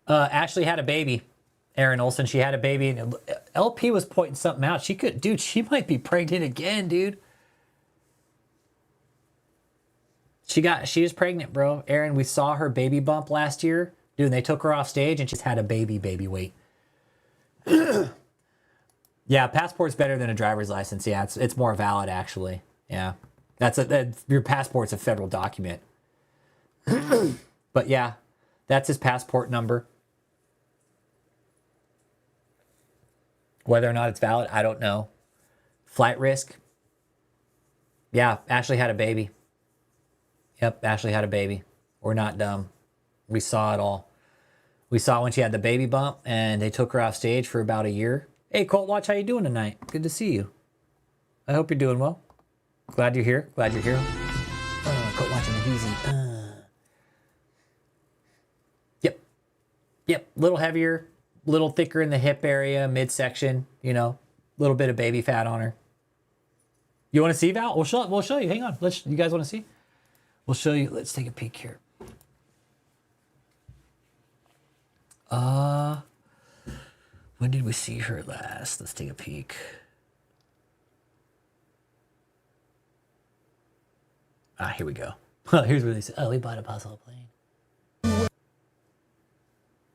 Ashley had a baby. Aaron Olson, she had a baby. And LP was pointing something out. She might be pregnant again, dude. She was pregnant, bro. Aaron, we saw her baby bump last year. Dude, and they took her off stage and she's had a baby weight. Yeah, passport's better than a driver's license. Yeah, it's more valid actually. Yeah, your passport's a federal document. But yeah, that's his passport number. Whether or not it's valid, I don't know. Flight risk. Yeah, Ashley had a baby. Yep, Ashley had a baby. We're not dumb. We saw it all. We saw when she had the baby bump and they took her off stage for about a year. Hey, Colt Watch, how you doing tonight? Good to see you. I hope you're doing well. Glad you're here. Colt Watch and Easy. Yep. Little heavier, little thicker in the hip area, midsection. You know, little bit of baby fat on her. You want to see, Val? We'll show you. Hang on. You guys want to see? We'll show you. Let's take a peek here. When did we see her last? Let's take a peek. Here we go. Here's where they say, we bought a puzzle plane.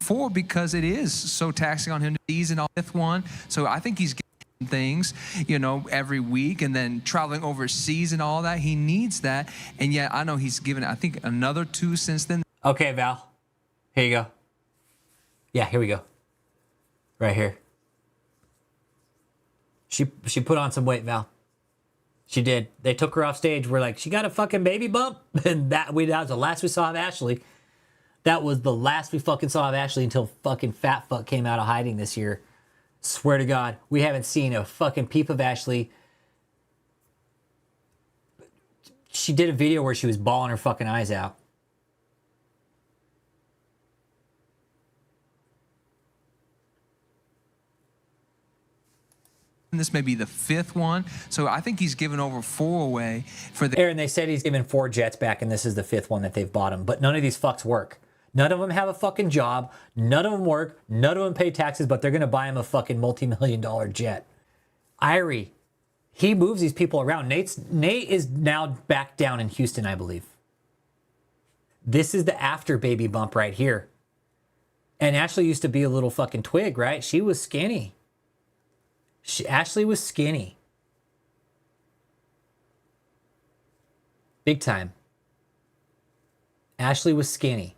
before because it is so taxing on him to ease and all fifth one. So I think he's getting things, you know, every week, and then traveling overseas and all that. He needs that. And yet I know he's given, I think, another 2 since then. Okay, Val. Here you go. Yeah, here we go. Right here. She put on some weight, Val. She did. They took her off stage. We're like, she got a fucking baby bump? And that was the last we saw of Ashley. That was the last we fucking saw of Ashley until fucking fat fuck came out of hiding this year. Swear to God, we haven't seen a fucking peep of Ashley. She did a video where she was bawling her fucking eyes out. And this may be the 5th one. So I think he's given over 4 away for the... Aaron, they said he's given 4 jets back, and this is the 5th one that they've bought him. But none of these fucks work. None of them have a fucking job. None of them work. None of them pay taxes, but they're going to buy him a fucking multi-million-dollar jet. Irie, he moves these people around. Nate is now back down in Houston, I believe. This is the after baby bump right here. And Ashley used to be a little fucking twig, right? She was skinny. Ashley was skinny. Big time. Ashley was skinny.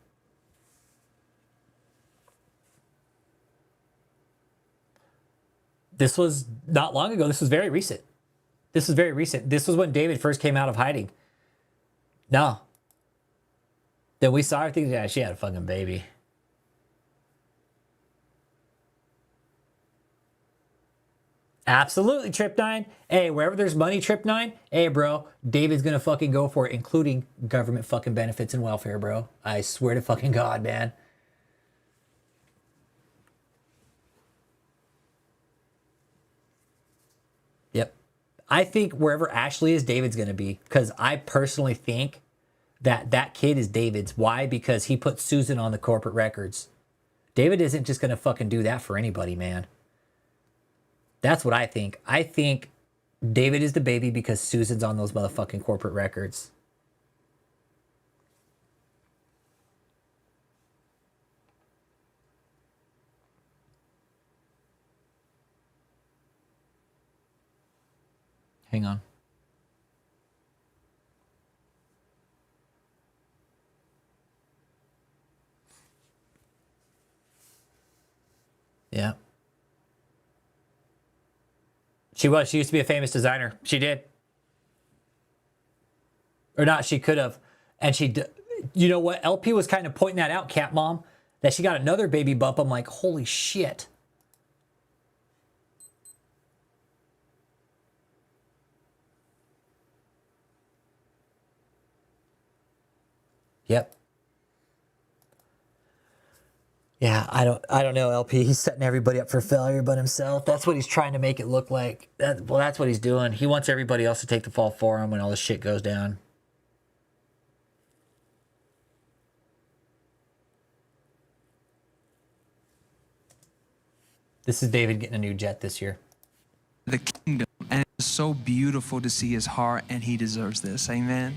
This was not long ago. This was very recent. This was very recent. This was when David first came out of hiding. No. Then we saw her think, yeah, she had a fucking baby. Absolutely, Trip 9. Hey, wherever there's money, Trip 9, hey, bro, David's gonna fucking go for it, including government fucking benefits and welfare, bro. I swear to fucking God, man. Yep. I think wherever Ashley is, David's gonna be, because I personally think that that kid is David's. Why? Because he put Susan on the corporate records. David isn't just gonna fucking do that for anybody, man. That's what I think. I think David is the baby because Susan's on those motherfucking corporate records. Hang on. Yeah. She was. She used to be a famous designer. She did. Or not, she could have. And she, you know what? LP was kind of pointing that out, Cat Mom, that she got another baby bump. I'm like, holy shit. Yep. Yeah, I don't know, LP. He's setting everybody up for failure but himself. That's what he's trying to make it look like. Well, that's what he's doing. He wants everybody else to take the fall for him when all this shit goes down. This is David getting a new jet this year. The kingdom. And it's so beautiful to see his heart, and he deserves this. Amen.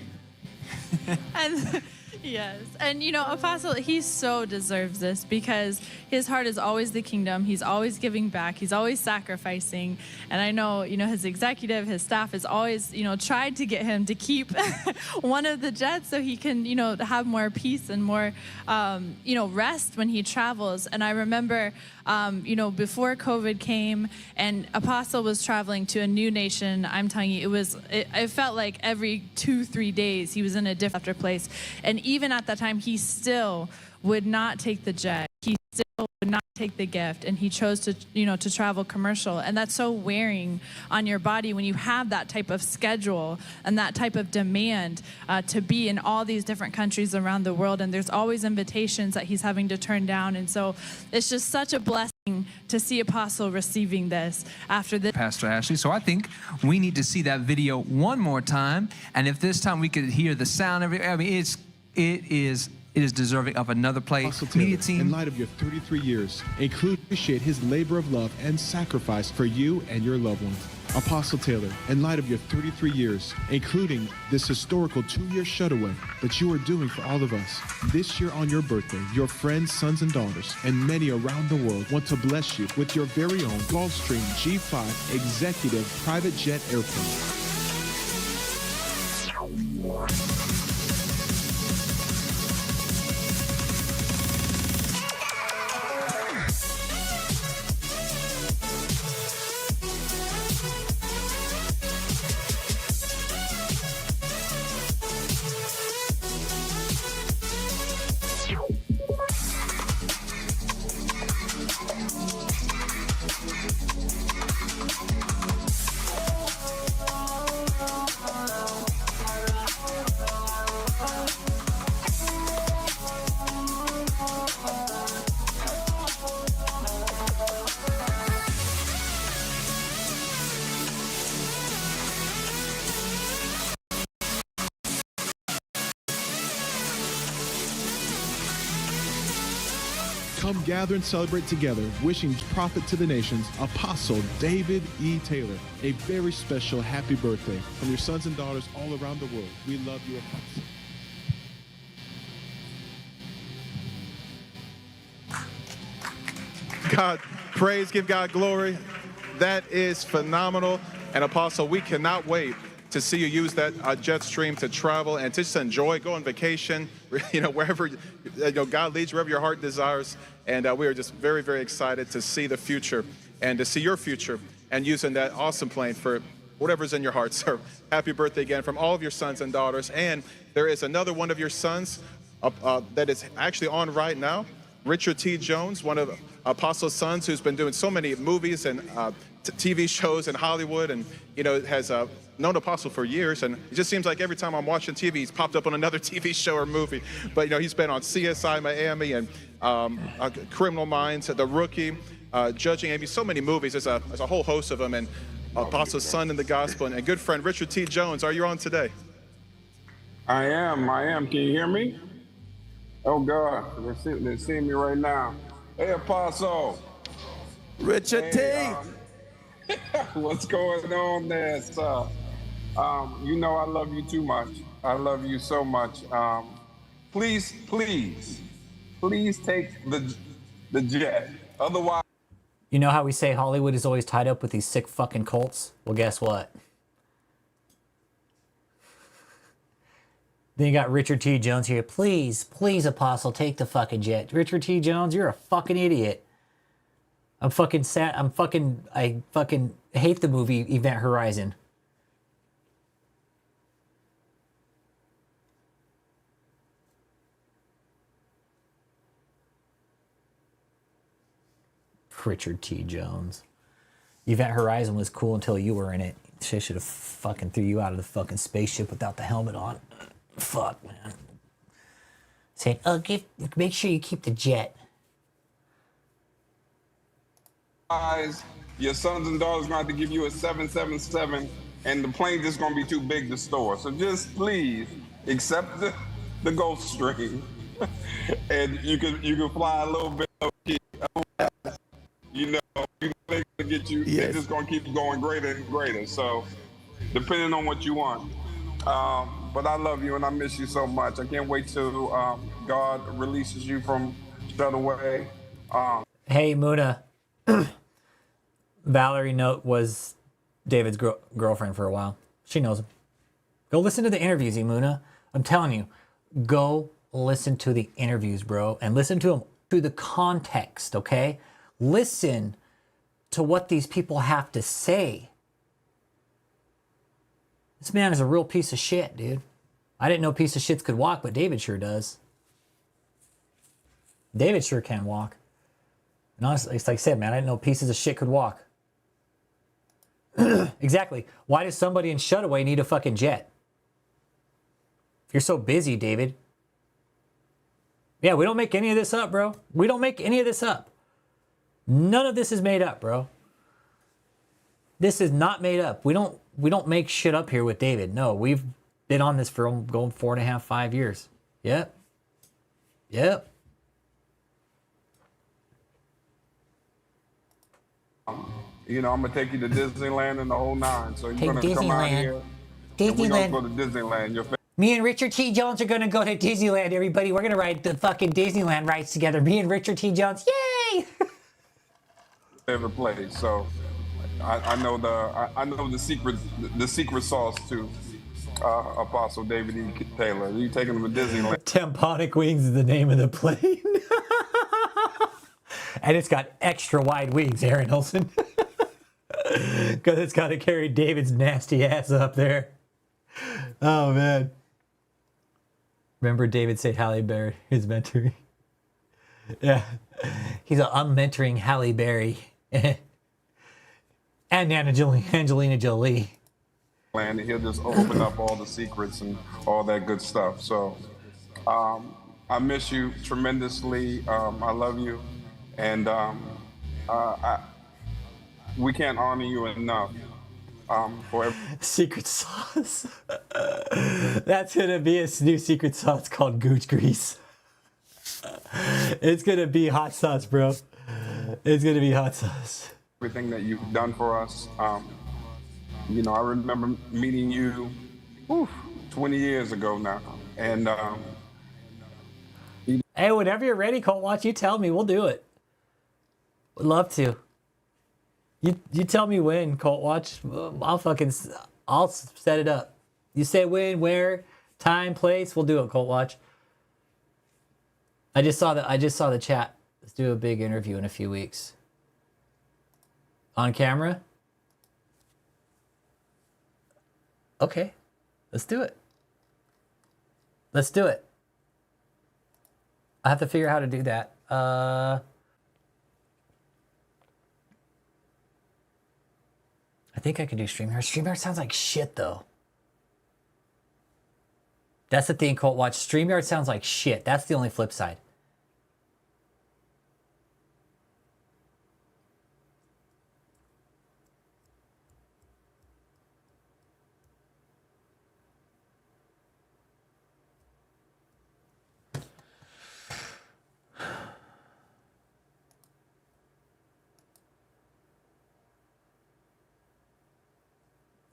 And yes. And, you know, Apostle, he so deserves this because his heart is always the kingdom. He's always giving back. He's always sacrificing. And I know, you know, his executive, his staff has always, you know, tried to get him to keep one of the jets so he can, you know, have more peace and more, you know, rest when he travels. And I remember, you know, before COVID came and Apostle was traveling to a new nation, I'm telling you, it felt like every 2-3 days he was in a different place. And even at that time, he still would not take the jet. He still would not take the gift, and he chose to, you know, to travel commercial. And that's so wearing on your body when you have that type of schedule and that type of demand to be in all these different countries around the world. And there's always invitations that he's having to turn down. And so it's just such a blessing to see Apostle receiving this after this. Pastor Ashley. So I think we need to see that video one more time. And if this time we could hear the sound of it, I mean, it is deserving of another play. Media team. In light of your 33 years, appreciate his labor of love and sacrifice for you and your loved ones. Apostle Taylor, in light of your 33 years, including this historical 2-year shutaway that you are doing for all of us, this year on your birthday, your friends, sons, and daughters, and many around the world want to bless you with your very own Gulfstream G5 executive private jet airplane. Come gather and celebrate together, wishing prophet to the nations, Apostle David E. Taylor, a very special happy birthday from your sons and daughters all around the world. We love you, Apostle. God, praise, give God glory. That is phenomenal. And Apostle, we cannot wait to see you use that jet stream to travel and to just enjoy, go on vacation, wherever God leads, wherever your heart desires. And we are just very, very excited to see the future and to see your future and using that awesome plane for whatever's in your heart. So happy birthday again from all of your sons and daughters. And there is another one of your sons that is actually on right now, Richard T. Jones, one of Apostle's sons, who's been doing so many movies and TV shows in Hollywood, and has known Apostle for years, and it just seems like every time I'm watching TV, he's popped up on another TV show or movie. But he's been on CSI Miami and Criminal Minds, The Rookie, Judging Amy, so many movies. There's a whole host of them, and Apostle's son in the gospel, and a good friend, Richard T. Jones. Are you on today? I am. Can you hear me? Oh God, they're seeing me right now. Hey, Apostle. Richard T. What's going on there, sir? I love you too much. I love you so much. Please take the jet. Otherwise. You know how we say Hollywood is always tied up with these sick fucking cults? Well, guess what? Then you got Richard T. Jones here. Please, Apostle, take the fucking jet. Richard T. Jones, you're a fucking idiot. I'm fucking sad. I fucking hate the movie Event Horizon. Richard T. Jones. Event Horizon was cool until you were in it. Shit should have fucking threw you out of the fucking spaceship without the helmet on. Fuck, man. Saying, make sure you keep the jet. Your sons and daughters are going to have to give you a 777, and the plane just going to be too big to store. So just please accept the Gulfstream, and you can fly a little bit. They're going to get you. Yes. They're just going to keep going greater and greater. So depending on what you want. But I love you and I miss you so much. I can't wait till God releases you from Shutaway. Hey, Muna. Valerie Note was David's girlfriend for a while. She knows him. Go listen to the interviews, Muna. I'm telling you, go listen to the interviews, bro. And listen to them through the context, okay? Listen to what these people have to say. This man is a real piece of shit, dude. I didn't know piece of shits could walk, but David sure does. David sure can walk. And honestly, it's like I said, man, I didn't know pieces of shit could walk. Exactly. Why does somebody in Shutaway need a fucking jet? If you're so busy, David. Yeah, we don't make any of this up, bro. We don't make any of this up. None of this is made up, bro. This is not made up. We don't make shit up here with David. No, we've been on this for going 4.5, 5 years. Yep. You know, I'm gonna take you to Disneyland and the whole nine. So you're Hey, gonna come out Disneyland. here. And we're Disneyland. gonna go to Disneyland. Your Me and Richard T. Jones are gonna go to Disneyland, everybody. We're gonna ride the fucking Disneyland rides together. Me and Richard T. Jones. Yay! favorite place. So I know the secret sauce to Apostle David E. Taylor. You taking him to Disneyland? Tamponic Wings is the name of the plane. And it's got extra wide wings, Aaron Olson. Because it's got to carry David's nasty ass up there. Oh, man. Remember David said Halle Berry is mentoring? Yeah. I'm mentoring Halle Berry. And Angelina Jolie. And he'll just open up all the secrets and all that good stuff. So I miss you tremendously. I love you. And we can't honor you enough for secret sauce. That's gonna be a new secret sauce called Gooch Grease. It's gonna be hot sauce, bro. It's gonna be hot sauce. everything that you've done for us. You know, I remember meeting you 20 years ago now, and hey, whenever you're ready, Colt Watch, you tell me, we'll do it. Would love to. You tell me when, Colt Watch. I'll set it up. You say when, where, time, place. We'll do it, Colt Watch. I just saw the chat. Let's do a big interview in a few weeks. On camera. Okay, let's do it. Let's do it. I have to figure out how to do that. I think I can do StreamYard. StreamYard sounds like shit, though. That's the thing, Colt Watch. StreamYard sounds like shit. That's the only flip side.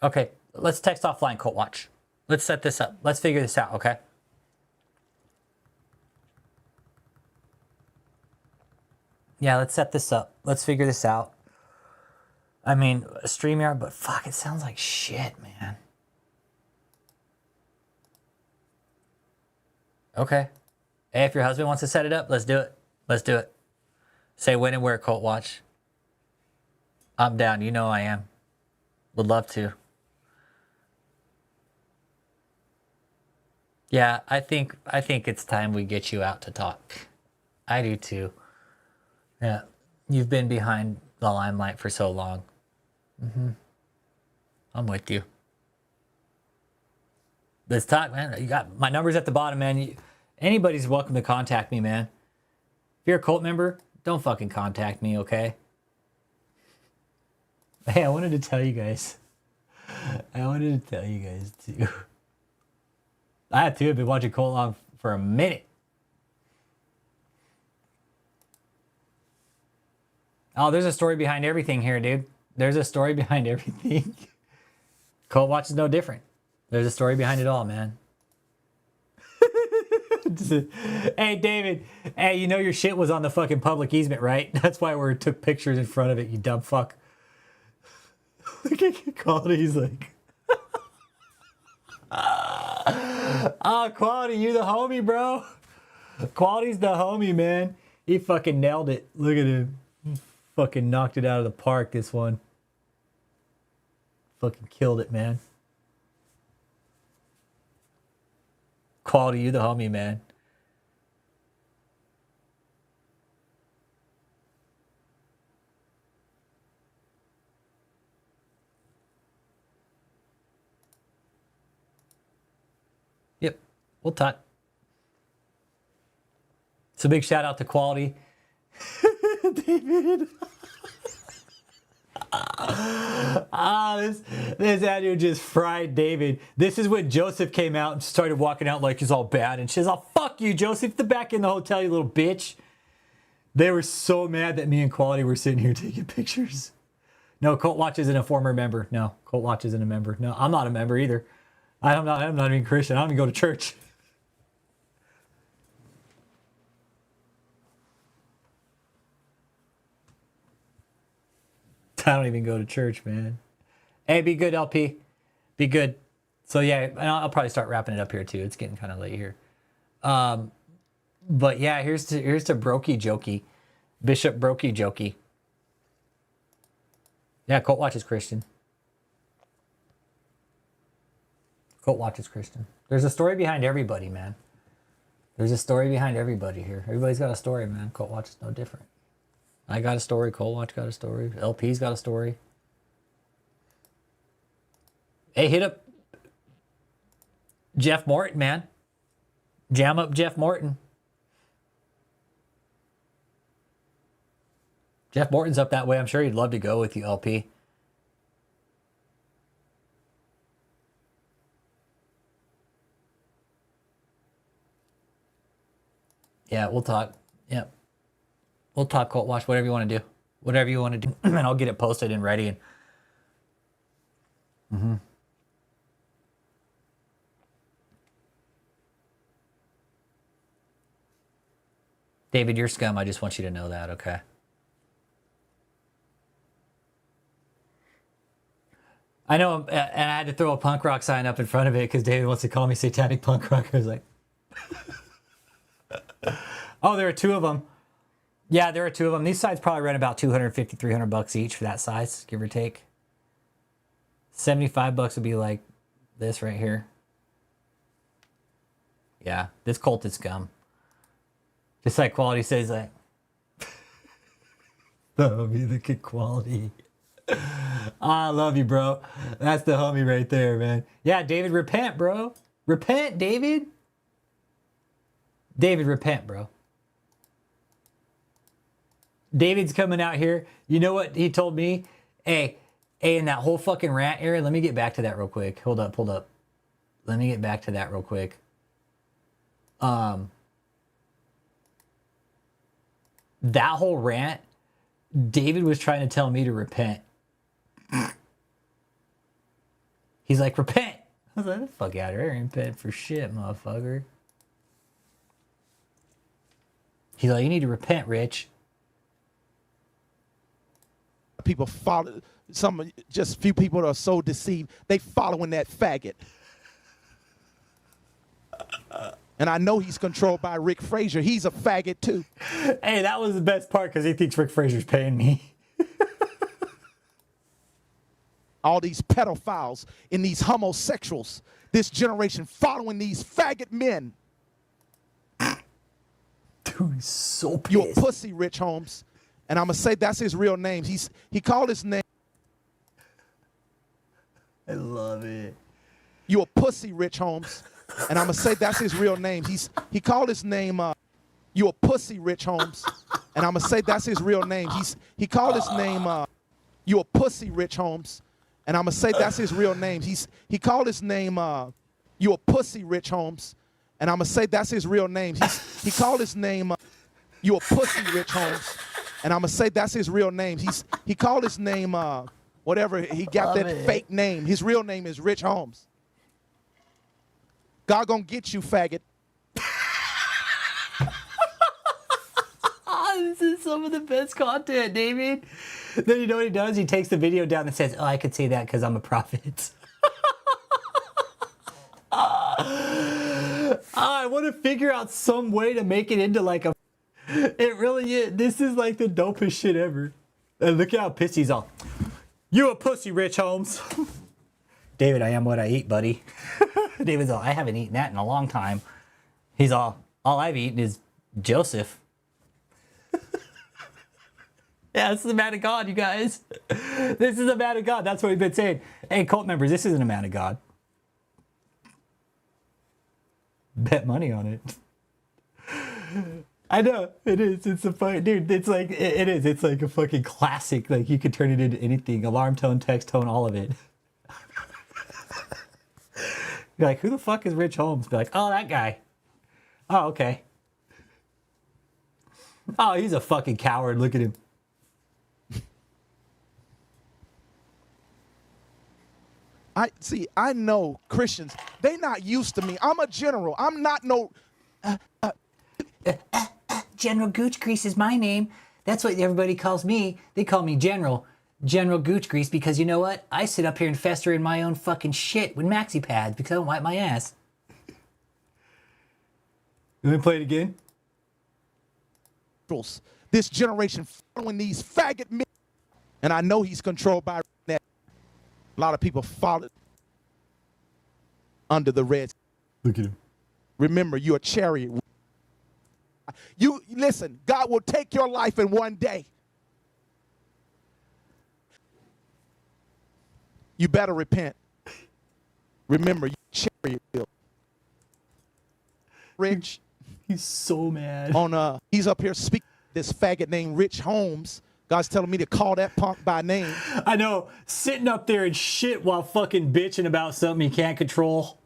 Okay, let's text offline, Colt Watch. Let's set this up. Let's figure this out, okay? Yeah, let's set this up. Let's figure this out. I mean, StreamYard, but fuck, it sounds like shit, man. Okay. Hey, if your husband wants to set it up, let's do it. Let's do it. Say when and where, Colt Watch. I'm down. You know I am. Would love to. Yeah, I think it's time we get you out to talk. I do too. Yeah, you've been behind the limelight for so long. I'm with you. Let's talk, man. You got my number's at the bottom, man. Anybody's welcome to contact me, man. If you're a cult member, don't fucking contact me, okay? Hey, I wanted to tell you guys. Too. I had to. I've been watching Colt Long for a minute. Oh, there's a story behind everything here, dude. There's a story behind everything. Colt Watch is no different. There's a story behind it all, man. Hey, David. Hey, you know your shit was on the fucking public easement, right? That's why we took pictures in front of it, you dumb fuck. Look at Quality. He's like... Quality, you the homie, bro. Quality's the homie, man. He fucking nailed it. Look at him. Fucking knocked it out of the park, this one. Fucking killed it, man. Quality, you the homie, man. Yep, we'll talk. So big shout out to Quality. David. This audio just fried David. This is when Joseph came out and started walking out like he's all bad. And she's all, fuck you, Joseph. The back in the hotel, you little bitch. They were so mad that me and Quality were sitting here taking pictures. No, Cult Watch isn't a former member. No, Cult Watch isn't a member. No, I'm not a member either. I'm not even Christian. I don't even go to church. I don't even go to church, man. Hey, be good, LP. Be good. So yeah, and I'll probably start wrapping it up here too. It's getting kind of late here. But yeah, here's to Brokie Jokie. Bishop Brokie Jokie. Yeah, Cult Watch is Christian. Cult Watch is Christian. There's a story behind everybody, man. There's a story behind everybody here. Everybody's got a story, man. Cult Watch is no different. I got a story. Cult Watch got a story. LP's got a story. Hey, hit up Jeff Morton, man. Jam up Jeff Morton. Jeff Morton's up that way. I'm sure he'd love to go with you, LP. Yeah, we'll talk. Yep. We'll talk Cult Watch, whatever you want to do. Whatever you want to do. And I'll get it posted and ready. And David, you're scum. I just want you to know that, okay? I know, and I had to throw a punk rock sign up in front of it because David wants to call me satanic punk rock. I was like, oh, there are two of them. Yeah, there are two of them. These sides probably run about $250, $300 each for that size, give or take. $75 would be like this right here. Yeah, this cult is scum. Just like Quality says, like, the homie, the good Quality. I love you, bro. That's the homie right there, man. Yeah, David, repent, bro. Repent, David. David, repent, bro. David's coming out here. You know what he told me? Hey, in that whole fucking rant area, let me get back to that real quick. Hold up. Let me get back to that real quick. That whole rant, David was trying to tell me to repent. He's like, repent. I was like, the fuck out of here. I ain't repent for shit, motherfucker. He's like, you need to repent, Rich. People follow, just few people are so deceived. They following that faggot. And I know he's controlled by Rick Frazier. He's a faggot too. Hey, that was the best part because he thinks Rick Frazier's paying me. All these pedophiles and these homosexuals, this generation following these faggot men. Dude, he's so pissed. You're a pussy, Rich Holmes. And I'm going to say that's his real name. He called his name. I love it. You're a pussy, Rich Holmes. And I'm going to say that's his real name. He called his name, you're a pussy, Rich Holmes. And I'm going to say that's his real name. He called his name, you're a pussy, Rich Holmes. And I'm going to say that's his real name. He called his name, you're a pussy, Rich Holmes. And I'm going to say that's his real name. He called his name, you're a pussy, Rich Holmes. And I'm going to say that's his real name. He called his name, whatever. He got that fake name. His real name is Rich Holmes. God gonna get you, faggot. This is some of the best content, David. Then you know what he does? He takes the video down and says, oh, I could say that because I'm a prophet. I want to figure out some way to make it into like a... It really is. This is like the dopest shit ever. And look how pissed he's all. You a pussy, Rich Holmes. David, I am what I eat, buddy. David's all, I haven't eaten that in a long time. He's all I've eaten is Joseph. Yeah, this is a man of God, you guys. This is a man of God. That's what we've been saying. Hey, cult members, this isn't a man of God. Bet money on it. I know it is. It's a fucking dude. It's like it is. It's like a fucking classic. Like you could turn it into anything. Alarm tone, text tone, all of it. You're like, who the fuck is Rich Holmes? Be like, oh, that guy. Oh, okay. Oh, he's a fucking coward. Look at him. I know Christians, they not used to me. I'm a general. I'm not no General Gooch Grease is my name. That's what everybody calls me. They call me General Gooch Grease because you know what? I sit up here and fester in my own fucking shit with maxi pads because I don't wipe my ass. You want to play it again? This generation following these faggot men. And I know he's controlled by that. A lot of people follow under the red. Look at him. Remember, you're a chariot. You listen, God will take your life in one day. You better repent. Remember, you're a chariot wheel. Rich. He's so mad. He's up here speaking this faggot named Rich Holmes. God's telling me to call that punk by name. I know, sitting up there and shit while fucking bitching about something you can't control.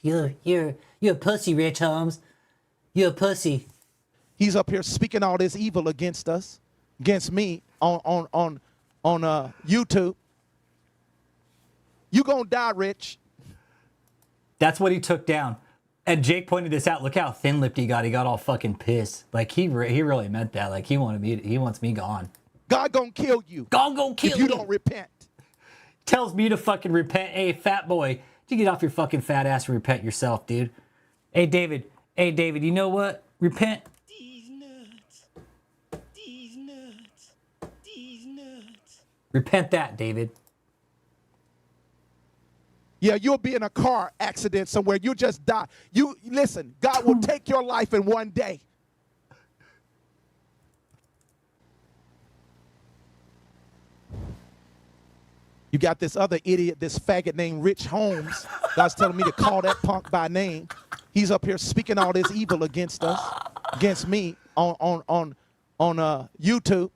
You're a pussy, Rich Holmes. You're a pussy. He's up here speaking all this evil against us, against me on YouTube. You gonna die, Rich. That's what he took down. And Jake pointed this out. Look how thin-lipped he got. He got all fucking pissed. Like he really meant that. Like he wants me gone. God gonna kill you. God gonna kill you if you don't repent. Tells me to fucking repent. Hey, fat boy, you get off your fucking fat ass and repent yourself, dude. Hey, David, you know what? Repent. These nuts. Repent that, David. Yeah, you'll be in a car accident somewhere. You just die. You listen, God will take your life in one day. You got this other idiot, this faggot named Rich Holmes. God's telling me to call that punk by name. He's up here speaking all this evil against us, against me on YouTube.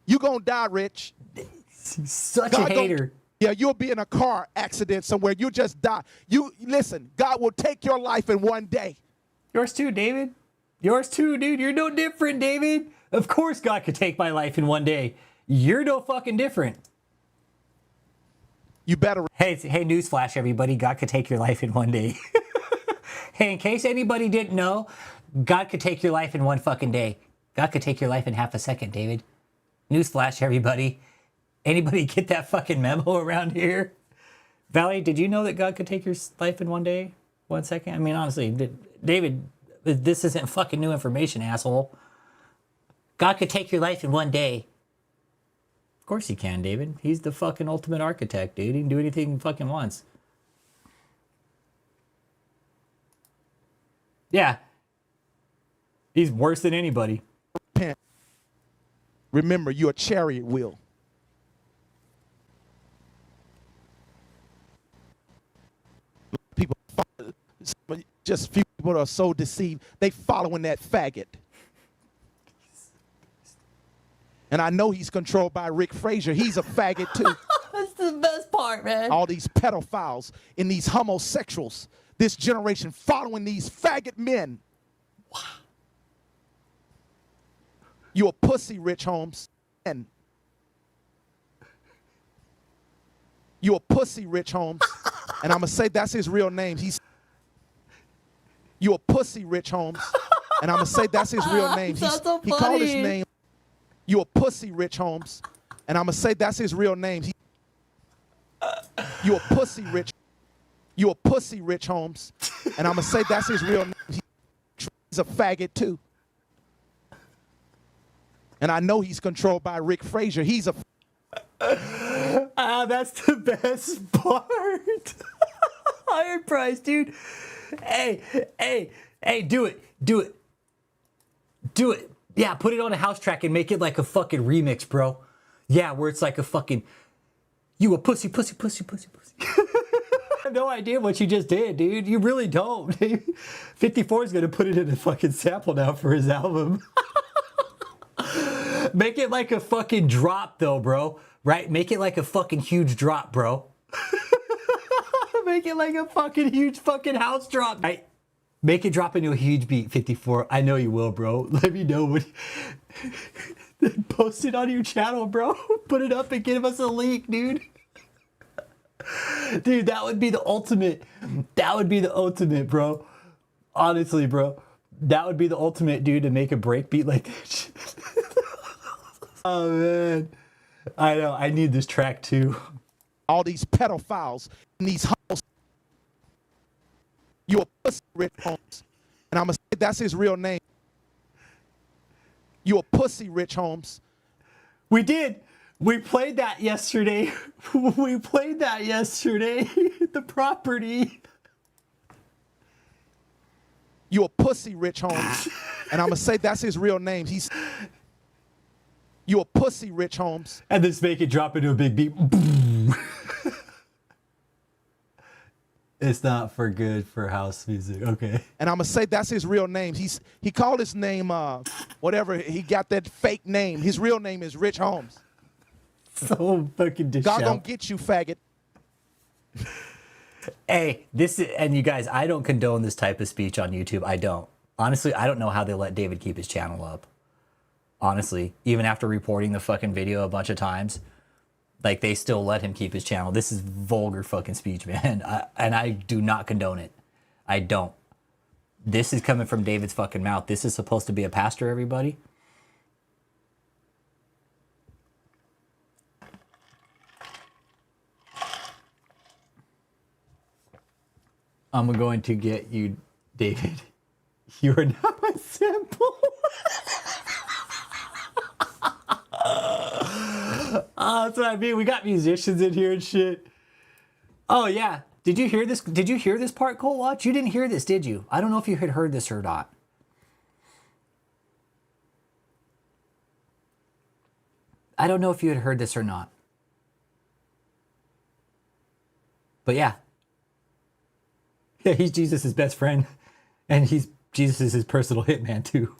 You gonna die, Rich. He's such a hater. Yeah, you'll be in a car accident somewhere. You just die. You listen, God will take your life in one day. Yours too, David. Yours too, dude. You're no different, David. Of course God could take my life in one day. You're no fucking different. You better. Hey, newsflash, everybody. God could take your life in one day. Hey, in case anybody didn't know, God could take your life in one fucking day. God could take your life in half a second, David. Newsflash, everybody. Anybody get that fucking memo around here? Valley, did you know that God could take your life in one day? 1 second? I mean, honestly, David, this isn't fucking new information, asshole. God could take your life in one day. Of course he can, David. He's the fucking ultimate architect, dude. He can do anything he fucking wants. Yeah. He's worse than anybody. Repent. Remember, you're a chariot wheel. People, just few people are so deceived. They following that faggot. And I know he's controlled by Rick Frazier. He's a faggot too. That's the best part, man. All these pedophiles and these homosexuals. This generation following these faggot men. Wow. You a pussy, Rich Holmes. And you a pussy, Rich Holmes. And I'm going to say that's his real name. You a pussy, Rich Holmes. And I'm going to say that's his real name. He called his name. You a pussy, Rich Holmes. And I'm going to say that's his real name. You a pussy, Rich. You a pussy, Rich Holmes. And I'm going to say that's his real name. He's a faggot too. And I know he's controlled by Rick Frazier. He's a... That's the best part. Higher price, dude. Hey, do it. Yeah, put it on a house track and make it like a fucking remix, bro. Yeah, where it's like a fucking, you a pussy. I have no idea what you just did, dude. You really don't. 54 is going to put it in a fucking sample now for his album. Make it like a fucking drop though, bro. Right? Make it like a fucking huge drop, bro. Make it like a fucking huge fucking house drop. Right? Make it drop into a huge beat, 54. I know you will, bro. Let me know when. Post it on your channel, bro. Put it up and give us a link, dude. Dude, that would be the ultimate. That would be the ultimate, bro. Honestly, bro. That would be the ultimate, dude, to make a break beat like that. Oh, man. I know. I need this track, too. All these pedophiles in these homes. You a pussy, Rich Holmes. And I'm going to say that's his real name. You a pussy, Rich Holmes. We did. We played that yesterday. We played that yesterday. The property. You a pussy, Rich Holmes. And I'm going to say that's his real name. You a pussy, Rich Holmes. And just make it drop into a big beat. It's not for good for house music. Okay. And I'm going to say that's his real name. He called his name, whatever. He got that fake name. His real name is Rich Holmes. So fucking dish God out. gonna get you, faggot. Hey, and you guys, I don't condone this type of speech on YouTube. I don't. Honestly, I don't know how they let David keep his channel up. Honestly, even after reporting the fucking video a bunch of times, like they still let him keep his channel. This is vulgar fucking speech, man. And I do not condone it. I don't. This is coming from David's fucking mouth. This is supposed to be a pastor, everybody. I'm going to get you, David. You are now a sample. That's what I mean. We got musicians in here and shit. Oh yeah. Did you hear this? Did you hear this part, Colt Watch? You didn't hear this, did you? I don't know if you had heard this or not. I don't know if you had heard this or not. But yeah. Yeah, he's Jesus' best friend. And he's Jesus' his personal hitman too.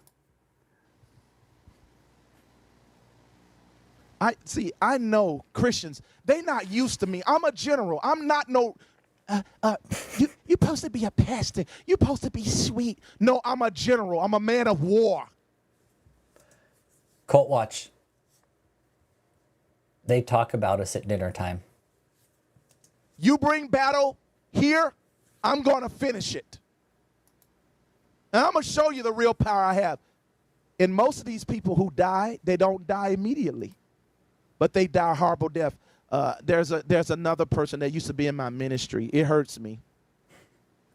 I know Christians, they not used to me. I'm a general. I'm not no, you supposed to be a pastor. You supposed to be sweet. No, I'm a general. I'm a man of war. Colt Watch. They talk about us at dinner time. You bring battle here, I'm going to finish it. And I'm going to show you the real power I have. And most of these people who die, they don't die immediately, but they die a horrible death. There's another person that used to be in my ministry. It hurts me.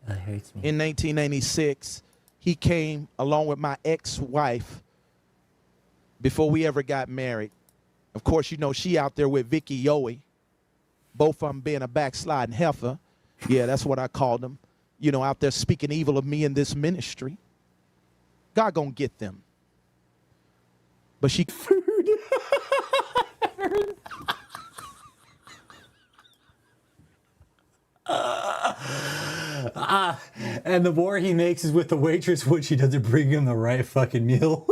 It hurts me. In 1986, he came along with my ex-wife before we ever got married. Of course, you know, she out there with Vicky Yowie, both of them being a backsliding heifer. Yeah, that's what I called them. You know, out there speaking evil of me in this ministry. God gonna get them. But she... And the war he makes is with the waitress when she doesn't bring him the right fucking meal.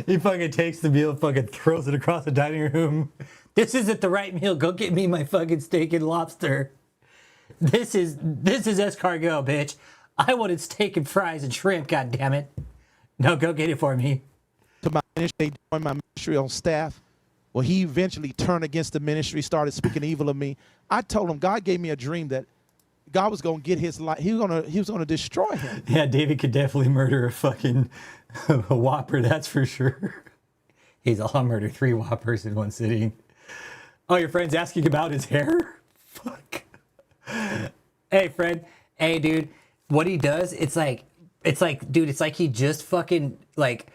He fucking takes the meal and fucking throws it across the dining room. This isn't the right meal. Go get me my fucking steak and lobster. This is escargot, bitch. I wanted steak and fries and shrimp, goddammit. No, go get it for me. To my ministry, they joined my ministry on staff. Well, he eventually turned against the ministry, started speaking evil of me. I told him God gave me a dream that God was gonna get his life. He was gonna destroy him. Yeah, David could definitely murder a fucking a Whopper, that's for sure. I'll murder 3 Whoppers in one sitting. Oh, your friend's asking about his hair? Fuck. Hey, friend. Hey, dude. What he does, it's like, dude, it's like he just fucking, like,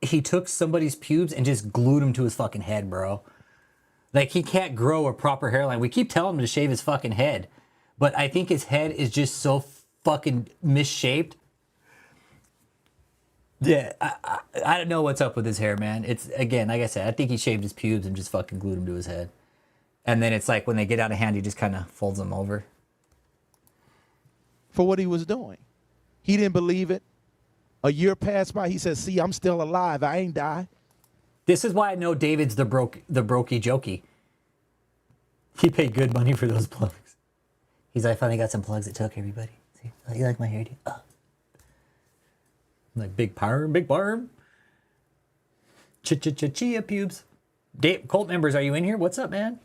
he took somebody's pubes and just glued them to his fucking head, bro. Like, he can't grow a proper hairline. We keep telling him to shave his fucking head. But I think his head is just so fucking misshaped. Yeah, I don't know what's up with his hair, man. It's, again, like I said, I think he shaved his pubes and just fucking glued them to his head. And then it's like when they get out of hand, he just kind of folds them over. For what he was doing. He didn't believe it. A year passed by. He said, see, I'm still alive. I ain't die. This is why I know David's the Brokie Jokie. He paid good money for those plugs. He's like, I finally got some plugs that took everybody. See, oh, you like my hair, dude? Oh. I'm like, big perm, big perm. Chia pubes. Cult members, are you in here? What's up, man?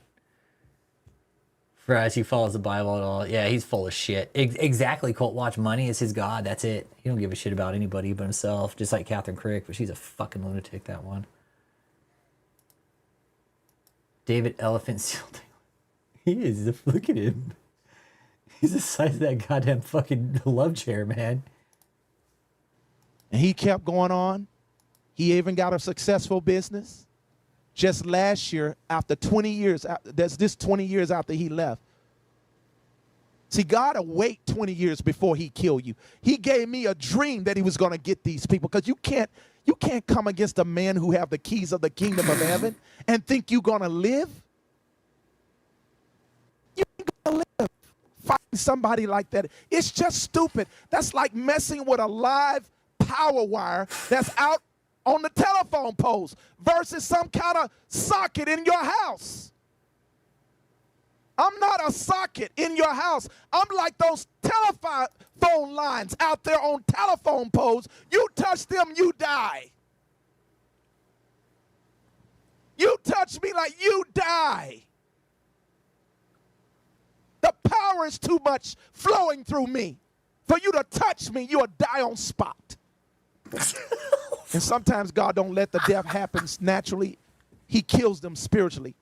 Fries, he follows the Bible at all. Yeah, he's full of shit. Exactly, Cult Watch. Money is his god. That's it. He don't give a shit about anybody but himself. Just like Catherine Crick, but she's a fucking lunatic, that one. David Elephant Seal. He is. Look at him. He's the size of that goddamn fucking love chair, man. And he kept going on. He even got a successful business. Just last year, after 20 years, that's this 20 years after he left. See, God will wait 20 years before he kill you. He gave me a dream that he was going to get these people, because you can't come against a man who have the keys of the kingdom of heaven and think you're going to live. You ain't going to live fighting somebody like that. It's just stupid. That's like messing with a live power wire that's out on the telephone poles versus some kind of socket in your house. I'm not a socket in your house. I'm like those telephone lines out there on telephone poles. You touch them, you die. You touch me like you die. The power is too much flowing through me. For you to touch me, you'll die on spot. And sometimes God don't let the death happen naturally. He kills them spiritually.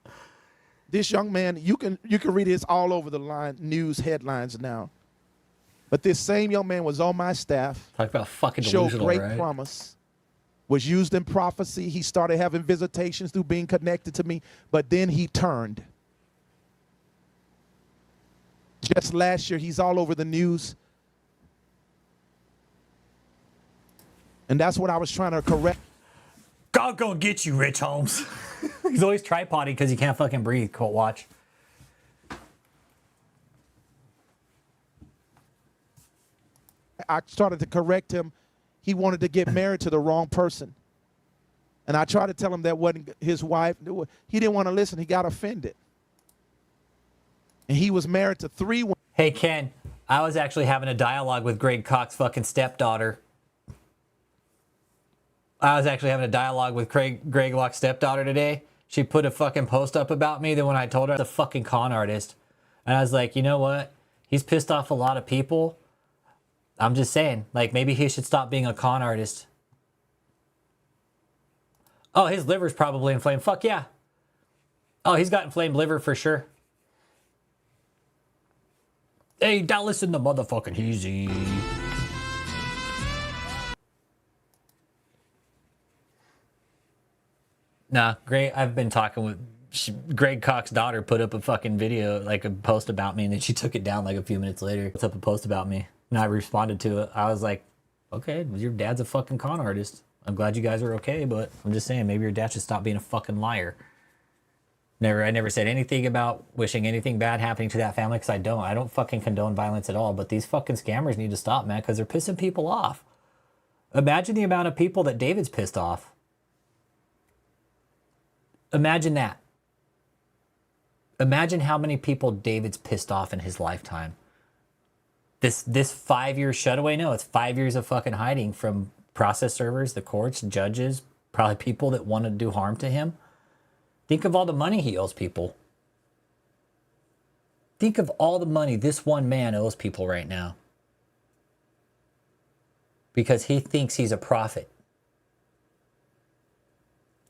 This young man, you can read this all over the news headlines now. But this same young man was on my staff. Talk about fucking delusional, showed great right? promise. Was used in prophecy. He started having visitations through being connected to me. But then he turned. Just last year, he's all over the news. And that's what I was trying to correct. God gonna get you, Rich Holmes. He's always tripoding because he can't fucking breathe. Cult Watch. I started to correct him. He wanted to get married to the wrong person. And I tried to tell him that wasn't his wife. He didn't want to listen. He got offended. And he was married to 3 women. Hey, Ken, I was actually having a dialogue with Greg Koch's fucking stepdaughter. Greg Locke's stepdaughter today. She put a fucking post up about me. Then when I told her I was a fucking con artist, and I was like, you know what? He's pissed off a lot of people. I'm just saying, like, maybe he should stop being a con artist. Oh, his liver's probably inflamed. Fuck yeah. Oh, he's got inflamed liver for sure. Hey, now listen to motherfucking Heezy. Nah, Greg, I've been talking with Greg Koch's daughter. Put up a fucking video, like a post about me, and then she took it down like a few minutes later. Puts up a post about me, and I responded to it. I was like, okay, your dad's a fucking con artist. I'm glad you guys are okay, but I'm just saying, maybe your dad should stop being a fucking liar. I never said anything about wishing anything bad happening to that family, because I don't fucking condone violence at all, but these fucking scammers need to stop, man, because they're pissing people off. Imagine the amount of people that David's pissed off. Imagine that. Imagine how many people David's pissed off in his lifetime. This 5-year shutaway, no, it's 5 years of fucking hiding from process servers, the courts, judges, probably people that want to do harm to him. Think of all the money he owes people. Think of all the money this one man owes people right now. Because he thinks he's a prophet.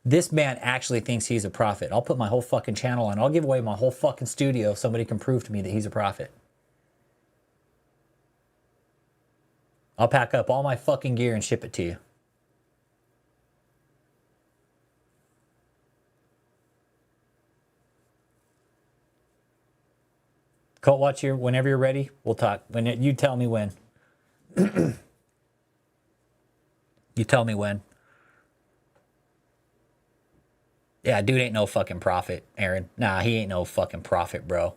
This man actually thinks he's a prophet. I'll put my whole fucking channel on. I'll give away my whole fucking studio if somebody can prove to me that he's a prophet. I'll pack up all my fucking gear and ship it to you. Cult Watch here. Whenever you're ready, we'll talk. You tell me when. You tell me when. Yeah, dude ain't no fucking prophet, Aaron. Nah, he ain't no fucking prophet, bro.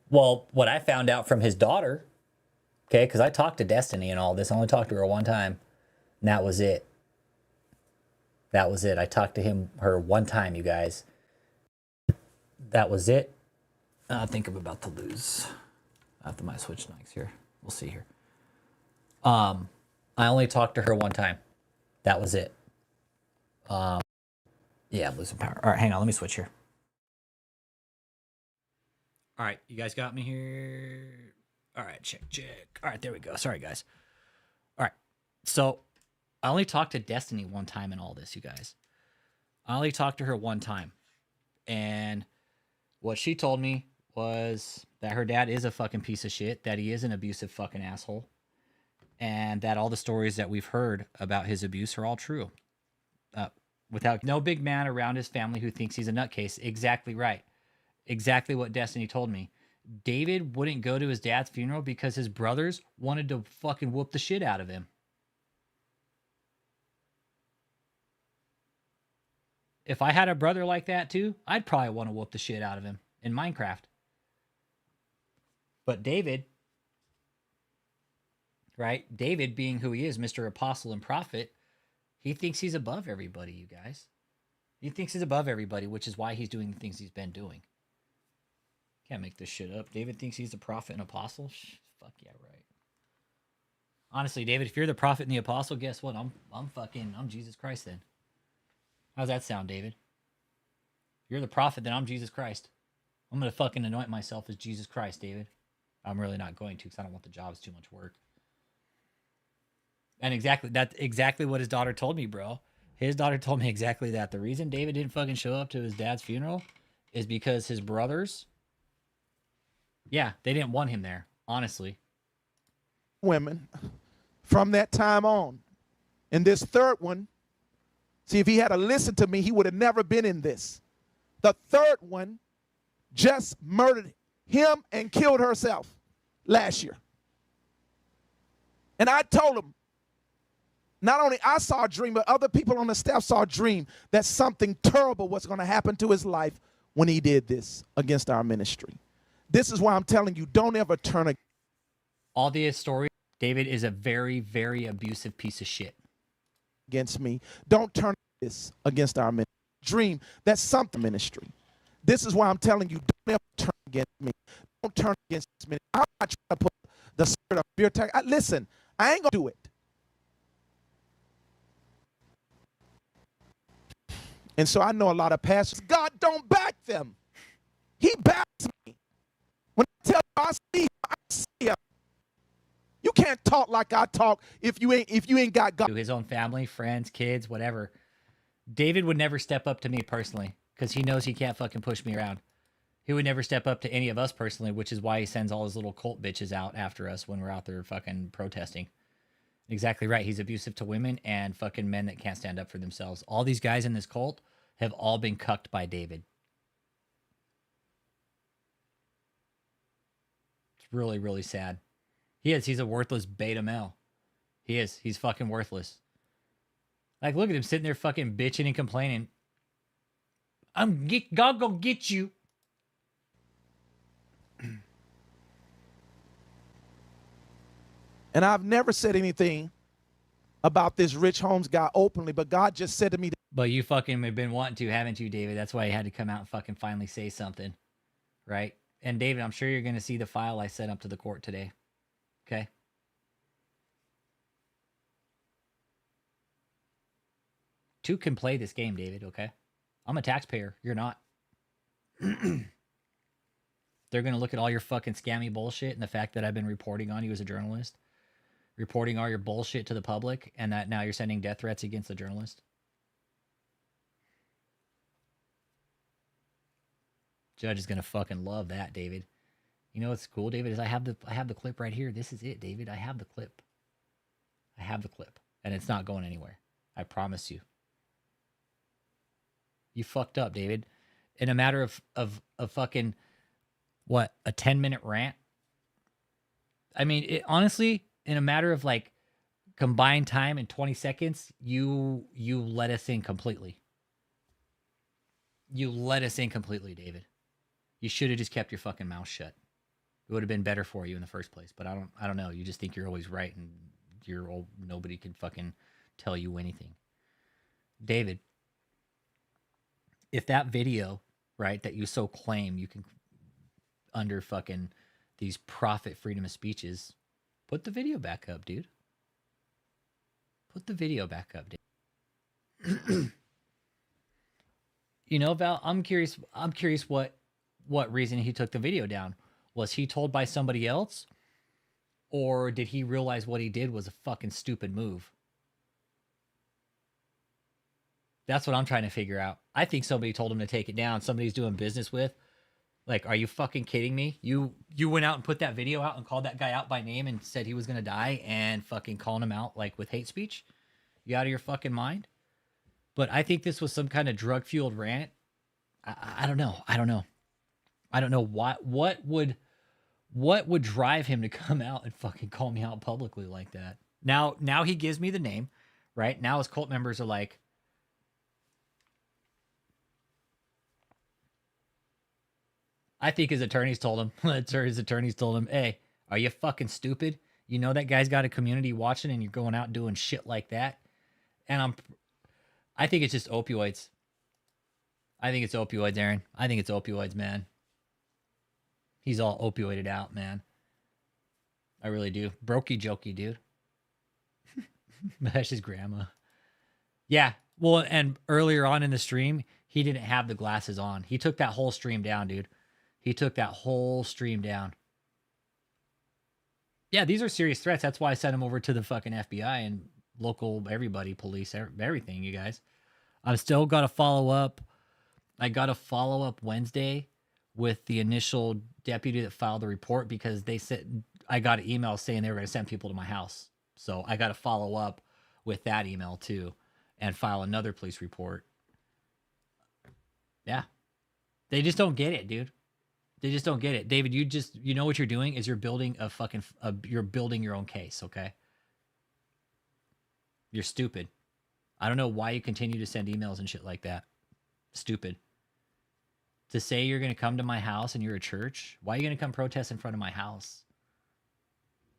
Well, what I found out from his daughter, okay, because I talked to Destiny and all this. I only talked to her one time, and that was it. That was it. I talked to her one time, you guys. That was it. I think I'm about to lose. After my switch mics here. We'll see here. I only talked to her one time. That was it. Yeah, I'm losing power. All right, hang on. Let me switch here. All right, you guys got me here. All right, check. All right, there we go. Sorry, guys. All right, so I only talked to Destiny one time in all this, you guys. I only talked to her one time. And what she told me was that her dad is a fucking piece of shit, that he is an abusive fucking asshole, and that all the stories that we've heard about his abuse are all true. Without no big man around his family who thinks he's a nutcase. Exactly right. Exactly what Destiny told me. David wouldn't go to his dad's funeral because his brothers wanted to fucking whoop the shit out of him. If I had a brother like that too, I'd probably want to whoop the shit out of him in Minecraft. But David, right? David, being who he is, Mr. Apostle and Prophet, he thinks he's above everybody, you guys. He thinks he's above everybody, which is why he's doing the things he's been doing. Can't make this shit up. David thinks he's the prophet and apostle? Fuck yeah, right. Honestly, David, if you're the prophet and the apostle, guess what? I'm Jesus Christ then. How's that sound, David? If you're the prophet, then I'm Jesus Christ. I'm going to fucking anoint myself as Jesus Christ, David. I'm really not going to because I don't want the job. It's too much work. And that's exactly what his daughter told me, bro. His daughter told me exactly that. The reason David didn't fucking show up to his dad's funeral is because his brothers, yeah, they didn't want him there, honestly. Women from that time on. And this third one, see, if he had listened to me, he would have never been in this. The third one just murdered him and killed herself last year. And I told him, not only I saw a dream, but other people on the staff saw a dream that something terrible was going to happen to his life when he did this against our ministry. This is why I'm telling you, don't ever turn all the story. David is a very, very abusive piece of shit against me. Don't turn this against our ministry. Dream that's something ministry. This is why I'm telling you, don't ever turn against me. Don't turn against me. I'm not trying to put the spirit of fear tag. Listen, I ain't gonna do it. And so I know a lot of pastors, God don't back them. He backs me. When I tell you I see him. You can't talk like I talk if you ain't got God. To his own family, friends, kids, whatever. David would never step up to me personally because he knows he can't fucking push me around. He would never step up to any of us personally, which is why he sends all his little cult bitches out after us when we're out there fucking protesting. Exactly right. He's abusive to women and fucking men that can't stand up for themselves. All these guys in this cult have all been cucked by David. It's really, really sad. He is. He's a worthless beta male. He is. He's fucking worthless. Like, look at him sitting there fucking bitching and complaining. God gonna get you. And I've never said anything about this Rich Holmes guy openly, but God just said to me. But you fucking have been wanting to, haven't you, David? That's why you had to come out and fucking finally say something, right? And David, I'm sure you're going to see the file I sent up to the court today. Okay? Two can play this game, David, okay? I'm a taxpayer. You're not. They're going to look at all your fucking scammy bullshit and the fact that I've been reporting on you as a journalist. Reporting all your bullshit to the public, and that now you're sending death threats against the journalist. Judge is gonna fucking love that, David. You know what's cool, David, is I have the clip right here. This is it, David. I have the clip. I have the clip, and it's not going anywhere. I promise you. You fucked up, David. In a matter of fucking what, a 10-minute rant. I mean, it honestly. In a matter of like combined time in 20 seconds, you let us in completely. You let us in completely, David. You should have just kept your fucking mouth shut. It would have been better for you in the first place. But I don't know. You just think you're always right and you're old. Nobody can fucking tell you anything. David, if that video, right, that you so claim you can under fucking these prophet freedom of speeches. Put the video back up, dude. Put the video back up, dude. You know, Val, I'm curious what reason he took the video down. Was he told by somebody else? Or did he realize what he did was a fucking stupid move? That's what I'm trying to figure out. I think somebody told him to take it down. Somebody's doing business with. Like, are you fucking kidding me? You went out and put that video out and called that guy out by name and said he was going to die and fucking calling him out like with hate speech? You out of your fucking mind? But I think this was some kind of drug-fueled rant. I don't know. I don't know what would drive him to come out and fucking call me out publicly like that. Now he gives me the name, right? Now his cult members are like, I think his attorneys told him, hey, are you fucking stupid? You know that guy's got a community watching and you're going out doing shit like that? And I think it's just opioids. I think it's opioids, Aaron. I think it's opioids, man. He's all opioided out, man. I really do. Brokie, Jokie, dude. That's his grandma. Yeah. Well, and earlier on in the stream, he didn't have the glasses on. He took that whole stream down, dude. He took that whole stream down. Yeah, these are serious threats. That's why I sent him over to the fucking FBI and local everybody, police, everything, you guys. I've still got to follow up. I got to follow up Wednesday with the initial deputy that filed the report because they said I got an email saying they were going to send people to my house. So I got to follow up with that email too and file another police report. Yeah. They just don't get it, dude. They just don't get it. David, you know what you're doing is you're building you're building your own case, okay? You're stupid. I don't know why you continue to send emails and shit like that. Stupid. To say you're going to come to my house and you're a church, why are you going to come protest in front of my house?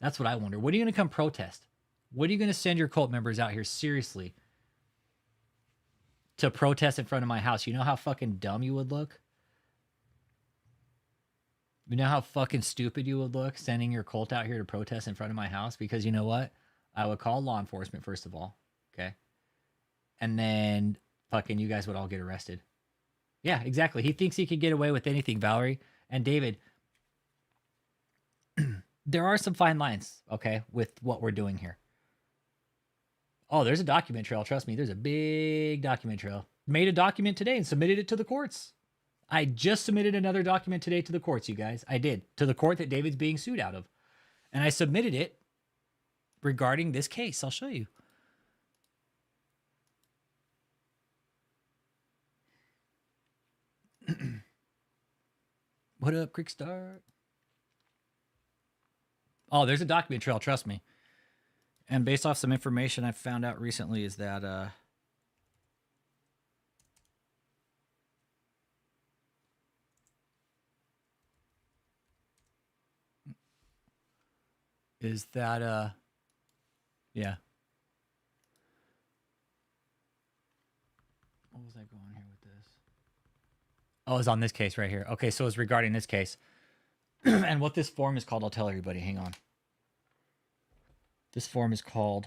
That's what I wonder. What are you going to come protest? What are you going to send your cult members out here seriously to protest in front of my house? You know how fucking dumb you would look? You know how fucking stupid you would look sending your cult out here to protest in front of my house? Because you know what? I would call law enforcement, first of all. Okay? And then fucking you guys would all get arrested. Yeah, exactly. He thinks he can get away with anything, Valerie. And David, there are some fine lines, okay, with what we're doing here. Oh, there's a document trail. Trust me, there's a big document trail. Made a document today and submitted it to the courts. I just submitted another document today to the courts, you guys. I did. To the court that David's being sued out of. And I submitted it regarding this case. I'll show you. What up, Quick Start? Oh, there's a document trail, trust me. And based off some information I found out recently is that yeah. What was I going here with this? Oh, it's on this case right here. Okay, so it's regarding this case. And what this form is called, I'll tell everybody. Hang on. This form is called...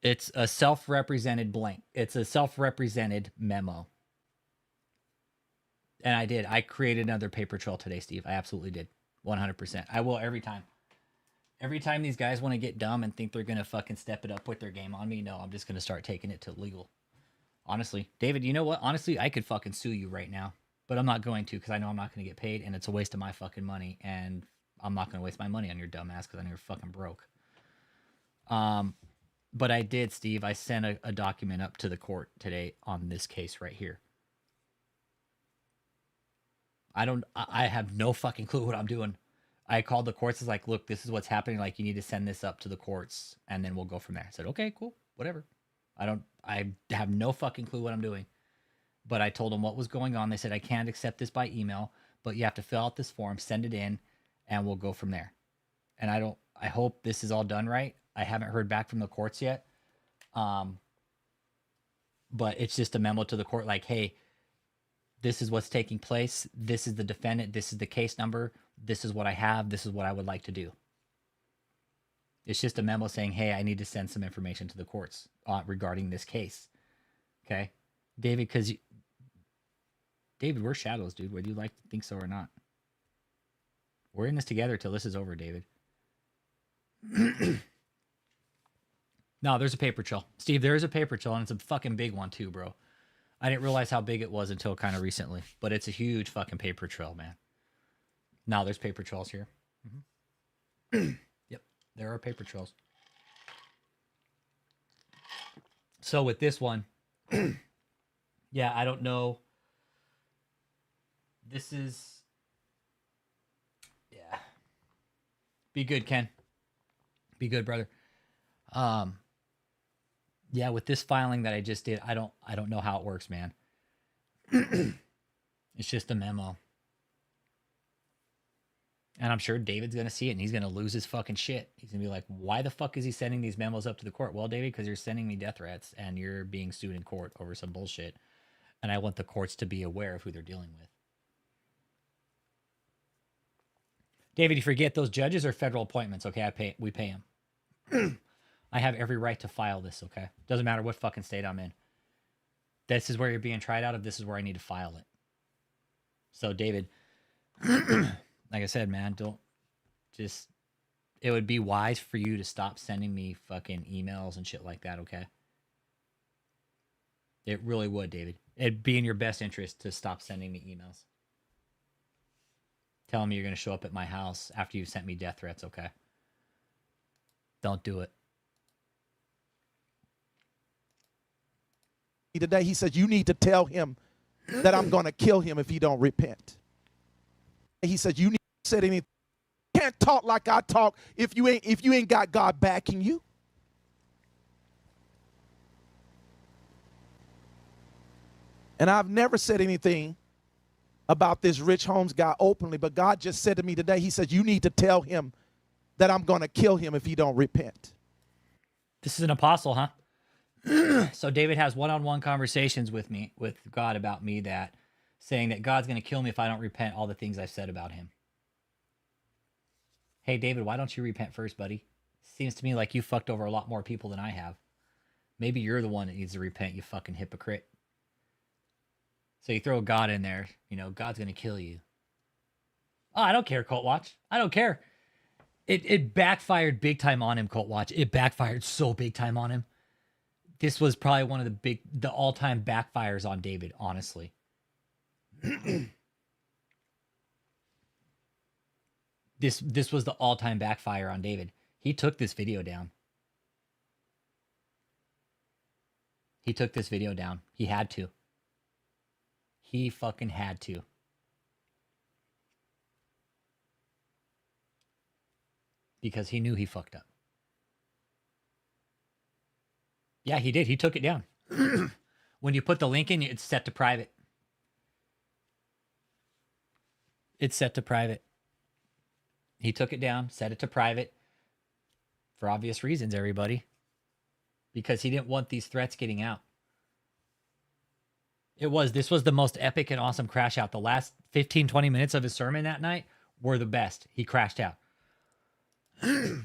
It's a self-represented blank. It's a self-represented memo. And I did. I created another paper trail today, Steve. I absolutely did. 100%. I will every time. Every time these guys want to get dumb and think they're going to fucking step it up with their game on me, no, I'm just going to start taking it to legal. Honestly. David, you know what? Honestly, I could fucking sue you right now. But I'm not going to because I know I'm not going to get paid and it's a waste of my fucking money. And I'm not going to waste my money on your dumb ass because I know you're fucking broke. But I did, Steve. I sent a document up to the court today on this case right here. I have no fucking clue what I'm doing. I called the courts. It's like, look, this is what's happening. Like, you need to send this up to the courts, and then we'll go from there. I said, okay, cool, whatever. I have no fucking clue what I'm doing. But I told them what was going on. They said, I can't accept this by email, but you have to fill out this form, send it in, and we'll go from there. And I hope this is all done right. I haven't heard back from the courts yet. But it's just a memo to the court like, hey, this is what's taking place. This is the defendant. This is the case number. This is what I have. This is what I would like to do. It's just a memo saying, hey, I need to send some information to the courts regarding this case. Okay? David, David, we're shadows, dude, whether you like to think so or not. We're in this together till this is over, David. No, there's a paper trail. Steve, there is a paper trail, and it's a fucking big one too, bro. I didn't realize how big it was until kind of recently, but it's a huge fucking paper trail, man. Now there's paper trails here. Mm-hmm. Yep, there are paper trails. So with this one, yeah, I don't know. This is, yeah. Be good, Ken. Be good, brother. Yeah, with this filing that I just did, I don't know how it works, man. It's just a memo. And I'm sure David's going to see it and he's going to lose his fucking shit. He's going to be like, why the fuck is he sending these memos up to the court? Well, David, because you're sending me death threats and you're being sued in court over some bullshit. And I want the courts to be aware of who they're dealing with. David, you forget those judges are federal appointments, okay? We pay them. I have every right to file this, okay? Doesn't matter what fucking state I'm in. This is where you're being tried out of. This is where I need to file it. So, David, like I said, man, don't just... It would be wise for you to stop sending me fucking emails and shit like that, okay? It really would, David. It'd be in your best interest to stop sending me emails. Telling me you're going to show up at my house after you've sent me death threats, okay? Don't do it. Today, he said, you need to tell him that I'm going to kill him if he don't repent. He said, you need to say anything. You can't talk like I talk if you ain't got God backing you. And I've never said anything about this Rich Holmes guy openly, but God just said to me today, he said, you need to tell him that I'm going to kill him if he don't repent. This is an apostle, huh? So David has one-on-one conversations with me, with God about me, that saying that God's going to kill me if I don't repent all the things I've said about him. Hey, David, why don't you repent first, buddy? Seems to me like you fucked over a lot more people than I have. Maybe you're the one that needs to repent, you fucking hypocrite. So you throw God in there, you know, God's going to kill you. Oh, I don't care, Cult Watch. I don't care. It backfired big time on him, Cult Watch. It backfired so big time on him. This was probably one of the all-time backfires on David, honestly. This was the all-time backfire on David. He took this video down. He took this video down. He had to. He fucking had to. Because he knew he fucked up. Yeah, he did. He took it down. When you put the link in, it's set to private. It's set to private. He took it down, set it to private. For obvious reasons, everybody. Because he didn't want these threats getting out. This was the most epic and awesome crash out. The last 15, 20 minutes of his sermon that night were the best. He crashed out. You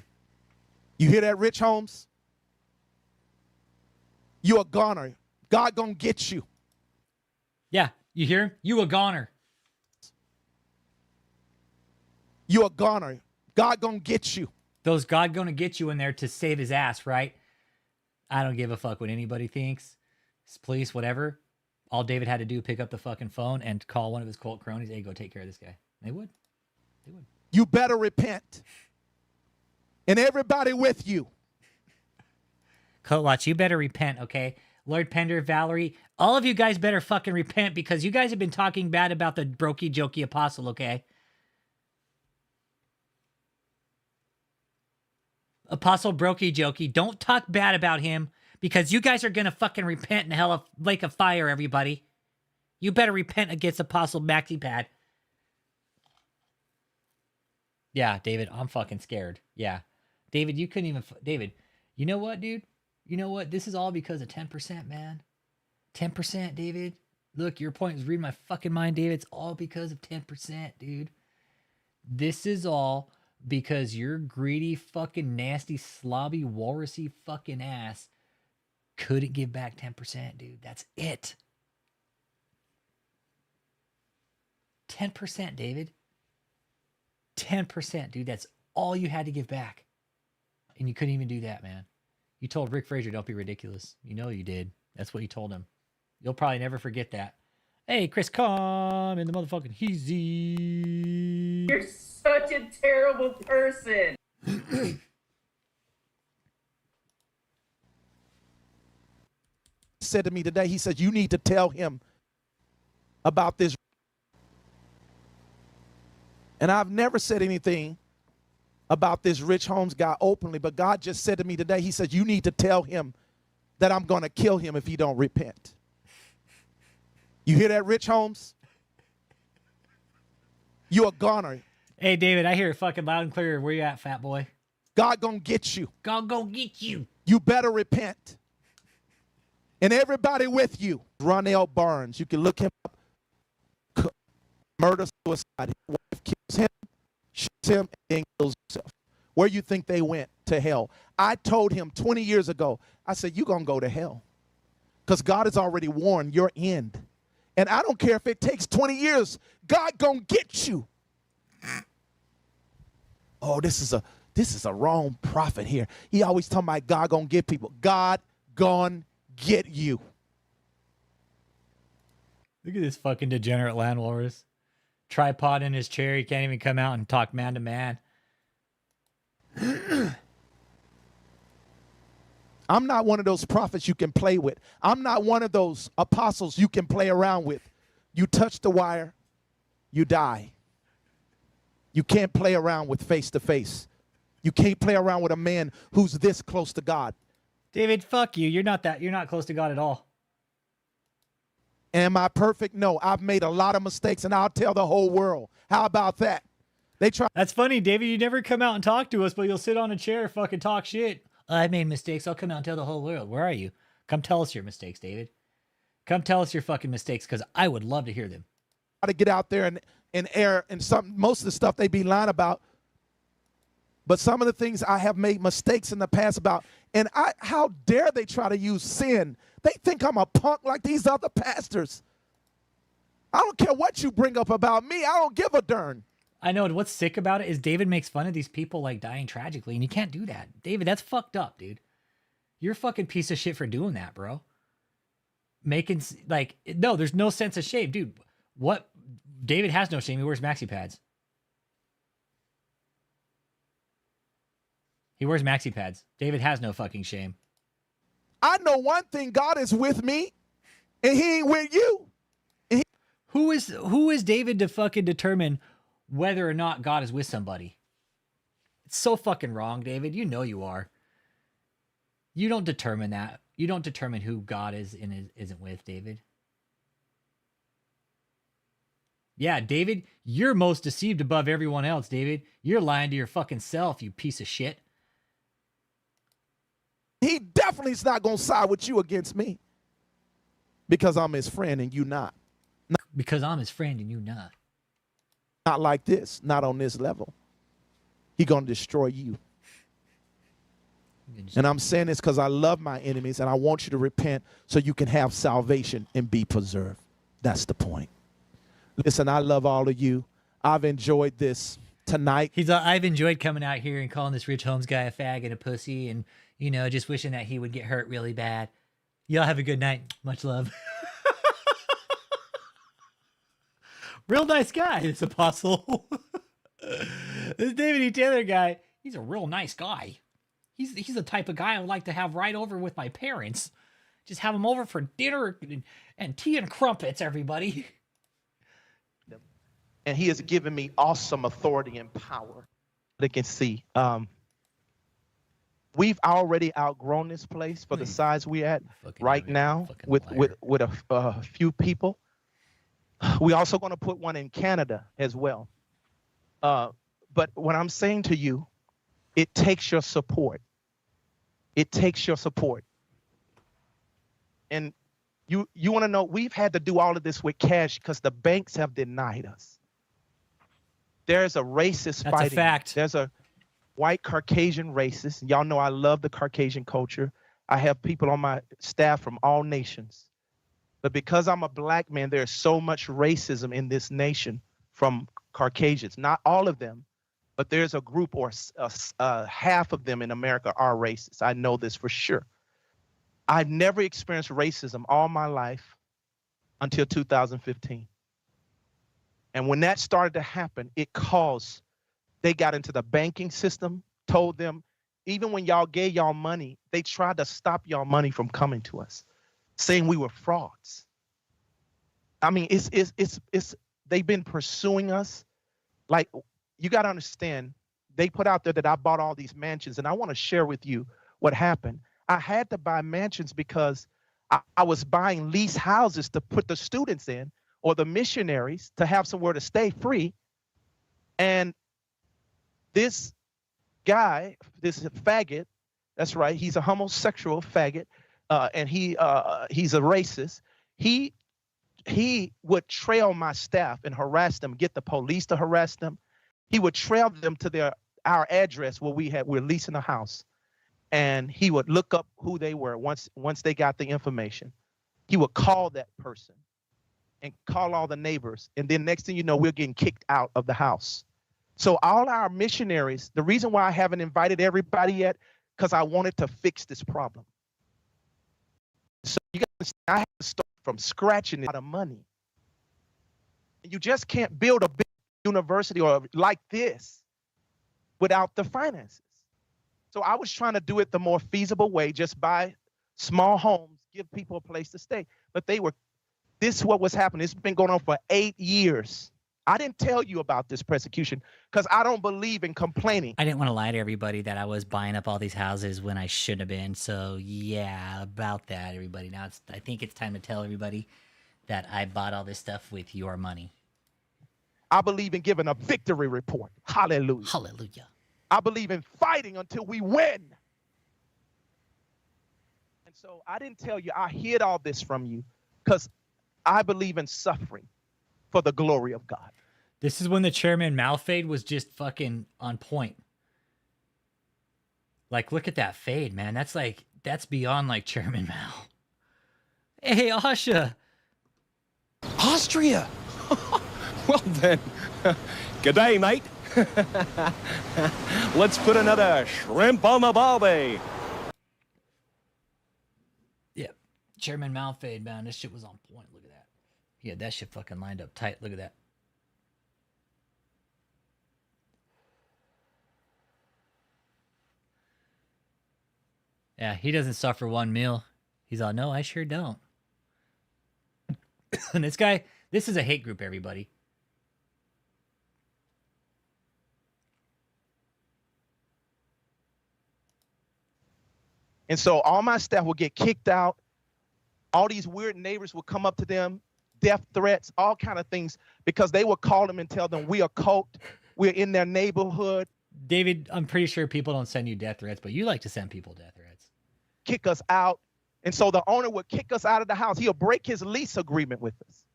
hear that, Rich Holmes? You a goner. God gonna get you. Yeah, you hear him? You a goner. You a goner. God gonna get you. Those God gonna get you in there to save his ass, right? I don't give a fuck what anybody thinks. Police, whatever. All David had to do, pick up the fucking phone and call one of his cult cronies. Hey, go take care of this guy. They would. They would. You better repent. And everybody with you. Cult Watch, you better repent, okay? Lord Pender, Valerie, all of you guys better fucking repent because you guys have been talking bad about the Brokie, Jokie apostle, okay? Apostle Brokie, Jokie, don't talk bad about him because you guys are going to fucking repent in hell of lake of fire, everybody. You better repent against Apostle Maxi Pad. Yeah, David, I'm fucking scared. Yeah. David, you couldn't even... David, you know what, dude? You know what? This is all because of 10%, man. 10%, David. Look, your point is reading my fucking mind, David. It's all because of 10%, dude. This is all because your greedy, fucking nasty, slobby, walrusy fucking ass couldn't give back 10%, dude. That's it. 10%, David. 10%, dude. That's all you had to give back. And you couldn't even do that, man. You told Rick Frazier, don't be ridiculous. You know you did. That's what you told him. You'll probably never forget that. Hey, Chris Com in the motherfucking Heezy. You're such a terrible person. Said to me today, he said, you need to tell him about this. And I've never said anything about this Rich Holmes guy openly, but God just said to me today, he said, you need to tell him that I'm going to kill him if he don't repent. You hear that, Rich Holmes? You a goner. Hey, David, I hear it fucking loud and clear. Where you at, fat boy? God gonna get you. God gonna get you. You better repent. And everybody with you. Ronell Barnes, you can look him up. Murder, suicide. His wife kills him, shoots him, and then kills himself. Where you think they went? To hell. I told him 20 years ago, I said, you're gonna go to hell. Because God has already warned your end. And I don't care if it takes 20 years, God gonna get you. Oh, this is a wrong prophet here. He always talking about God gonna get people. God gonna get you. Look at this fucking degenerate land walrus. Tripod in his chair. He can't even come out and talk man to man. I'm not one of those prophets you can play with. I'm not one of those apostles you can play around with. You touch the wire, you die. You can't play around with face to face. You can't play around with a man who's this close to God. David, fuck you. You're not close to God at all. Am I perfect? No. I've made a lot of mistakes, and I'll tell the whole world. How about that? That's funny, David. You never come out and talk to us, but you'll sit on a chair and fucking talk shit. I made mistakes. I'll come out and tell the whole world. Where are you? Come tell us your mistakes, David. Come tell us your fucking mistakes, because I would love to hear them. To get out there and air and most of the stuff they be lying about. But some of the things I have made mistakes in the past about, and how dare they try to use sin? They think I'm a punk like these other pastors. I don't care what you bring up about me. I don't give a darn. I know. And what's sick about it is David makes fun of these people like dying tragically, and you can't do that. David, that's fucked up, dude. You're a fucking piece of shit for doing that, bro. No, there's no sense of shame, dude. What? David has no shame. He wears maxi pads. He wears maxi pads. David has no fucking shame. I know one thing, God is with me, and he ain't with you. Who is David to fucking determine whether or not God is with somebody? It's so fucking wrong, David. You know you are. You don't determine that. You don't determine who God is and isn't with, David. Yeah, David, you're most deceived above everyone else, David. You're lying to your fucking self, you piece of shit. He definitely is not going to side with you against me. Because I'm his friend and you not. Because I'm his friend and you not. Not like this. Not on this level. He going to destroy you. And I'm saying this because I love my enemies and I want you to repent so you can have salvation and be preserved. That's the point. Listen, I love all of you. I've enjoyed this tonight. I've enjoyed coming out here and calling this Rich Holmes guy a fag and a pussy and, just wishing that he would get hurt really bad. Y'all have a good night. Much love. Real nice guy, this apostle. This David E. Taylor guy, he's a real nice guy. He's the type of guy I would like to have right over with my parents. Just have him over for dinner and tea and crumpets, everybody. And he has given me awesome authority and power. They can see. We've already outgrown this place for the size we're at right now with a few people. We're also going to put one in Canada as well. But what I'm saying to you, it takes your support. It takes your support. And you want to know, we've had to do all of this with cash because the banks have denied us. There's a racist That's fighting. a fact. There's a white Caucasian racist. Y'all know I love the Caucasian culture. I have people on my staff from all nations. But because I'm a black man, there's so much racism in this nation from Caucasians. Not all of them, but there's a group or half of them in America are racist. I know this for sure. I've never experienced racism all my life until 2015. And when that started to happen, it caused, they got into the banking system, told them, even when y'all gave y'all money, they tried to stop y'all money from coming to us, saying we were frauds. I mean, they've been pursuing us. Like, you got to understand, they put out there that I bought all these mansions, and I want to share with you what happened. I had to buy mansions because I was buying lease houses to put the students in or the missionaries to have somewhere to stay free. And this guy, this faggot, that's right, he's a homosexual faggot, and he's a racist. He would trail my staff and harass them, get the police to harass them. He would trail them to our address where we're leasing a house. And he would look up who they were once they got the information. He would call that person and call all the neighbors. And then next thing you know, we're getting kicked out of the house. So all our missionaries, the reason why I haven't invited everybody yet, because I wanted to fix this problem. So you guys, I have to start from scratching out of money. You just can't build a big university or like this without the finances. So I was trying to do it the more feasible way, just buy small homes, give people a place to stay. But this is what was happening. It's been going on for 8 years. I didn't tell you about this persecution because I don't believe in complaining. I didn't want to lie to everybody that I was buying up all these houses when I shouldn't have been. So yeah, about that, everybody. Now I think it's time to tell everybody that I bought all this stuff with your money. I believe in giving a victory report. Hallelujah. Hallelujah. I believe in fighting until we win. And so I didn't tell you, I hid all this from you because I believe in suffering for the glory of God. This is when the Chairman Mao fade was just fucking on point. Like, look at that fade, man. That's beyond like Chairman Mao. Hey, Asha. Austria. Well then, good day, mate. Let's put another shrimp on the barbie. Yeah, Chairman Mao fade, man. This shit was on point. Look at that. Yeah, that shit fucking lined up tight. Look at that. Yeah, he doesn't suffer one meal. He's all, no, I sure don't. And this is a hate group, everybody. And so all my staff will get kicked out. All these weird neighbors will come up to them, death threats, all kind of things, because they will call them and tell them we are cult, we're in their neighborhood. David, I'm pretty sure people don't send you death threats, but you like to send people death threats. Kick us out. And so the owner would kick us out of the house. He'll break his lease agreement with us.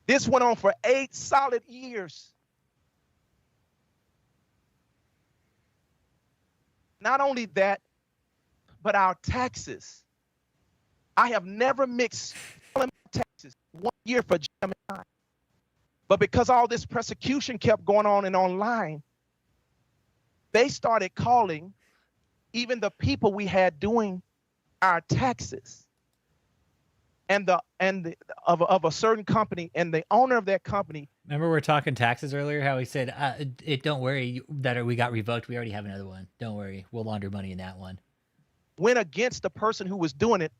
This went on for 8 solid years. Not only that, but our taxes. I have never mixed taxes 1 year for JMMI. But because all this persecution kept going on and online, they started calling even the people we had doing our taxes of a certain company, and the owner of that company. Remember we were talking taxes earlier, how he said, don't worry that we got revoked. We already have another one. Don't worry. We'll launder money in that one. Went against the person who was doing it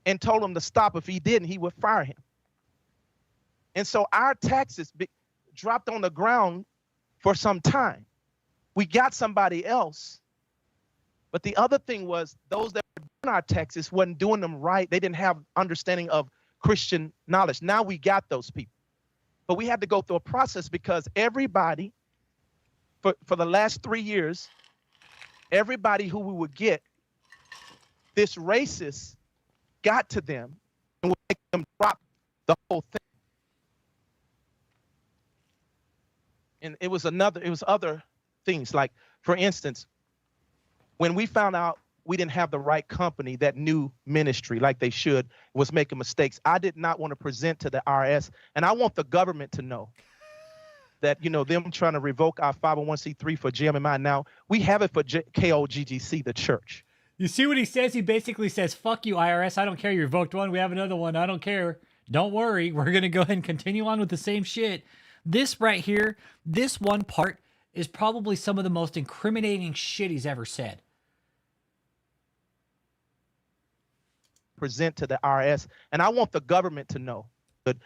and told him to stop. If he didn't, he would fire him. And so our taxes dropped on the ground for some time. We got somebody else. But the other thing was those that were doing our taxes wasn't doing them right. They didn't have understanding of Christian knowledge. Now we got those people. But we had to go through a process because everybody, for the last 3 years, everybody who we would get, this racist got to them and would make them drop the whole thing. and it was other things. Like, for instance, when we found out we didn't have the right company that knew ministry like they should, was making mistakes, I did not want to present to the IRS, and I want the government to know that, them trying to revoke our 501c3 for JMMI now, we have it for KOGGC, the church. You see what he says? He basically says, fuck you, IRS. I don't care. You revoked one. We have another one. I don't care. Don't worry. We're going to go ahead and continue on with the same shit. This right here, this one part is probably some of the most incriminating shit he's ever said. Present to the IRS, and I want the government to know that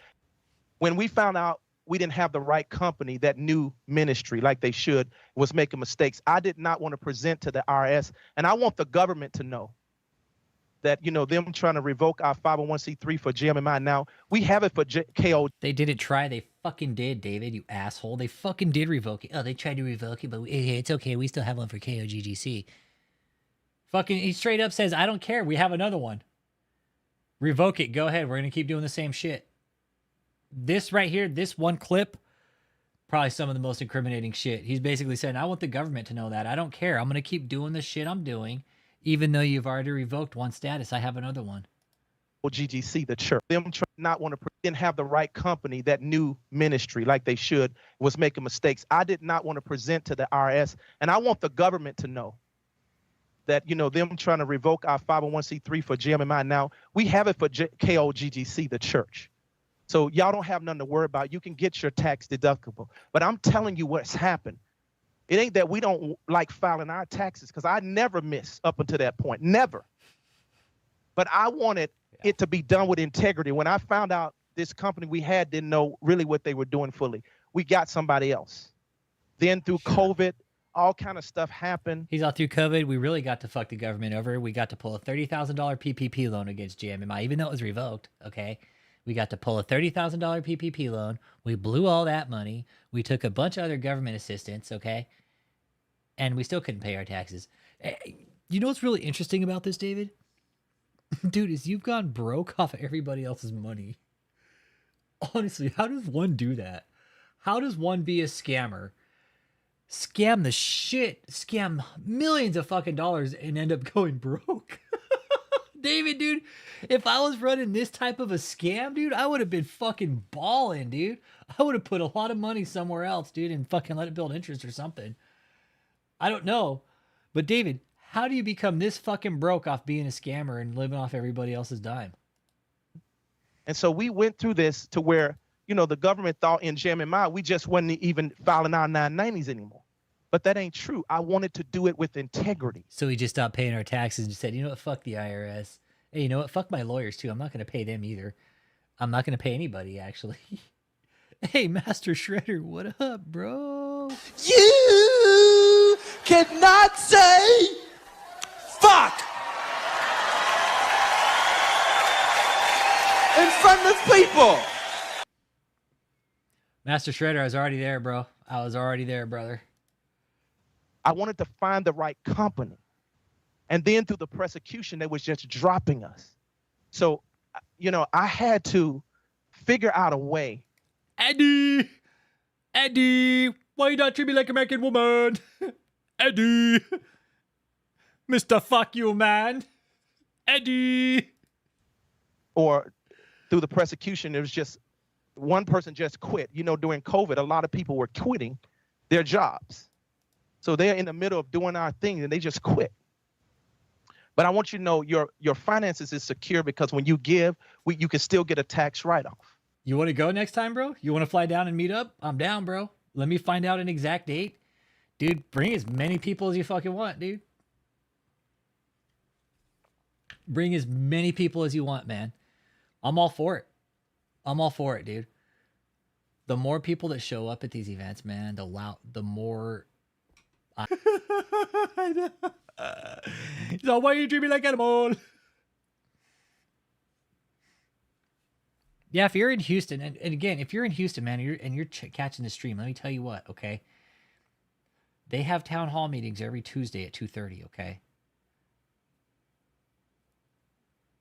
when we found out we didn't have the right company that knew ministry like they should, was making mistakes, I did not want to present to the IRS, and I want the government to know that, them trying to revoke our 501c3 for JMMI now, we have it for KO. They didn't try. They fucking did, David, you asshole. They fucking did revoke it. Oh, they tried to revoke it, but it's okay. We still have one for KOGGC. Fucking, he straight up says, I don't care. We have another one. Revoke it. Go ahead. We're going to keep doing the same shit. This right here, this one clip, probably some of the most incriminating shit. He's basically saying, I want the government to know that. I don't care. I'm going to keep doing the shit I'm doing. Even though you've already revoked one status, I have another one. GGC, the church, them not want to didn't have the right company that knew ministry like they should, was making mistakes. I did not want to present to the IRS, and I want the government to know that, them trying to revoke our 501c3 for JMMI now, we have it for KOGGC, the church. So y'all don't have nothing to worry about. You can get your tax deductible. But I'm telling you what's happened. It ain't that we don't like filing our taxes, because I never miss up until that point. Never. But I wanted it to be done with integrity. When I found out this company we had didn't know really what they were doing fully, we got somebody else. Then through COVID, all kind of stuff happened. He's all through COVID. We really got to fuck the government over. We got to pull a $30,000 PPP loan against JMMI, even though it was revoked, okay? We got to pull a $30,000 PPP loan. We blew all that money. We took a bunch of other government assistance, okay? And we still couldn't pay our taxes. You know what's really interesting about this, David? Dude, is you've gone broke off of everybody else's money. Honestly, how does one do that? How does one be a scammer, scam the shit, scam millions of fucking dollars, and end up going broke? David, dude, if I was running this type of a scam, dude, I would have been fucking balling, dude. I would have put a lot of money somewhere else, dude, and fucking let it build interest or something. I don't know. But David, how do you become this fucking broke off being a scammer and living off everybody else's dime? And so we went through this to where, the government thought in JMMI, we just wasn't even filing our 990s anymore. But that ain't true. I wanted to do it with integrity. So we just stopped paying our taxes and said, you know what, fuck the IRS. Hey, you know what, fuck my lawyers too. I'm not going to pay them either. I'm not going to pay anybody, actually. Hey, Master Shredder, what up, bro? You cannot say fuck in front of people. Master Shredder, I was already there, bro. I was already there, brother. I wanted to find the right company. And then through the persecution, they was just dropping us. So, I had to figure out a way. Eddie, why you not treat me like American woman? Eddie, Mr. Fuck You, man. Eddie. Or through the persecution, it was just one person just quit. During COVID, a lot of people were quitting their jobs. So they're in the middle of doing our thing and they just quit. But I want you to know your finances is secure, because when you give, you can still get a tax write-off. You want to go next time, bro? You want to fly down and meet up? I'm down, bro. Let me find out an exact date. Dude, bring as many people as you fucking want, dude. Bring as many people as you want, man. I'm all for it. I'm all for it, dude. The more people that show up at these events, man, the more... So why you treat me like an animal? Yeah, if you're in Houston, and again, if you're in Houston, man, you're catching the stream, let me tell you what, okay? They have town hall meetings every Tuesday at 2:30, okay?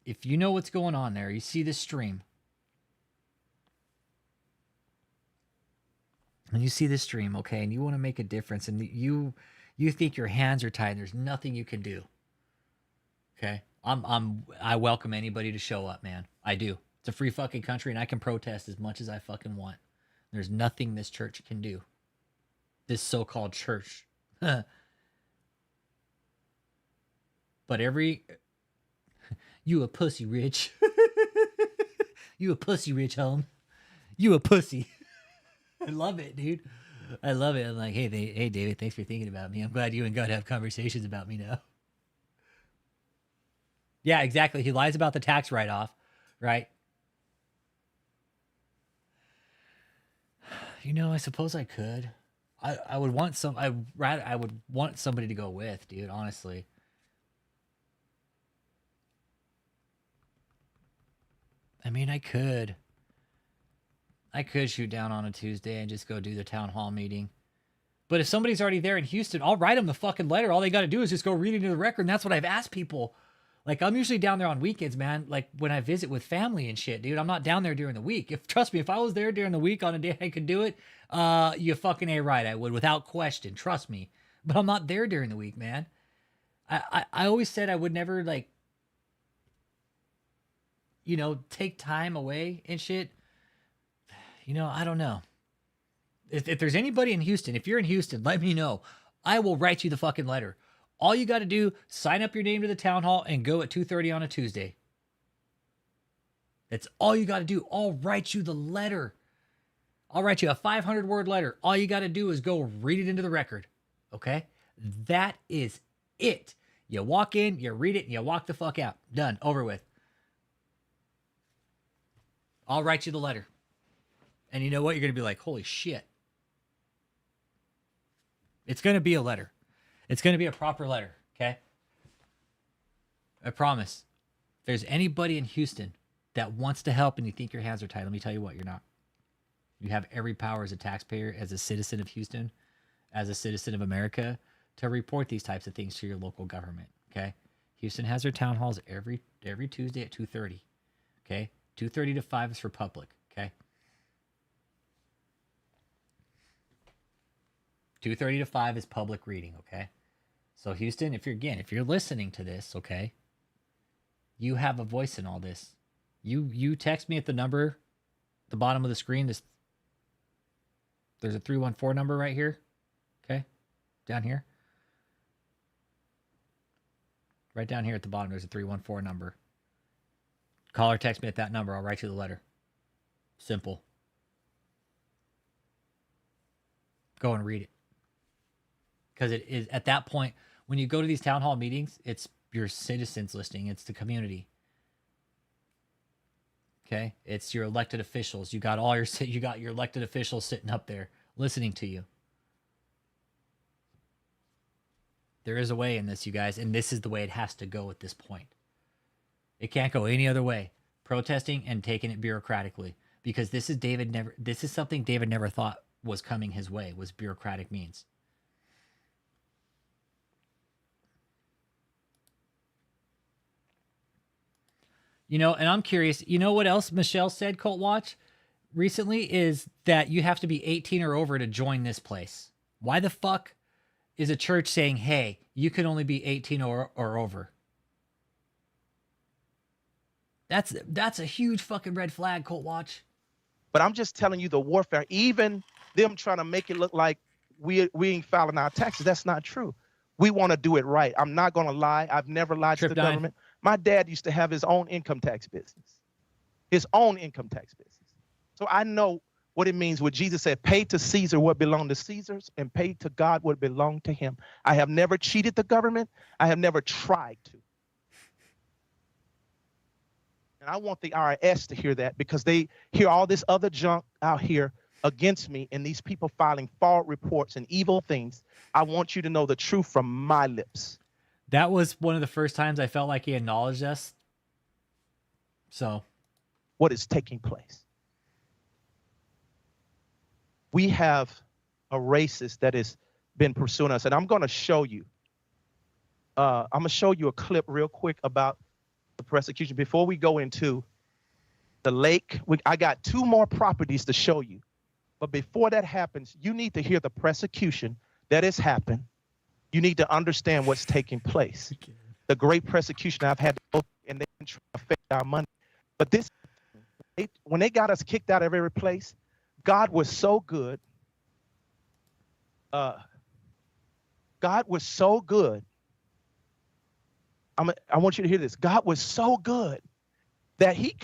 If you know what's going on there, you see this stream. and you see this stream, okay, and you want to make a difference, and you think your hands are tied and there's nothing you can do, okay, I welcome anybody to show up, man. I do. It's a free fucking country, and I can protest as much as I fucking want. There's nothing this church can do. This so-called church. But you a pussy, Rich. You a pussy, Rich Home. You a pussy. I love it, dude. I love it. I'm like, hey, David, thanks for thinking about me. I'm glad you and God have conversations about me now. Yeah, exactly. He lies about the tax write-off, right? You know, I suppose I could. I would want I would want somebody to go with, dude, honestly. I mean, I could shoot down on a Tuesday and just go do the town hall meeting. But if somebody's already there in Houston, I'll write them the fucking letter. All they got to do is just go read it into the record. And that's what I've asked people. Like, I'm usually down there on weekends, man. Like, when I visit with family and shit, dude, I'm not down there during the week. Trust me, if I was there during the week on a day I could do it, you fucking A right, I would, without question. Trust me. But I'm not there during the week, man. I always said I would never, like, you know, take time away and shit. You know, I don't know. If there's anybody in Houston, if you're in Houston, let me know. I will write you the fucking letter. All you got to do, sign up your name to the town hall and go at 2:30 on a Tuesday. That's all you got to do. I'll write you the letter. I'll write you a 500-word letter. All you got to do is go read it into the record. Okay? That is it. You walk in, you read it, and you walk the fuck out. Done. Over with. I'll write you the letter. And you know what? You're going to be like, holy shit. It's going to be a letter. It's going to be a proper letter, okay? I promise. If there's anybody in Houston that wants to help and you think your hands are tied, let me tell you what, you're not. You have every power as a taxpayer, as a citizen of Houston, as a citizen of America, to report these types of things to your local government, okay? Houston has their town halls every Tuesday at 2:30, okay? 2:30 to 5 is for public, okay? 2:30 to 5 is public reading, okay? So Houston, if you're listening to this, okay, you have a voice in all this. You text me at the number, the bottom of the screen. There's a 314 number right here, okay, down here. Right down here at the bottom, there's a 314 number. Call or text me at that number. I'll write you the letter. Simple. Go and read it. Because it is at that point, when you go to these town hall meetings, it's your citizens listening. It's the community. Okay? It's your elected officials. You got your elected officials sitting up there listening to you. There is a way in this, you guys, and this is the way it has to go at this point. It can't go any other way. Protesting and taking it bureaucratically. Because this is something David never thought was coming his way, was bureaucratic means. You know, and I'm curious, you know what else Michelle said, Cult Watch, recently, is that you have to be 18 or over to join this place. Why the fuck is a church saying, hey, you can only be 18 or over? That's a huge fucking red flag, Cult Watch. But I'm just telling you the warfare, even them trying to make it look like we ain't filing our taxes. That's not true. We want to do it right. I'm not going to lie. I've never lied to the government. My dad used to have his own income tax business. His own income tax business. So I know what it means when Jesus said, pay to Caesar what belonged to Caesar's and pay to God what belonged to him. I have never cheated the government. I have never tried to. And I want the IRS to hear that, because they hear all this other junk out here against me and these people filing false reports and evil things. I want you to know the truth from my lips. That was one of the first times I felt like he acknowledged us. So, what is taking place? We have a racist that has been pursuing us, and I'm going to show you. I'm going to show you a clip real quick about the persecution before we go into the lake. I got 2 more properties to show you But before that happens, you need to hear the persecution that has happened. You need to understand what's taking place. The great persecution I've had to go through, and they've been trying to affect our money. But this, when they got us kicked out of every place, God was so good. God was so good. I want you to hear this. God was so good that he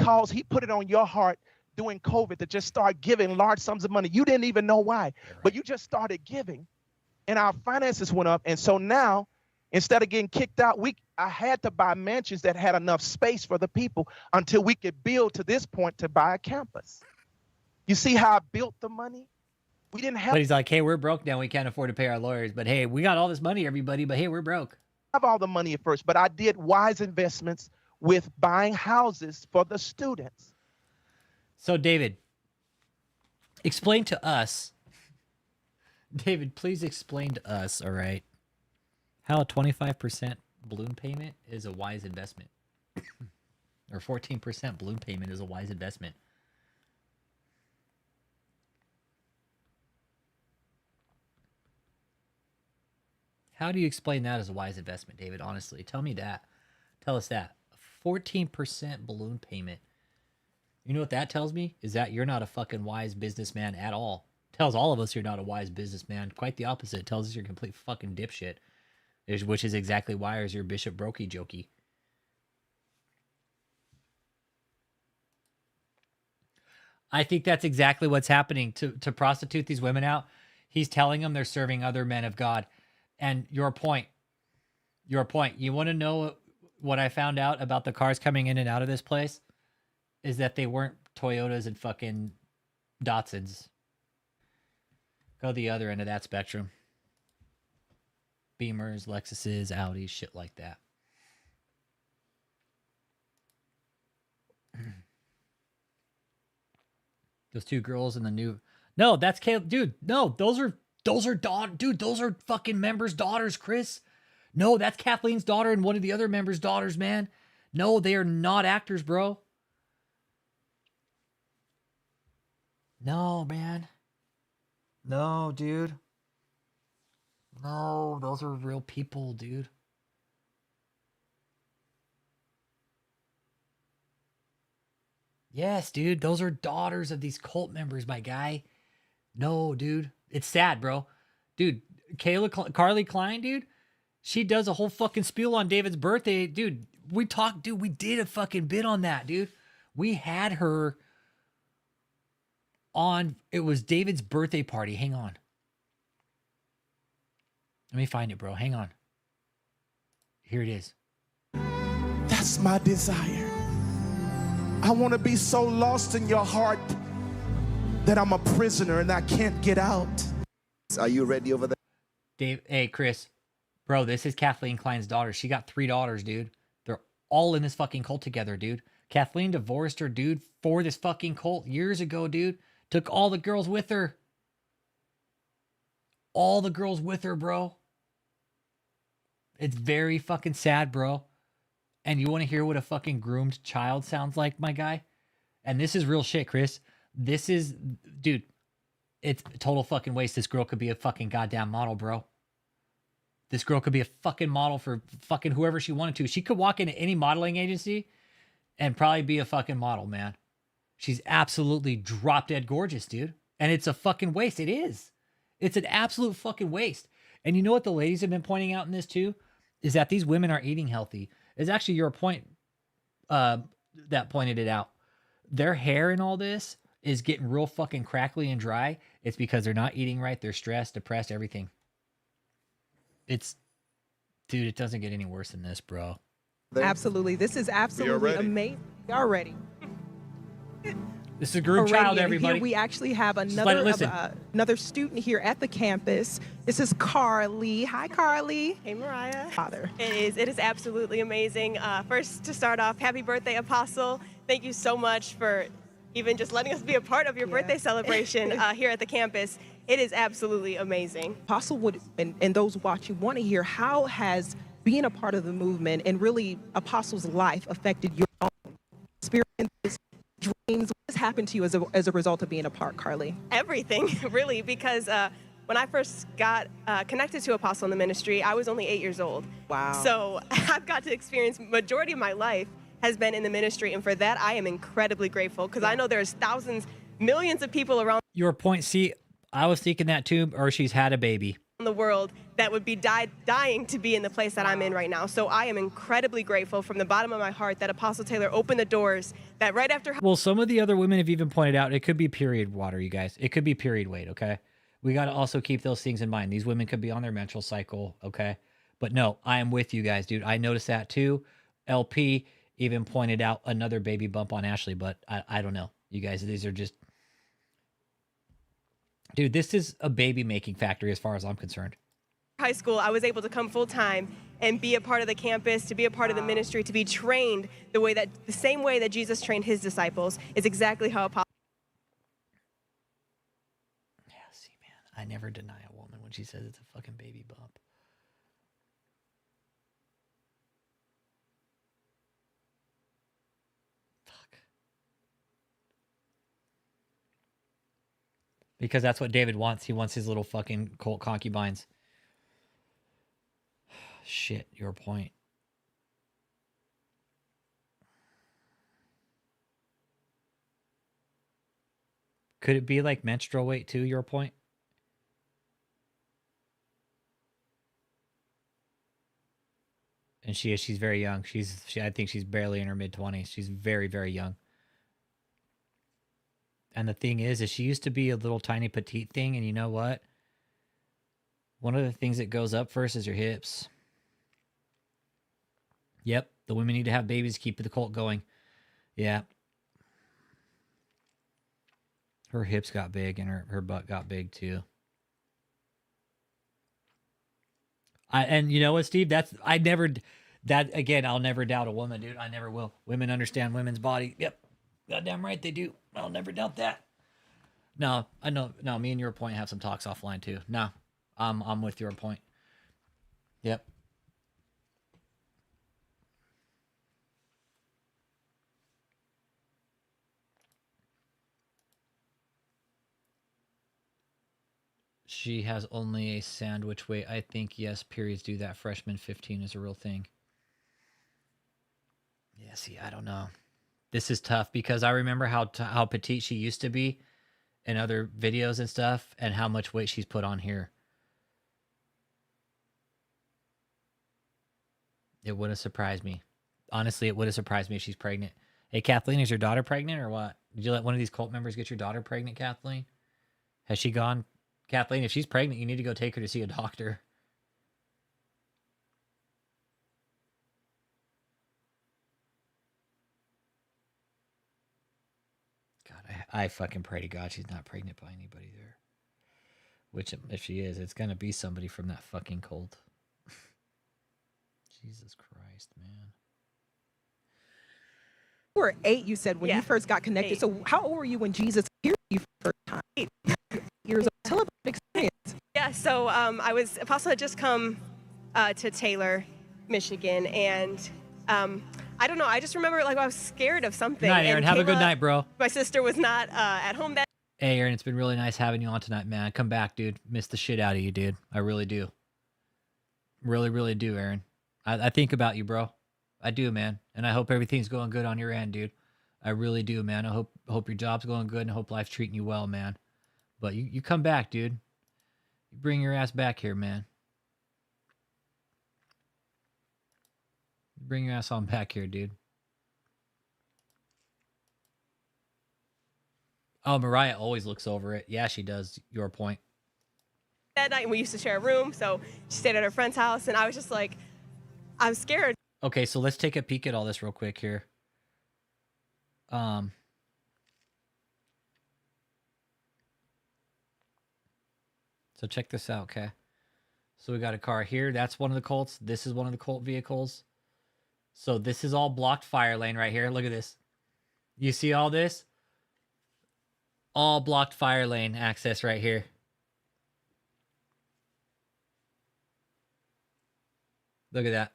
put it on your heart during COVID to just start giving large sums of money. You didn't even know why, but you just started giving, and our finances went up. And so now, instead of getting kicked out, I had to buy mansions that had enough space for the people until we could build to this point to buy a campus. You see how I built the money? We didn't have. But he's like, hey, we're broke now. We can't afford to pay our lawyers. But hey, we got all this money, everybody. But hey, we're broke. Have all the money at first, but I did wise investments with buying houses for the students. So, David, explain to us. David, please explain to us, all right, how a 25% balloon payment is a wise investment. Or 14% balloon payment is a wise investment. How do you explain that as a wise investment, David? Honestly, tell me that. Tell us that. A 14% balloon payment. You know what that tells me? Is that you're not a fucking wise businessman at all. It tells all of us you're not a wise businessman. Quite the opposite. It tells us you're a complete fucking dipshit. Which is exactly why is your Bishop Brokie Jokie. I think that's exactly what's happening to prostitute these women out. He's telling them they're serving other men of God. And your point, you want to know what I found out about the cars coming in and out of this place? Is that they weren't Toyotas and fucking Datsuns. Go the other end of that spectrum. Beamers, Lexuses, Audis, shit like that. Those two girls in the new... No, that's Caleb. Dude, no, those are dude, those are fucking members' daughters, Chris. No, that's Kathleen's daughter and one of the other members' daughters, man. No, they are not actors, bro. No, man. No, dude. No, those are real people, dude. Yes, dude. Those are daughters of these cult members, my guy. No, dude. It's sad, bro. Dude, Carly Klein, dude. She does a whole fucking spiel on David's birthday. Dude, we did a fucking bit on that, dude. We had her on, it was David's birthday party. Hang on. Let me find it, bro. Hang on. Here it is. That's my desire. I want to be so lost in your heart that I'm a prisoner and I can't get out. Are you ready over there? Dave, hey, Chris. Bro, this is Kathleen Klein's daughter. She got 3 daughters, dude. They're all in this fucking cult together, dude. Kathleen divorced her dude for this fucking cult years ago, dude. Took all the girls with her. All the girls with her, bro. It's very fucking sad, bro. And you want to hear what a fucking groomed child sounds like, my guy? And this is real shit, Chris. This is, dude, it's a total fucking waste. This girl could be a fucking goddamn model, bro. This girl could be a fucking model for fucking whoever she wanted to. She could walk into any modeling agency and probably be a fucking model, man. She's absolutely drop dead gorgeous, dude. And it's a fucking waste. It is. It's an absolute fucking waste. And you know what the ladies have been pointing out in this too? Is that these women are eating healthy. It's actually your point that pointed it out. Their hair and all this is getting real fucking crackly and dry. It's because they're not eating right. They're stressed, depressed, everything. It's, dude, it doesn't get any worse than this, bro. Absolutely. This is absolutely amazing. We are ready. This is Groom Child, everybody. Here we actually have another student here at the campus. This is Carly. Hi, Carly. Hey, Mariah. Father. It is absolutely amazing. First, to start off, happy birthday, Apostle. Thank you so much for even just letting us be a part of your birthday celebration here at the campus. It is absolutely amazing. Apostle would, and those watching want to hear, how has being a part of the movement and really Apostle's life affected your own experiences, dreams? What has happened to you as a result of being a part, Carly? Everything, really, because when I first got connected to Apostle in the ministry, I was only 8 years old. Wow. So I've got to experience majority of my life has been in the ministry, and for that I am incredibly grateful because I know there's thousands, millions of people around Your point, see, I was thinking that too, or she's had a baby. the world that would be dying to be in the place that I'm in right now. So I am incredibly grateful from the bottom of my heart that Apostle Taylor opened the doors, that right after... Well, some of the other women have even pointed out it could be period water, you guys. It could be period weight, okay? We got to also keep those things in mind. These women could be on their menstrual cycle, okay? But no, I am with you guys, dude. I noticed that too. LP even pointed out another baby bump on Ashley, but I don't know. You guys, these are just... Dude, this is a baby-making factory as far as I'm concerned. high school, I was able to come full-time and be a part of the campus, to be a part of the ministry, to be trained the same way that Jesus trained his disciples is exactly how Apostle... Yeah, see, man, I never deny a woman when she says it's a fucking baby bump. Because that's what David wants. He wants his little fucking cult concubines. Shit, your point. Could it be like menstrual weight too, your point? And she's very young. I think she's barely in her mid-20s. She's very, very young. And the thing is she used to be a little tiny petite thing, and you know what? One of the things that goes up first is your hips. Yep, the women need to have babies to keep the cult going. Yeah. Her hips got big, and her butt got big too. And you know what, Steve? I'll never doubt a woman, dude. I never will. Women understand women's body. Yep. Goddamn right they do. I'll never doubt that. No, I know. No, me and your point have some talks offline too. No, I'm with your point. Yep. She has only a sandwich weight. I think, yes, periods do that. Freshman 15 is a real thing. Yeah, see, I don't know. This is tough because I remember how petite she used to be in other videos and stuff, and how much weight she's put on here. It would have surprised me. Honestly, it would have surprised me if she's pregnant. Hey, Kathleen, is your daughter pregnant or what? Did you let one of these cult members get your daughter pregnant, Kathleen? Has she gone? Kathleen, if she's pregnant, you need to go take her to see a doctor. I fucking pray to God she's not pregnant by anybody there. Which, if she is, it's going to be somebody from that fucking cult. Jesus Christ, man. You were 8, you said, when you first got connected. 8. So how old were you when Jesus appeared to you for the first time? 8 years old. Tell about the experience. Yeah, so Apostle had just come to Taylor, Michigan, and I don't know, I just remember like I was scared of something. Good night, Aaron. Have a good night, bro. My sister was not at home that. Hey, Aaron, it's been really nice having you on tonight, man. Come back, dude. Missed the shit out of you, dude. I really do. Really, really do, Aaron. I think about you, bro. I do, man. And I hope everything's going good on your end, dude. I really do, man. I hope your job's going good and I hope life's treating you well, man. But you come back, dude. You bring your ass back here, man. Bring your ass on back here, dude. Oh, Mariah always looks over it. Yeah, she does. Your point. That night, and we used to share a room, so she stayed at her friend's house, and I was just like, I'm scared. Okay, so let's take a peek at all this real quick here. So check this out, okay? So we got a car here. That's one of the cults. This is one of the cult vehicles. So this is all blocked fire lane right here. Look at this. You see all this? All blocked fire lane access right here. Look at that.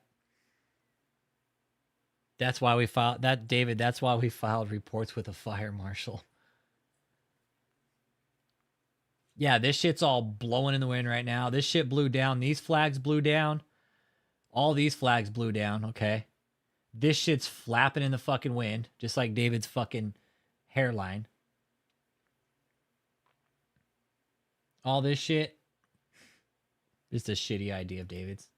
That's why we filed that, David. That's why we filed reports with a fire marshal. Yeah, this shit's all blowing in the wind right now. This shit blew down. These flags blew down. All these flags blew down, okay? This shit's flapping in the fucking wind, just like David's fucking hairline. All this shit. Just a shitty idea of David's.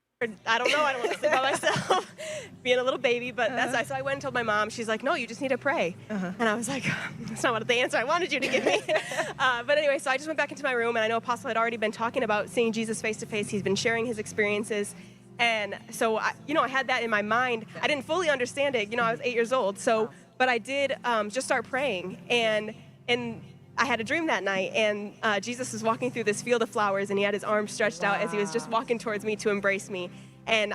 I don't know. I don't want to sit by myself, being a little baby. But that's so I went and told my mom. She's like, "No, you just need to pray." And I was like, "That's not what the answer I wanted you to give me." But anyway, so I just went back into my room, and I know Apostle had already been talking about seeing Jesus face to face. He's been sharing his experiences, and so I had that in my mind. I didn't fully understand it. I was 8 years old. So, but I did just start praying, and I had a dream that night, and Jesus was walking through this field of flowers, and he had his arms stretched out as he was just walking towards me to embrace me, and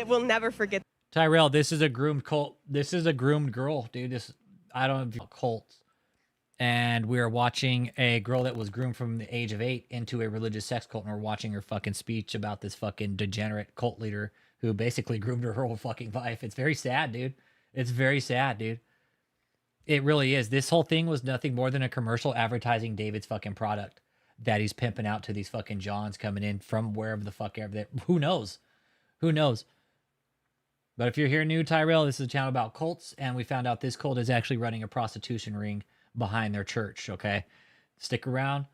we'll never forget. Tyrell, this is a groomed cult. This is a groomed girl, dude. I don't know cults. And we were watching a girl that was groomed from the age of 8 into a religious sex cult, and we're watching her fucking speech about this fucking degenerate cult leader who basically groomed her whole fucking life. It's very sad, dude. It's very sad, dude. It really is. This whole thing was nothing more than a commercial advertising David's fucking product that he's pimping out to these fucking Johns coming in from wherever the fuck ever. Who knows? Who knows? But if you're here new, Tyrell, this is a channel about cults, and we found out this cult is actually running a prostitution ring behind their church, okay? Stick around.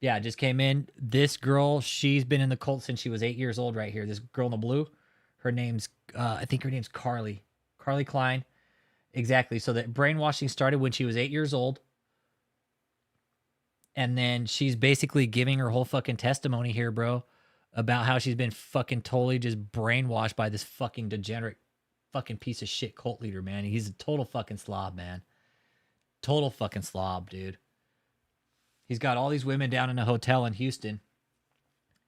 Yeah, just came in. This girl, she's been in the cult since she was 8 years old right here. This girl in the blue, her name's, I think her name's Carly. Carly Klein. Exactly. So that brainwashing started when she was 8 years old. And then she's basically giving her whole fucking testimony here, bro, about how she's been fucking totally just brainwashed by this fucking degenerate fucking piece of shit cult leader, man. He's a total fucking slob, man. Total fucking slob, dude. He's got all these women down in a hotel in Houston,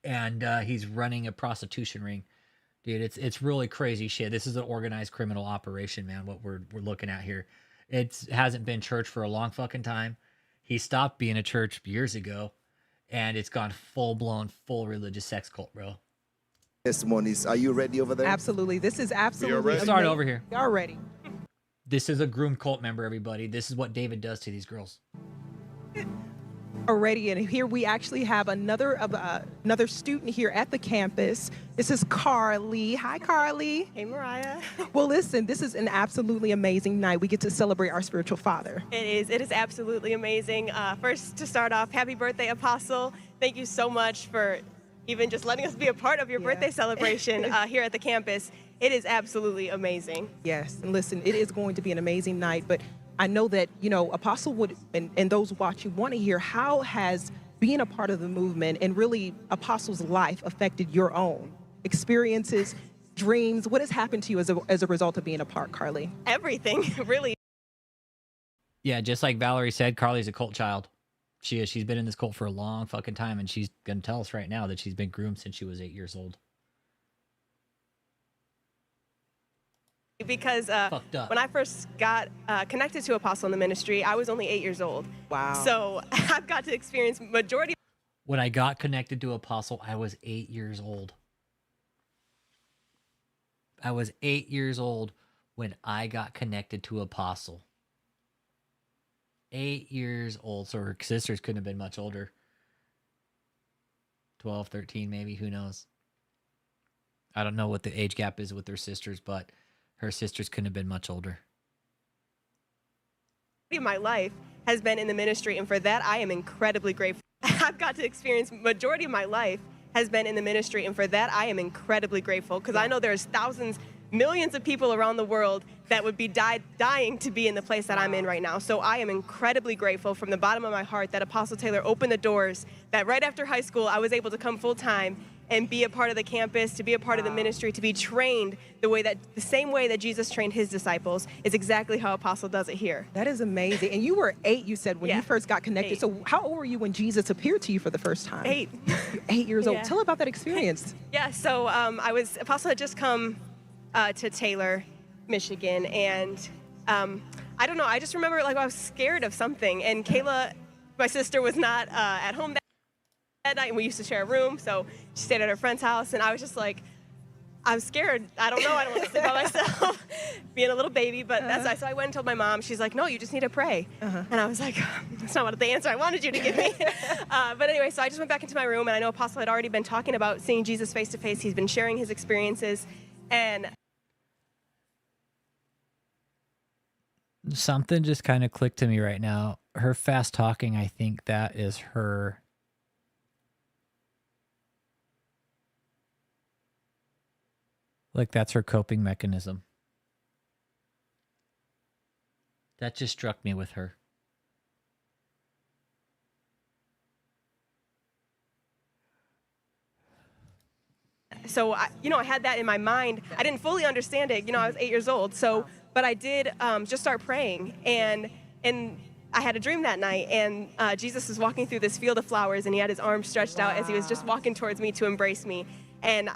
and he's running a prostitution ring. Dude, it's really crazy shit. This is an organized criminal operation, man, what we're looking at here. It hasn't been church for a long fucking time. He stopped being a church years ago, and it's gone full-blown, full religious sex cult, bro. Testimonies. Are you ready over there? Absolutely. This is absolutely Let's start over here. We are ready. This is a groomed cult member, everybody. This is what David does to these girls. Already, and here we actually have another student here at the campus. This is Carly. Hi, Carly. Hey, Mariah. Well, listen, this is an absolutely amazing night. We get to celebrate our spiritual father. It is absolutely amazing. First, to start off, happy birthday, Apostle. Thank you so much for even just letting us be a part of your birthday celebration here at the campus. It is absolutely amazing. Yes, and listen, it is going to be an amazing night, but I know that, Apostle would, and those watching want to hear, how has being a part of the movement and really Apostle's life affected your own experiences, dreams? What has happened to you as a result of being a part, Carly? Everything, really. Yeah, just like Valerie said, Carly's a cult child. She is. She's been in this cult for a long fucking time, and she's going to tell us right now that she's been groomed since she was 8 years old. Because when I first got connected to Apostle in the ministry, I was only 8 years old. Wow. So I've got to experience majority. When I got connected to Apostle, I was 8 years old. I was 8 years old when I got connected to Apostle. 8 years old. So her sisters couldn't have been much older. 12, 13 maybe, who knows? I don't know what the age gap is with their sisters, but her sisters couldn't have been much older. My life has been in the ministry, and for that I am incredibly grateful. I've got to experience majority of my life has been in the ministry, and for that I am incredibly grateful, because I know there's thousands, millions of people around the world that would be dying to be in the place that I'm in right now. So I am incredibly grateful from the bottom of my heart that Apostle Taylor opened the doors, that right after high school I was able to come full-time and be a part of the campus, to be a part of the ministry, to be trained the same way that Jesus trained his disciples is exactly how Apostle does it here. That is amazing. And you were 8, you said, when you first got connected. 8. So how old were you when Jesus appeared to you for the first time? 8. 8 years old. Yeah. Tell about that experience. Yeah, so Apostle had just come to Taylor, Michigan, and I don't know, I just remember I was scared of something, and Kayla, my sister, was not at home that night, and we used to share a room, so she stayed at her friend's house, and I was just like, I'm scared. I don't know. I don't want to sit by myself. being a little baby, but so I went and told my mom. She's like, no, you just need to pray. And I was like, that's not what the answer I wanted you to give me. But anyway, so I just went back into my room, and I know Apostle had already been talking about seeing Jesus face to face. He's been sharing his experiences, and something just kind of clicked to me right now. Her fast talking, I think that is her. Like that's her coping mechanism. That just struck me with her. so I had that in my mind. I didn't fully understand it. I was 8 years old. So, but I did just start praying, and I had a dream that night, and Jesus was walking through this field of flowers, and he had his arms stretched out as he was just walking towards me to embrace me. And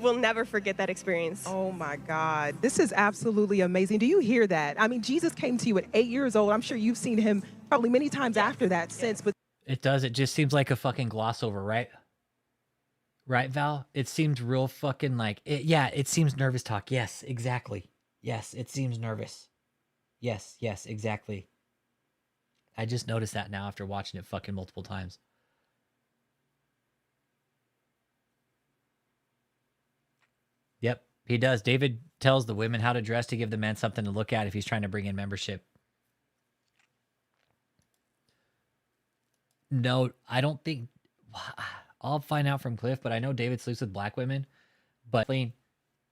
we'll never forget that experience. Oh my God. This is absolutely amazing. Do you hear that? I mean, Jesus came to you at 8 years old. I'm sure you've seen him probably many times after that since, but It does. It just seems like a fucking gloss over, right? Right, Val? It seems real fucking like it. Yeah, it seems nervous talk. Yes, exactly. Yes, it seems nervous. Yes, exactly. I just noticed that now after watching it fucking multiple times. Yep, he does. David tells the women how to dress to give the men something to look at if he's trying to bring in membership. No, I don't think... I'll find out from Cliff, but I know David sleeps with black women. But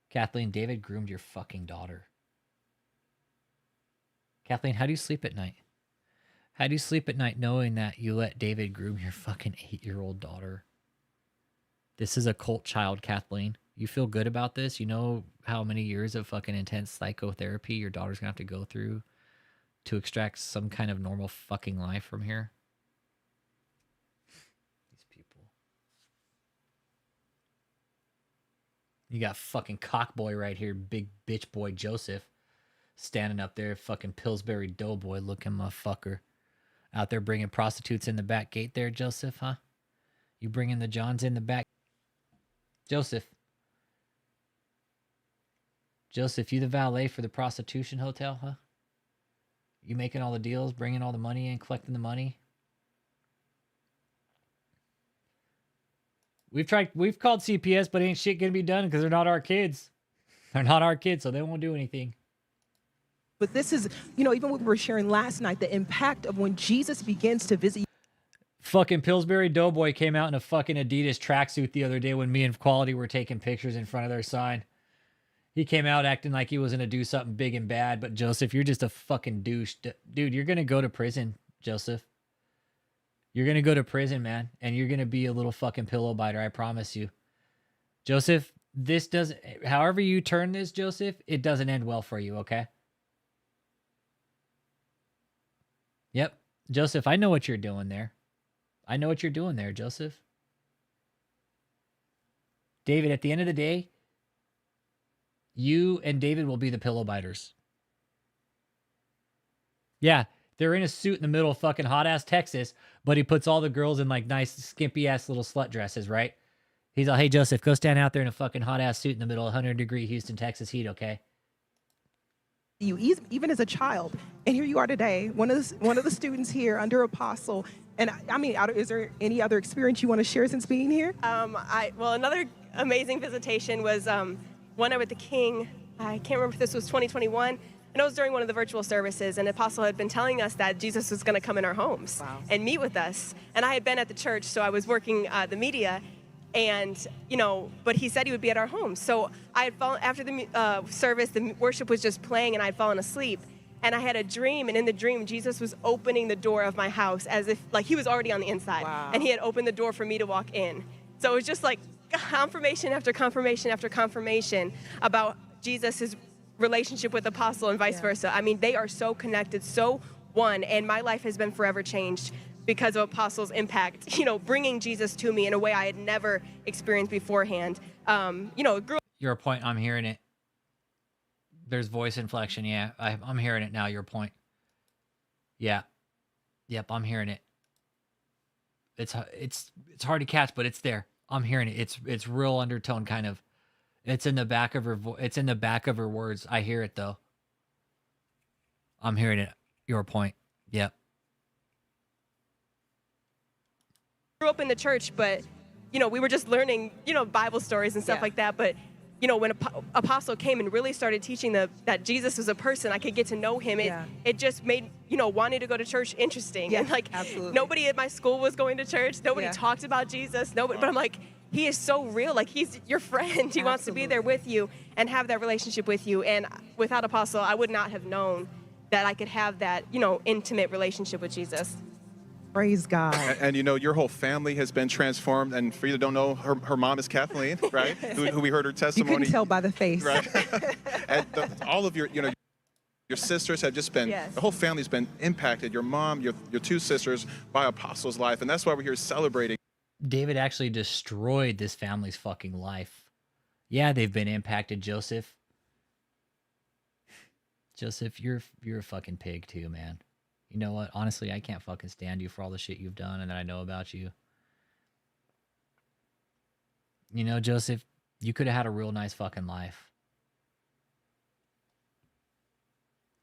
Kathleen, David groomed your fucking daughter. Kathleen, how do you sleep at night? How do you sleep at night knowing that you let David groom your fucking 8-year-old daughter? This is a cult child, Kathleen. You feel good about this? You know how many years of fucking intense psychotherapy your daughter's gonna have to go through to extract some kind of normal fucking life from here? These people. You got fucking cockboy right here, big bitch boy Joseph, standing up there, fucking Pillsbury Doughboy looking motherfucker. Out there bringing prostitutes in the back gate there, Joseph, huh? You bringing the Johns in the back? Joseph, you the valet for the prostitution hotel, huh? You making all the deals, bringing all the money in, collecting the money? We've called CPS, but ain't shit gonna be done because they're not our kids. They're not our kids, so they won't do anything. But this is, even what we were sharing last night, the impact of when Jesus begins to visit. Fucking Pillsbury Doughboy came out in a fucking Adidas tracksuit the other day when me and Quality were taking pictures in front of their sign. He came out acting like he was going to do something big and bad, but Joseph, you're just a fucking douche. Dude, you're going to go to prison, Joseph. You're going to go to prison, man, and you're going to be a little fucking pillow biter, I promise you. Joseph, this doesn't... However you turn this, Joseph, it doesn't end well for you, okay? Yep. Joseph, I know what you're doing there. I know what you're doing there, Joseph. David, at the end of the day, you and David will be the pillow biters. Yeah, they're in a suit in the middle of fucking hot-ass Texas, but he puts all the girls in like nice, skimpy-ass little slut dresses, right? He's like, hey, Joseph, go stand out there in a fucking hot-ass suit in the middle of 100-degree Houston, Texas heat, okay? You even as a child, and here you are today, one of the students here under Apostle. And I mean, is there any other experience you want to share since being here? Well, another amazing visitation was one night with the King. I can't remember if this was 2021. And it was during one of the virtual services, and Apostle had been telling us that Jesus was going to come in our homes and meet with us. And I had been at the church, so I was working the media. And, but he said he would be at our home. So I had fallen, after the service, the worship was just playing, and I had fallen asleep. And I had a dream, and in the dream, Jesus was opening the door of my house as if, like, he was already on the inside. Wow. And he had opened the door for me to walk in. So it was just like confirmation after confirmation after confirmation about Jesus' relationship with Apostle and vice versa. I mean, they are so connected, so one, and my life has been forever changed because of Apostle's impact, bringing Jesus to me in a way I had never experienced beforehand. Your point, I'm hearing it. There's voice inflection, yeah. I'm hearing it now, your point. Yeah. Yep, I'm hearing it. It's hard to catch, but it's there. I'm hearing it. It's real undertone kind of. It's in the back of her. It's in the back of her words. I hear it though. I'm hearing it. Your point. Yep. Grew up in the church, but we were just learning, Bible stories and stuff like that. But when Apostle came and really started teaching that Jesus was a person, I could get to know him. It just made wanting to go to church interesting. Yeah, And absolutely. nobody at my school was going to church. Nobody talked about Jesus. Nobody. But I'm like, he is so real. Like, he's your friend. He wants to be there with you and have that relationship with you. And without Apostle, I would not have known that I could have that intimate relationship with Jesus. Praise God. And your whole family has been transformed. And for you that don't know, her mom is Kathleen, right? who we heard her You testimony. couldn't tell by the face. Right. And all of your sisters have just been, the whole family's been impacted. Your mom, your two sisters, by Apostle's life. And that's why we're here celebrating. David actually destroyed this family's fucking life. Yeah, they've been impacted, Joseph. Joseph, you're a fucking pig too, man. You know what? Honestly, I can't fucking stand you for all the shit you've done and that I know about you. Joseph, you could have had a real nice fucking life.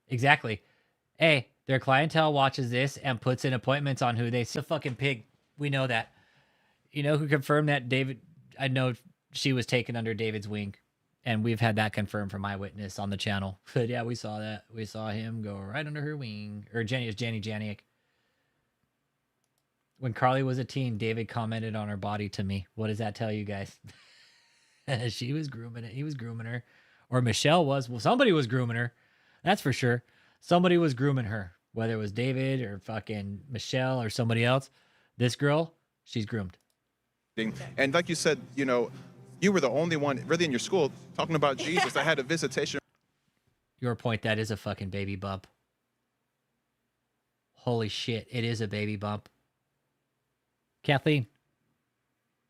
Exactly. Hey, their clientele watches this and puts in appointments on who they see. A fucking pig. We know that. You know who confirmed that? David. I know she was taken under David's wing. And we've had that confirmed from Eyewitness on the channel. But yeah, we saw that. We saw him go right under her wing. Or Jenny Janiak. When Carly was a teen, David commented on her body to me. What does that tell you guys? She was grooming it. He was grooming her. Or Michelle was. Well, somebody was grooming her. That's for sure. Somebody was grooming her. Whether it was David or fucking Michelle or somebody else. This girl, she's groomed. And like you said, you were the only one really in your school talking about Jesus. I had a visitation. Your point, that is a fucking baby bump. Holy shit, it is a baby bump. Kathleen,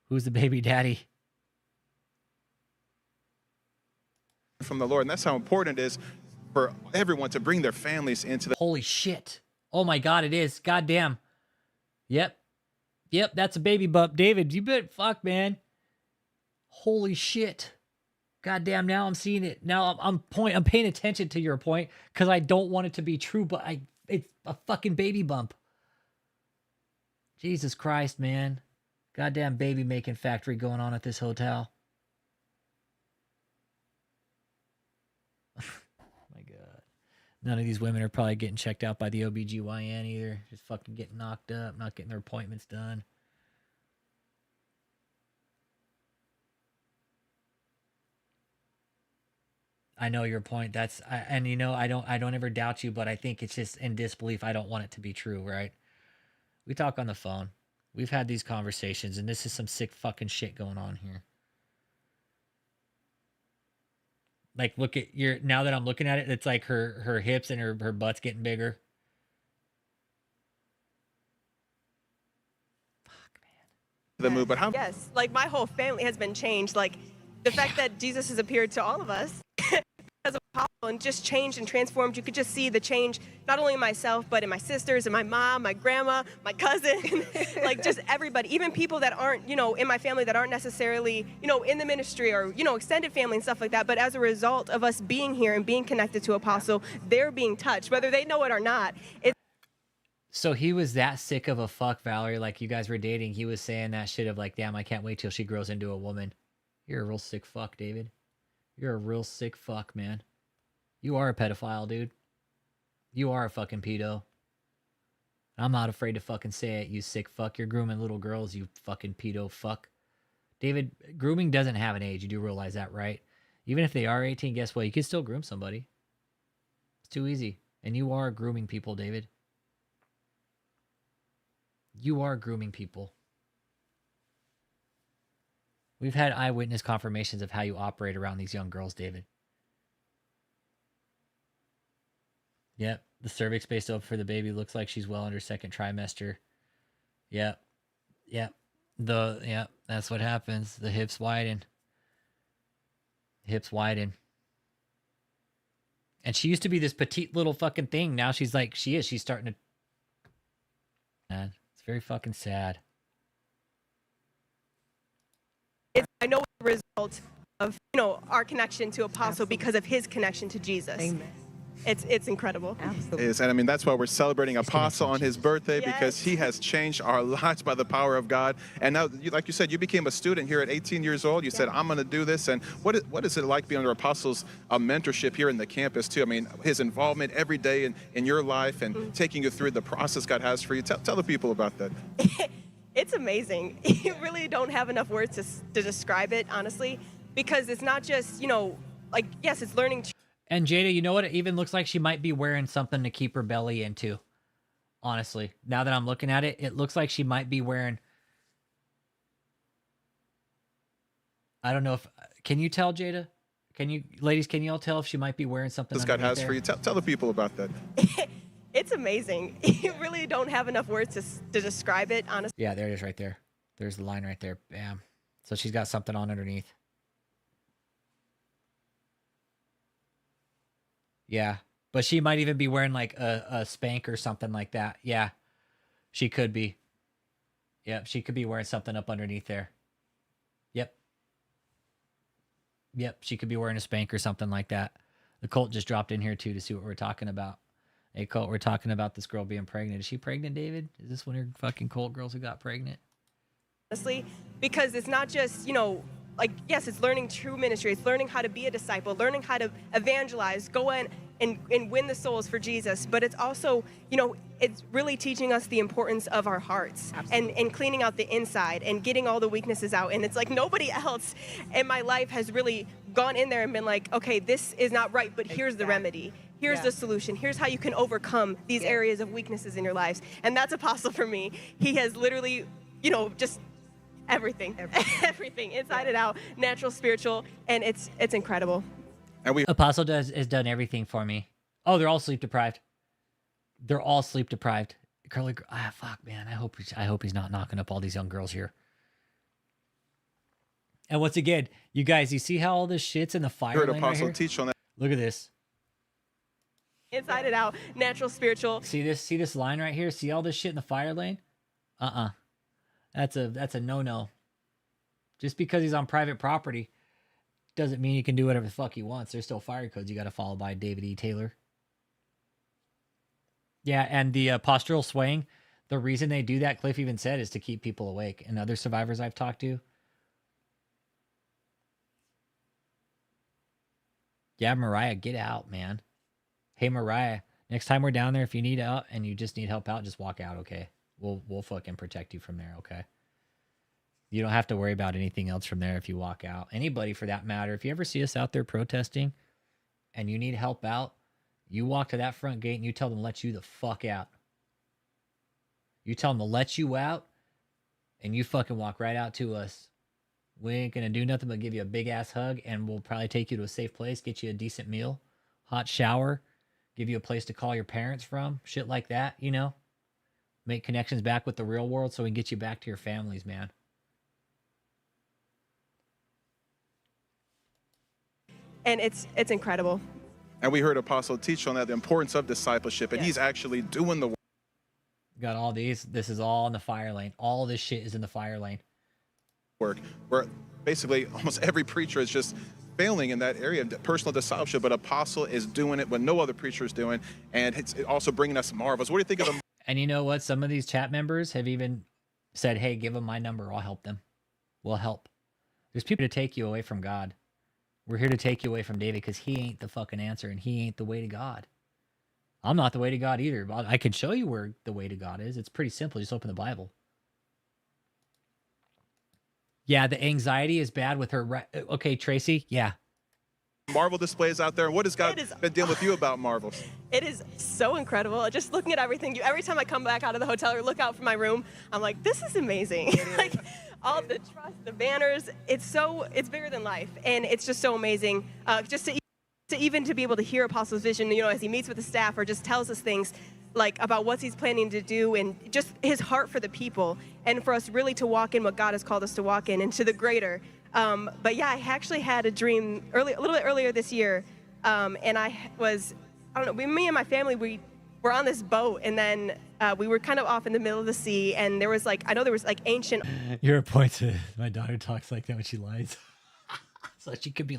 who's the baby daddy? From the Lord. And that's how important it is for everyone to bring their families into the... Holy shit. Oh my God, it is. Goddamn. Yep, that's a baby bump. David, you bet. Fuck, man. Holy shit. Goddamn, now I'm seeing it. Now I'm paying attention to your point because I don't want it to be true, but it's a fucking baby bump. Jesus Christ, man. Goddamn baby making factory going on at this hotel. My God. None of these women are probably getting checked out by the OBGYN either. Just fucking getting knocked up, not getting their appointments done. I know your point. I don't ever doubt you, but I think it's just in disbelief. I don't want it to be true, right? We talk on the phone. We've had these conversations, and this is some sick fucking shit going on here. Like, look at now that I'm looking at it, it's like her hips and her butt's getting bigger. Fuck, man. The move, but how? Yes, like my whole family has been changed. Like the fact that Jesus has appeared to all of us as a apostle and just changed and transformed. You could just see the change, not only in myself, but in my sisters and my mom, my grandma, my cousin, like just everybody, even people that aren't, in my family that aren't necessarily, in the ministry or, extended family and stuff like that. But as a result of us being here and being connected to Apostle, they're being touched, whether they know it or not. So he was that sick of a fuck, Valerie, like you guys were dating. He was saying that shit of like, damn, I can't wait till she grows into a woman. You're a real sick fuck, David. You're a real sick fuck, man. You are a pedophile, dude. You are a fucking pedo. I'm not afraid to fucking say it, you sick fuck. You're grooming little girls, you fucking pedo fuck. David, grooming doesn't have an age. You do realize that, right? Even if they are 18, guess what? You can still groom somebody. It's too easy. And you are grooming people, David. You are grooming people. We've had eyewitness confirmations of how you operate around these young girls, David. Yep, the cervix spaced open for the baby looks like she's well under second trimester. Yep. That's what happens. The hips widen. Hips widen. And she used to be this petite little fucking thing. Now she's like, she's starting to... Man, it's very fucking sad. I know the result of, our connection to Apostle because of his connection to Jesus. Amen. It's incredible. Absolutely. Is, and I mean, that's why we're celebrating Apostle on his birthday, because he has changed our lives by the power of God. And now, like you said, you became a student here at 18 years old. You said, I'm going to do this. And what is it like being under Apostle's mentorship here in the campus, too? I mean, his involvement every day in your life and taking you through the process God has for you. Tell the people about that. It's amazing. You really don't have enough words to describe it, honestly, because it's not just, yes, it's learning. And Jada, you know what? It even looks like she might be wearing something to keep her belly in too. Honestly, now that I'm looking at it, it looks like she might be wearing. I don't know if can you tell, Jada? Ladies, can you all tell if she might be wearing something? This God has for you. Tell the people about that. It's amazing. You really don't have enough words to describe it, honestly. Yeah, there it is, right there. There's the line right there. Bam. So she's got something on underneath. Yeah, but she might even be wearing like a spank or something like that. Yeah, she could be. Yep, she could be wearing something up underneath there. Yep. Yep, she could be wearing a spank or something like that. The Colt just dropped in here too to see what we're talking about. Hey, Colt, we're talking about this girl being pregnant. Is she pregnant, David? Is this one of your fucking Colt girls who got pregnant? Honestly, because it's not just, yes, it's learning true ministry. It's learning how to be a disciple, learning how to evangelize, go in and win the souls for Jesus. But it's also, it's really teaching us the importance of our hearts and cleaning out the inside and getting all the weaknesses out. And it's like nobody else in my life has really gone in there and been like, okay, this is not right, but here's the remedy. Here's the solution. Here's how you can overcome these areas of weaknesses in your lives. And that's Apostle for me. He has literally, just everything inside and out, natural, spiritual, and it's incredible. And Apostle has done everything for me. Oh, they're all sleep deprived. They're all sleep deprived. Curly, fuck, man. I hope he's not knocking up all these young girls here. And once again, you guys, you see how all this shit's in the fire lane Apostle right here? teach on that. Look at this. Inside and out, natural, spiritual. See this line right here? See all this shit in the fire lane? That's a no-no. Just because he's on private property doesn't mean he can do whatever the fuck he wants. There's still fire codes you got to follow by David E. Taylor. Yeah, and the postural swaying, the reason they do that, Cliff even said, is to keep people awake. And other survivors I've talked to. Yeah, Mariah, get out, man. Hey, Mariah, next time we're down there, if you need out and you just need help out, just walk out, okay? We'll fucking protect you from there, okay? You don't have to worry about anything else from there if you walk out. Anybody for that matter. If you ever see us out there protesting and you need help out, you walk to that front gate and you tell them to let you the fuck out. You tell them to let you out and you fucking walk right out to us. We ain't gonna do nothing but give you a big ass hug and we'll probably take you to a safe place, get you a decent meal, hot shower, give you a place to call your parents from, shit like that, Make connections back with the real world so we can get you back to your families, man. And it's incredible. And we heard Apostle teach on that, the importance of discipleship, and he's actually doing the work. Got all these. This is all in the fire lane. All this shit is in the fire lane. Where basically almost every preacher is just failing in that area of personal discipleship, but Apostle is doing it when no other preacher is doing, and it's also bringing us marvels. What do you think of the... And you know what? Some of these chat members have even said, hey, give them my number. I'll help them. We'll help. There's people to take you away from God. We're here to take you away from David because he ain't the fucking answer and he ain't the way to God. I'm not the way to God either. But I can show you where the way to God is. It's pretty simple. Just open the Bible. Yeah, the anxiety is bad with her. Okay, Tracy. Yeah. Marvel displays out there. What has God been dealing with you about Marvels? It is so incredible. Just looking at everything. Every time I come back out of the hotel or look out from my room, I'm like, this is amazing. Like all the trust, the banners. It's bigger than life, and it's just so amazing. Just to be able to hear Apostle's vision, as he meets with the staff or just tells us things like about what he's planning to do and just his heart for the people, and for us really to walk in what God has called us to walk in and to the greater. But yeah, I actually had a dream a little bit earlier this year, and me and my family, we were on this boat, and then we were kind of off in the middle of the sea, and there was ancient... You're a point to my daughter talks like that when she lies. So she could be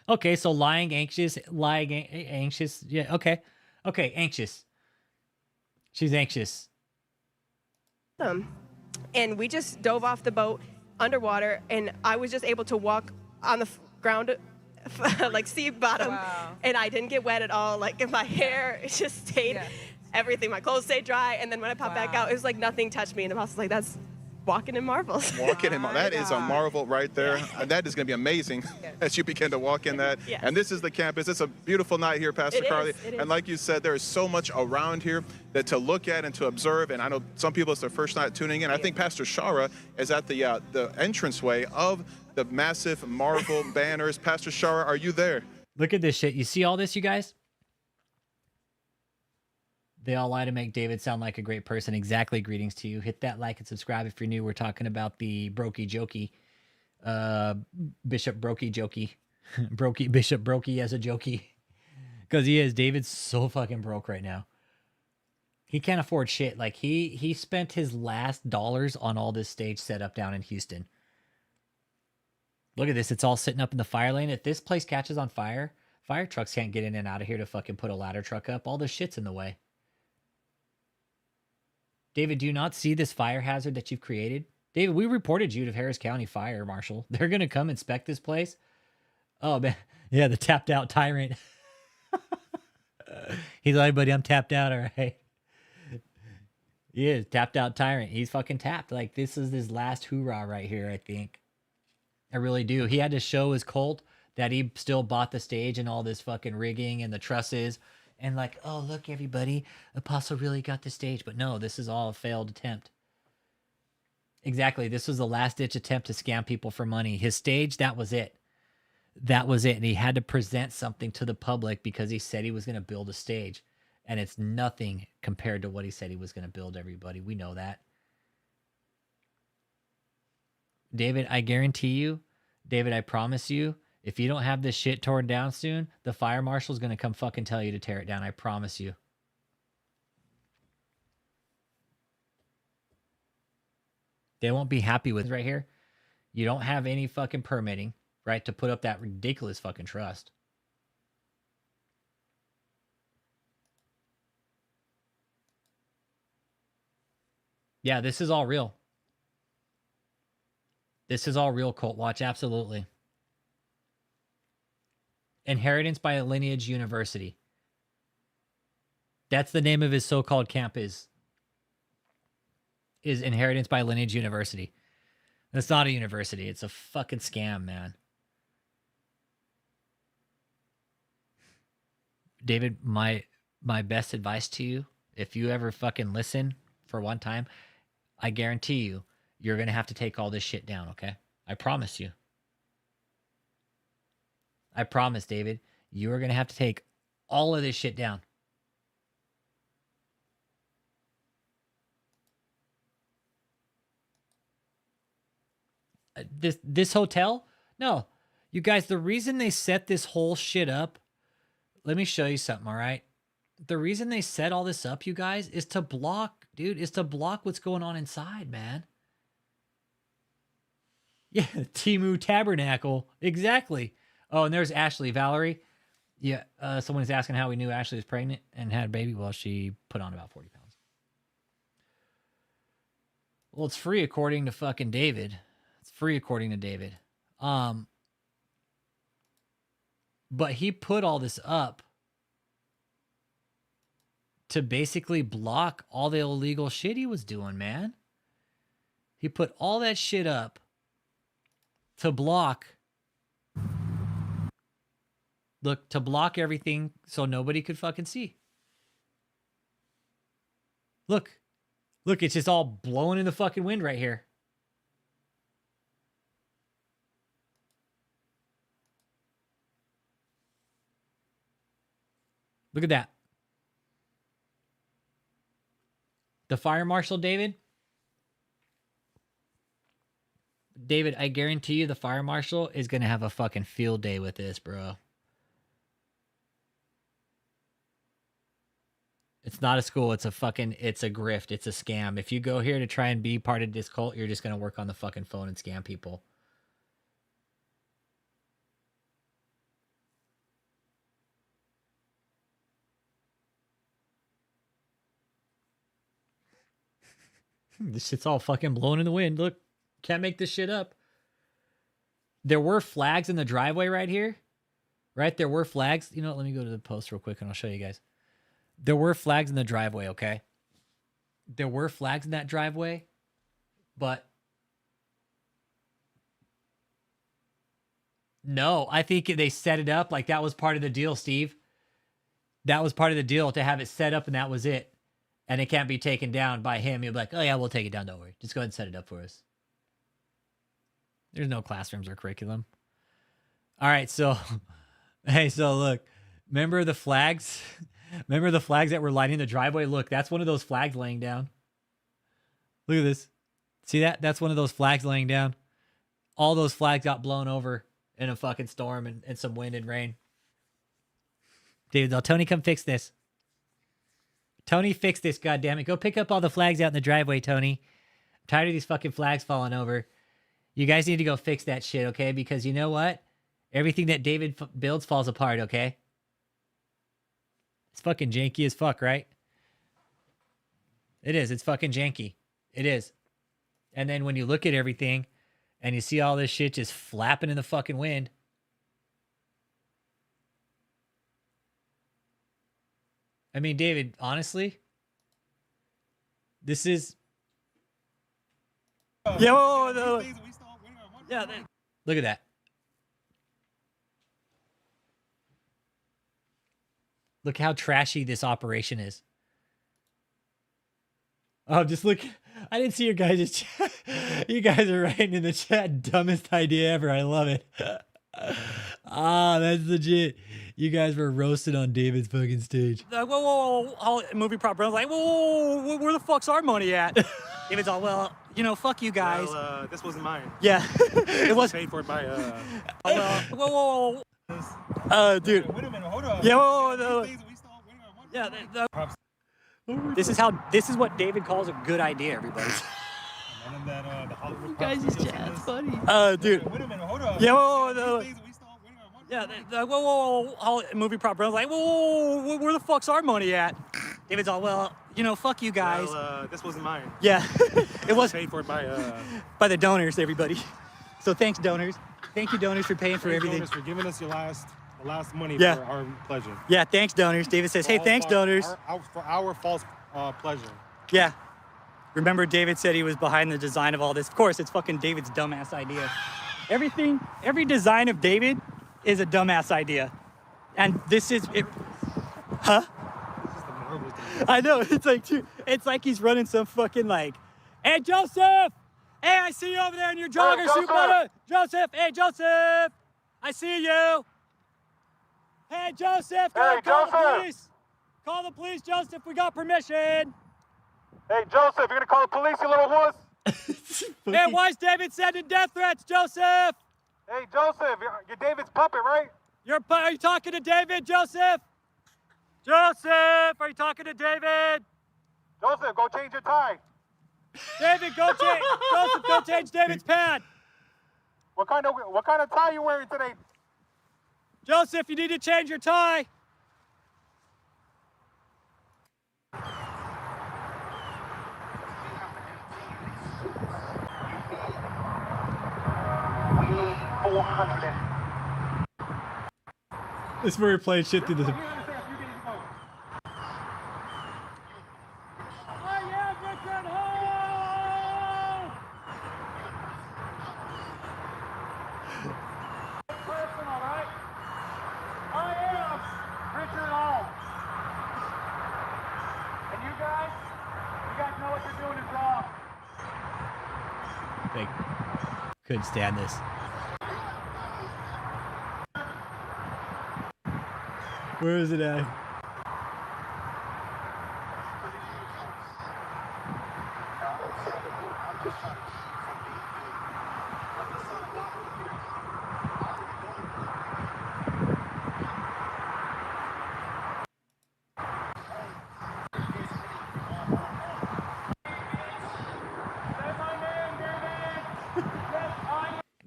okay. So lying, anxious. Yeah. Okay. Okay. Anxious. She's anxious. And we just dove off the boat underwater, and I was just able to walk on the ground, like sea bottom, and I didn't get wet at all. Like, if my hair it just stayed, everything, my clothes stayed dry, and then when I popped back out, it was like nothing touched me, and the boss was like, "That's walking in marvels." Walking in marvels. That is a marvel right there. That is going to be amazing as you begin to walk in that. Yes. And this is the campus. It's a beautiful night here, Pastor Carly. It is. And like you said, there is so much around here that to look at and to observe. And I know some people, it's their first night tuning in. I think Pastor Shara is at the entranceway of the massive Marvel banners. Pastor Shara, are you there? Look at this shit. You see all this, you guys? They all lie to make David sound like a great person. Exactly. Greetings to you. Hit that like and subscribe if you're new. We're talking about the Brokie Jokie. Bishop Brokie Jokie. Bishop Brokie as a Jokie. Because he is. David's so fucking broke right now. He can't afford shit. Like, he spent his last dollars on all this stage setup down in Houston. Look at this. It's all sitting up in the fire lane. If this place catches on fire, fire trucks can't get in and out of here to fucking put a ladder truck up. All the shit's in the way. David, do you not see this fire hazard that you've created? David, we reported you to Harris County Fire Marshal. They're going to come inspect this place. Oh, man. Yeah, the tapped out tyrant. He's like, buddy, I'm tapped out, all right? He is, tapped out tyrant. He's fucking tapped. Like, this is his last hoorah right here, I think. I really do. He had to show his cult that he still bought the stage and all this fucking rigging and the trusses. And like, oh, look, everybody, Apostle really got the stage. But no, this is all a failed attempt. Exactly. This was the last-ditch attempt to scam people for money. His stage, that was it. That was it. And he had to present something to the public because he said he was going to build a stage. And it's nothing compared to what he said he was going to build, everybody. We know that. David, I guarantee you, David, I promise you, if you don't have this shit torn down soon, the fire marshal's going to come fucking tell you to tear it down. I promise you. They won't be happy with right here. You don't have any fucking permitting, right, to put up that ridiculous fucking trust. Yeah, this is all real. This is all real, Cult Watch. Absolutely. Inheritance by a Lineage University. That's the name of his so-called camp is Inheritance by Lineage University. That's not a university. It's a fucking scam, man. David, my best advice to you, if you ever fucking listen for one time, I guarantee you, you're going to have to take all this shit down, okay? I promise you. I promise, David, you are going to have to take all of this shit down. This hotel? No. You guys, the reason they set this whole shit up, let me show you something, all right? The reason they set all this up, you guys, is to block, dude, is to block what's going on inside, man. Yeah, Timu Tabernacle. Exactly. Oh, and there's Ashley. Valerie. Yeah, someone is asking how we knew Ashley was pregnant and had a baby. Well, she put on about 40 pounds. Well, it's free according to fucking David. It's free according to David. But he put all this up to basically block all the illegal shit he was doing, man. He put all that shit up to block. Look, to block everything so nobody could fucking see. Look. Look, it's just all blowing in the fucking wind right here. Look at that. The fire marshal, David. David, I guarantee you the fire marshal is going to have a fucking field day with this, bro. It's not a school. It's a grift. It's a scam. If you go here to try and be part of this cult, you're just going to work on the fucking phone and scam people. This shit's all fucking blowing in the wind. Look, can't make this shit up. There were flags in the driveway right here. Right? There were flags. You know what? Let me go to the post real quick and I'll show you guys. There were flags in the driveway, okay? There were flags in that driveway, but no, I think they set it up like that was part of the deal, Steve. That was part of the deal to have it set up and that was it. And it can't be taken down by him. He'll be like, oh yeah, we'll take it down. Don't worry. Just go ahead and set it up for us. There's no classrooms or curriculum. All right, so, hey, so look, remember the flags? Remember the flags that were lining the driveway? Look, that's one of those flags laying down. Look at this. See that? That's one of those flags laying down. All those flags got blown over in a fucking storm and some wind and rain. David, oh, Tony, come fix this. Tony, fix this, goddammit. Go pick up all the flags out in the driveway, Tony. I'm tired of these fucking flags falling over. You guys need to go fix that shit, okay? Because you know what? Everything that David builds falls apart, okay? It's fucking janky as fuck, right? It is. It's fucking janky. It is. And then when you look at everything and you see all this shit just flapping in the fucking wind. I mean, David, honestly, this is... Yeah, yeah, look at that. Look how trashy this operation is. Oh, just look. I didn't see your guys' chat. You guys are writing in the chat, dumbest idea ever. I love it. Ah, that's legit. You guys were roasted on David's fucking stage. Whoa, movie prop bro. Like, whoa, where the fuck's our money at? David's all, well, you know, fuck you guys. Well, this wasn't mine. Yeah, it was paid for it by. Whoa. Dude. Wait a minute, hold on. Yeah, this is what David calls a good idea, everybody. You guys' chat's funny. Dude. Wait a minute, hold on. Yeah, whoa, movie prop bro. Like, whoa, where the fuck's our money at? David's all, well, you know, fuck you guys. Well, this wasn't mine. Yeah, it was paid for it by the donors, everybody. So thanks, donors. Thank you, donors, for paying for everything. Donors for giving us the last money Yeah. for our pleasure. Yeah, thanks, donors. David says, hey, thanks, donors. For our false pleasure. Yeah. Remember, David said he was behind the design of all this. Of course, it's fucking David's dumbass idea. Every design of David is a dumbass idea. And this is it. Huh? I know. It's like he's running some fucking like, hey, Joseph! Hey, I see you over there in your jogger suit, brother! Joseph! Hey, Joseph! I see you! Hey, Joseph! Call the police! Call the police, Joseph! We got permission! Hey, Joseph, you're gonna call the police, you little wuss? Hey, why is David sending death threats, Joseph? Hey, Joseph, you're David's puppet, right? Are you talking to David, Joseph? Joseph, are you talking to David? Joseph, go change your tie. David, go change. Joseph, go change David's pad. What kind of tie you wearing today? Joseph, you need to change your tie. This is where we're playing shit through the... They couldn't stand this. Where is it at?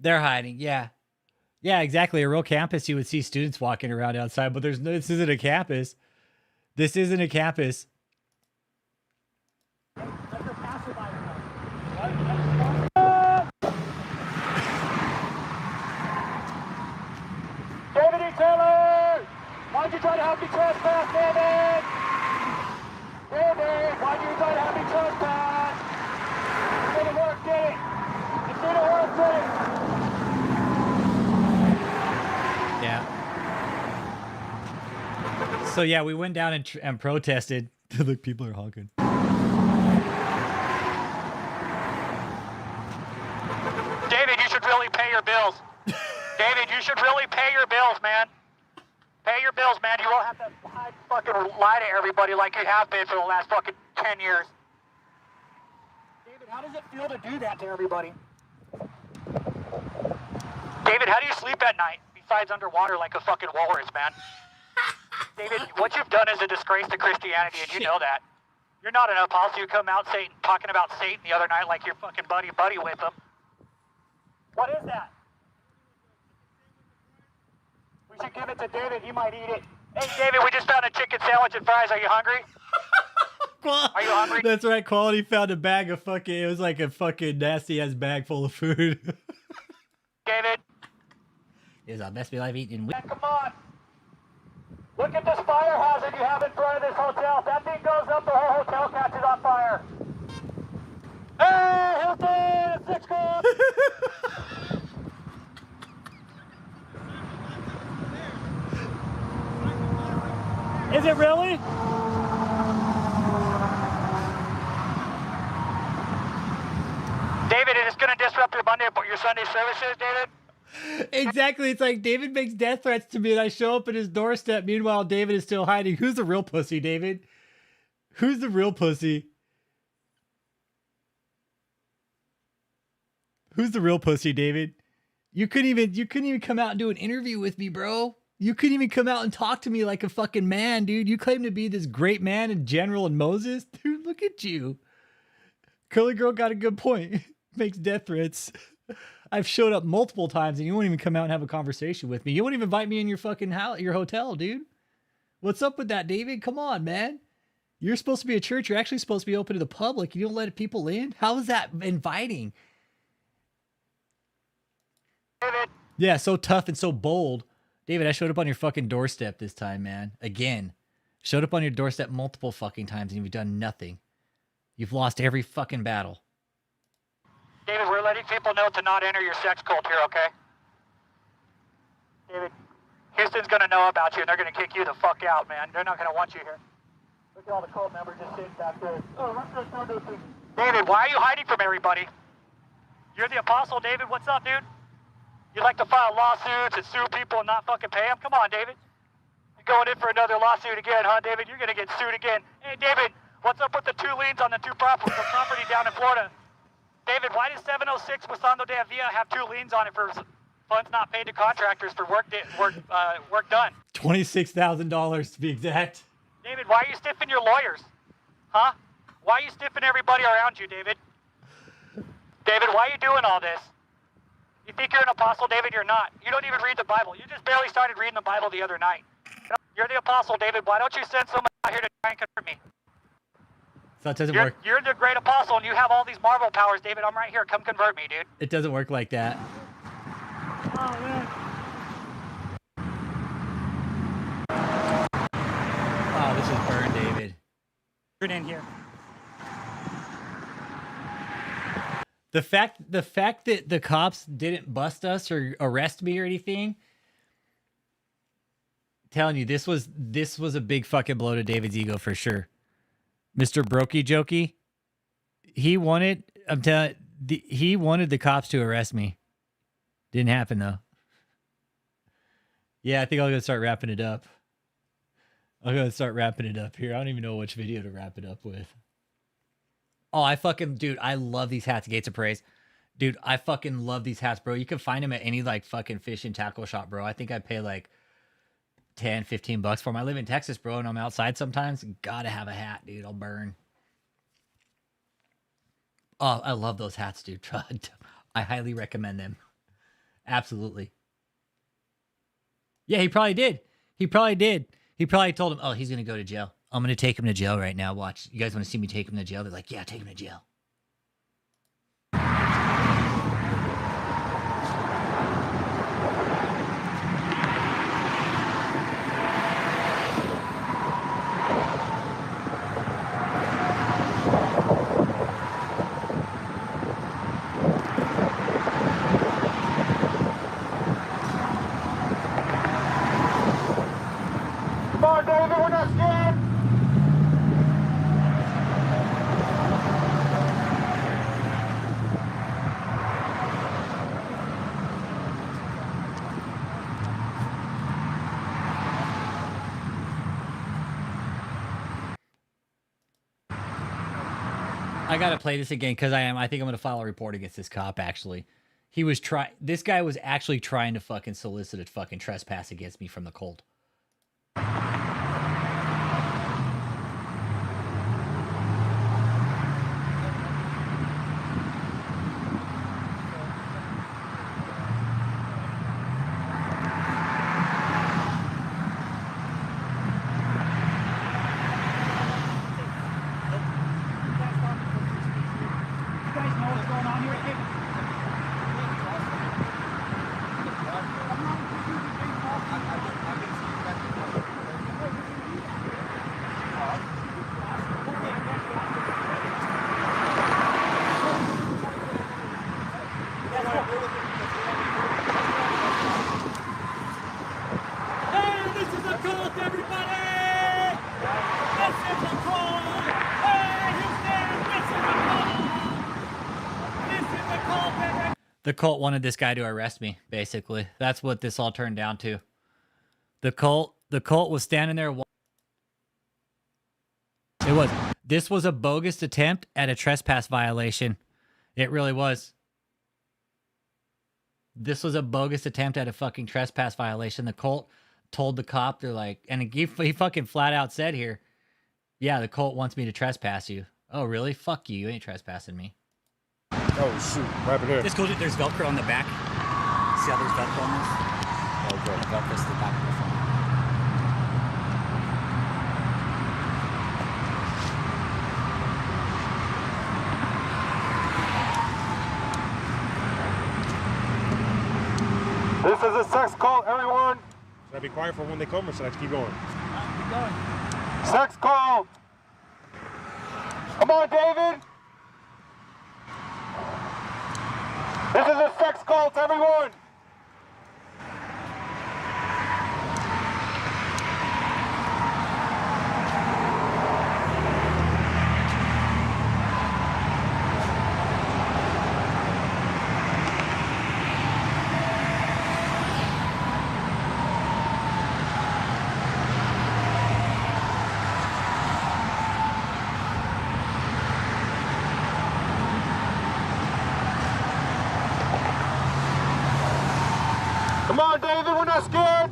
They're hiding, yeah. Yeah, exactly. A real campus, you would see students walking around outside, but this isn't a campus. This isn't a campus. Let the passerby know. try to have me trespass, David? David, why do you try to have me trespass? It didn't work, did it? It didn't work, did it? Yeah. So yeah, we went down and protested. Look, people are honking. David, you should really pay your bills. David, you should really pay your bills, man. Pay your bills, man. You won't have to fucking lie to everybody like you have been for the last fucking 10 years. David, how does it feel to do that to everybody? David, how do you sleep at night besides underwater like a fucking walrus, man? David, what you've done is a disgrace to Christianity, and you know that. You're not an apostle. You come out talking about Satan the other night like you're fucking buddy with him. What is that? We should give it to David. He might eat it. Hey, David, we just found a chicken sandwich and fries. Are you hungry? Are you hungry? That's right. Quality found a bag of fucking. It was like a fucking nasty ass bag full of food. David. It was our best meal I've eaten. Man, come on. Look at this fire hazard you have in front of this hotel. If that thing goes up, the whole hotel catches on fire. Hey, Hilton, it's 6 o'clock. Is it really? David, it is going to disrupt your Sunday services, David. Exactly. It's like David makes death threats to me and I show up at his doorstep. Meanwhile, David is still hiding. Who's the real pussy, David? Who's the real pussy? Who's the real pussy, David? You couldn't even come out and do an interview with me, bro. You couldn't even come out and talk to me like a fucking man, dude. You claim to be this great man and general and Moses. Dude, look at you. Curly Girl got a good point. Makes death threats. I've showed up multiple times and you won't even come out and have a conversation with me. You won't even invite me in your fucking house, your hotel, dude. What's up with that, David? Come on, man. You're supposed to be a church. You're actually supposed to be open to the public. You don't let people in. How is that inviting? David. Yeah, so tough and so bold. David, I showed up on your fucking doorstep this time, man. Again. Showed up on your doorstep multiple fucking times and you've done nothing. You've lost every fucking battle. David, we're letting people know to not enter your sex cult here, okay? David, Houston's going to know about you, and they're going to kick you the fuck out, man. They're not going to want you here. Look at all the cult members just sitting back there. Oh, David, why are you hiding from everybody? You're the apostle, David. What's up, dude? You like to file lawsuits and sue people and not fucking pay them? Come on, David. You're going in for another lawsuit again, huh, David? You're going to get sued again. Hey, David, what's up with the 2 liens on the property down in Florida? David, why does 706 Pasando de Avila have 2 liens on it for funds not paid to contractors for work done? $26,000 to be exact. David, why are you stiffing your lawyers? Huh? Why are you stiffing everybody around you, David? David, why are you doing all this? You think you're an apostle, David? You're not. You don't even read the Bible. You just barely started reading the Bible the other night. You're the apostle, David. Why don't you send someone out here to try and convert me? So it doesn't work. You're the great apostle, and you have all these Marvel powers, David. I'm right here. Come convert me, dude. It doesn't work like that. Oh, man. Oh, this is burn, David. Turn in here. The fact that the cops didn't bust us or arrest me or anything, telling you, this was a big fucking blow to David's ego for sure. Mr. Brokie Jokie, he wanted the cops to arrest me. Didn't happen though. Yeah, I think I'm gonna start wrapping it up. I'm gonna start wrapping it up here. I don't even know which video to wrap it up with. Oh, dude, I love these hats, Gates of Praise. Dude, I fucking love these hats, bro. You can find them at any like fucking fish and tackle shop, bro. I think I pay like $10, $15 for them. I live in Texas, bro, and I'm outside sometimes. Gotta have a hat, dude. I'll burn. Oh, I love those hats, dude. I highly recommend them. Absolutely. Yeah, he probably did. He probably told him, oh, he's going to go to jail. I'm going to take him to jail right now. Watch. You guys want to see me take him to jail? They're like, yeah, take him to jail. I gotta play this again because I think I'm gonna file a report against this cop. Actually, this guy was actually trying to fucking solicit a fucking trespass against me from the Colt. The cult wanted this guy to arrest me, basically. That's what this all turned down to. The cult was standing there. This was a bogus attempt at a trespass violation. It really was. This was a bogus attempt at a fucking trespass violation. The cult told the cop, they're like, and he fucking flat out said here, yeah, the cult wants me to trespass you. Oh, really? Fuck you. You ain't trespassing me. Oh, shoot. What happened here? There's Velcro on the back. See how there's Velcro on this? Okay. The Velcro's the back of the phone. This is a sex call, everyone. Should I be quiet for when they come or should I keep going? Keep going. Sex call. Come on, David. This is a sex call to everyone. Come on, David, we're not scared.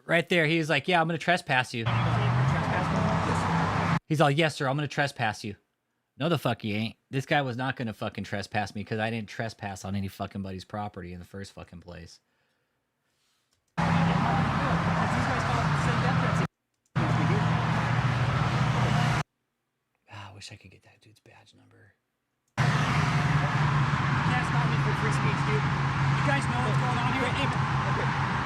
Right there. He was like, yeah, I'm going to trespass you. He's all, yes, sir, I'm going to trespass you. No, the fuck you ain't. This guy was not going to fucking trespass me because I didn't trespass on any fucking buddy's property in the first fucking place. I wish I could get that dude's badge number. You can't stop me for free speech, dude. You guys know what's going on here?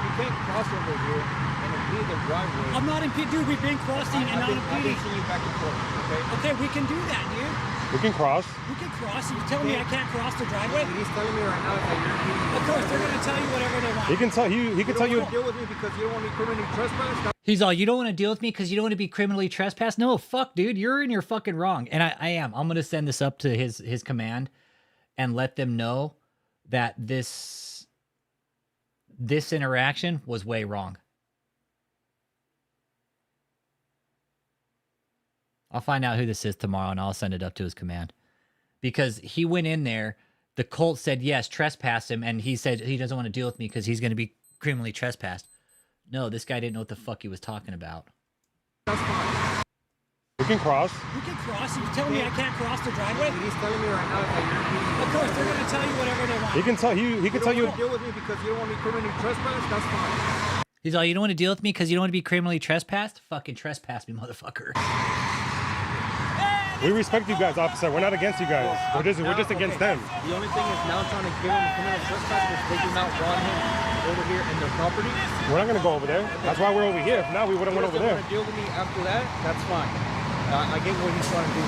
You can't cross over here and impede the driveway. I'm not impeding, dude. We've been crossing and not impeding. I've been seeing you back and forth, okay? Okay, we can do that, dude. We can cross. We can cross. You're telling me I can't cross the driveway? He's telling me right now that you're impeding. Of course, they're going to tell you whatever they want. He can tell you. He can tell you. You don't want to deal with me because you don't want me criminally trespassed? He's all, you don't want to deal with me because you don't want to be criminally trespassed? No, fuck, dude. You're in your fucking wrong. And I am. I'm going to send this up to his command and let them know that this interaction was way wrong. I'll find out who this is tomorrow and I'll send it up to his command. Because he went in there, the cult said, yes, trespass him, and he said he doesn't want to deal with me because he's going to be criminally trespassed. No, this guy didn't know what the fuck he was talking about. We can cross. We can cross. You're telling me I can't cross the driveway? He's telling me right now that you're impeding. Of course, they're going to tell you whatever they want. He can tell you. He can tell you. You don't want to deal with me because you don't want me criminally trespassed? That's fine. He's all, you don't want to deal with me because you don't want to be criminally trespassed? Fucking trespass me, motherfucker. We respect you guys, officer. We're not against you guys. We're just against them. The only thing is now trying to give him criminal trespass because they do not want him over here in their property. We're not gonna go over there. That's why we're over here. If not, we wouldn't went over there. If you want to deal with me after that, that's fine. I get what he's trying to do.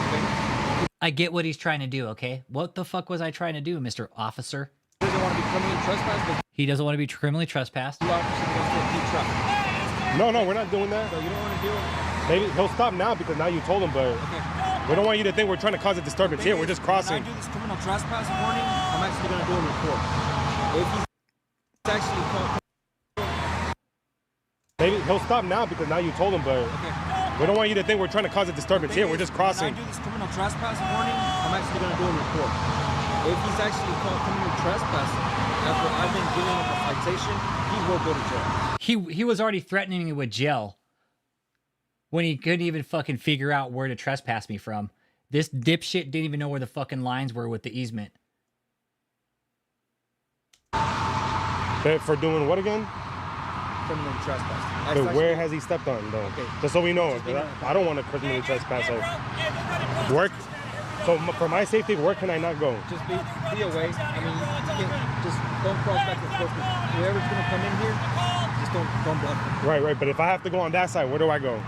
Okay? I get what he's trying to do, okay? What the fuck was I trying to do, Mr. Officer? He doesn't want to be criminally trespassed, but He doesn't want to be criminally trespassed. you obviously want to keep traffic. No, we're not doing that. So you don't want to deal with Maybe he'll stop now because now you told him, but we don't want you to think we're trying to cause a disturbance here. We're just crossing. When I do this criminal trespass warning, I'm actually going to do a report. If he's actually caught, Maybe he'll stop now because now you told him, but we don't want you to think we're trying to cause a disturbance here. We're just crossing. when I do this criminal trespass warning, I'm actually going to do a report. If he's actually caught criminal trespassing after I've been giving him a citation, he will go to jail. He was already threatening me with jail when he couldn't even fucking figure out where to trespass me from. This dipshit didn't even know where the fucking lines were with the easement. For doing what again? Criminal trespass. But where has he stepped on, though? Just so we know. I don't want to criminally trespass. So work. So for my safety, where can I not go? Just be away. I mean, you can just don't cross back and forth. Whoever's going to come in here, just don't block them. Right. But if I have to go on that side, where do I go?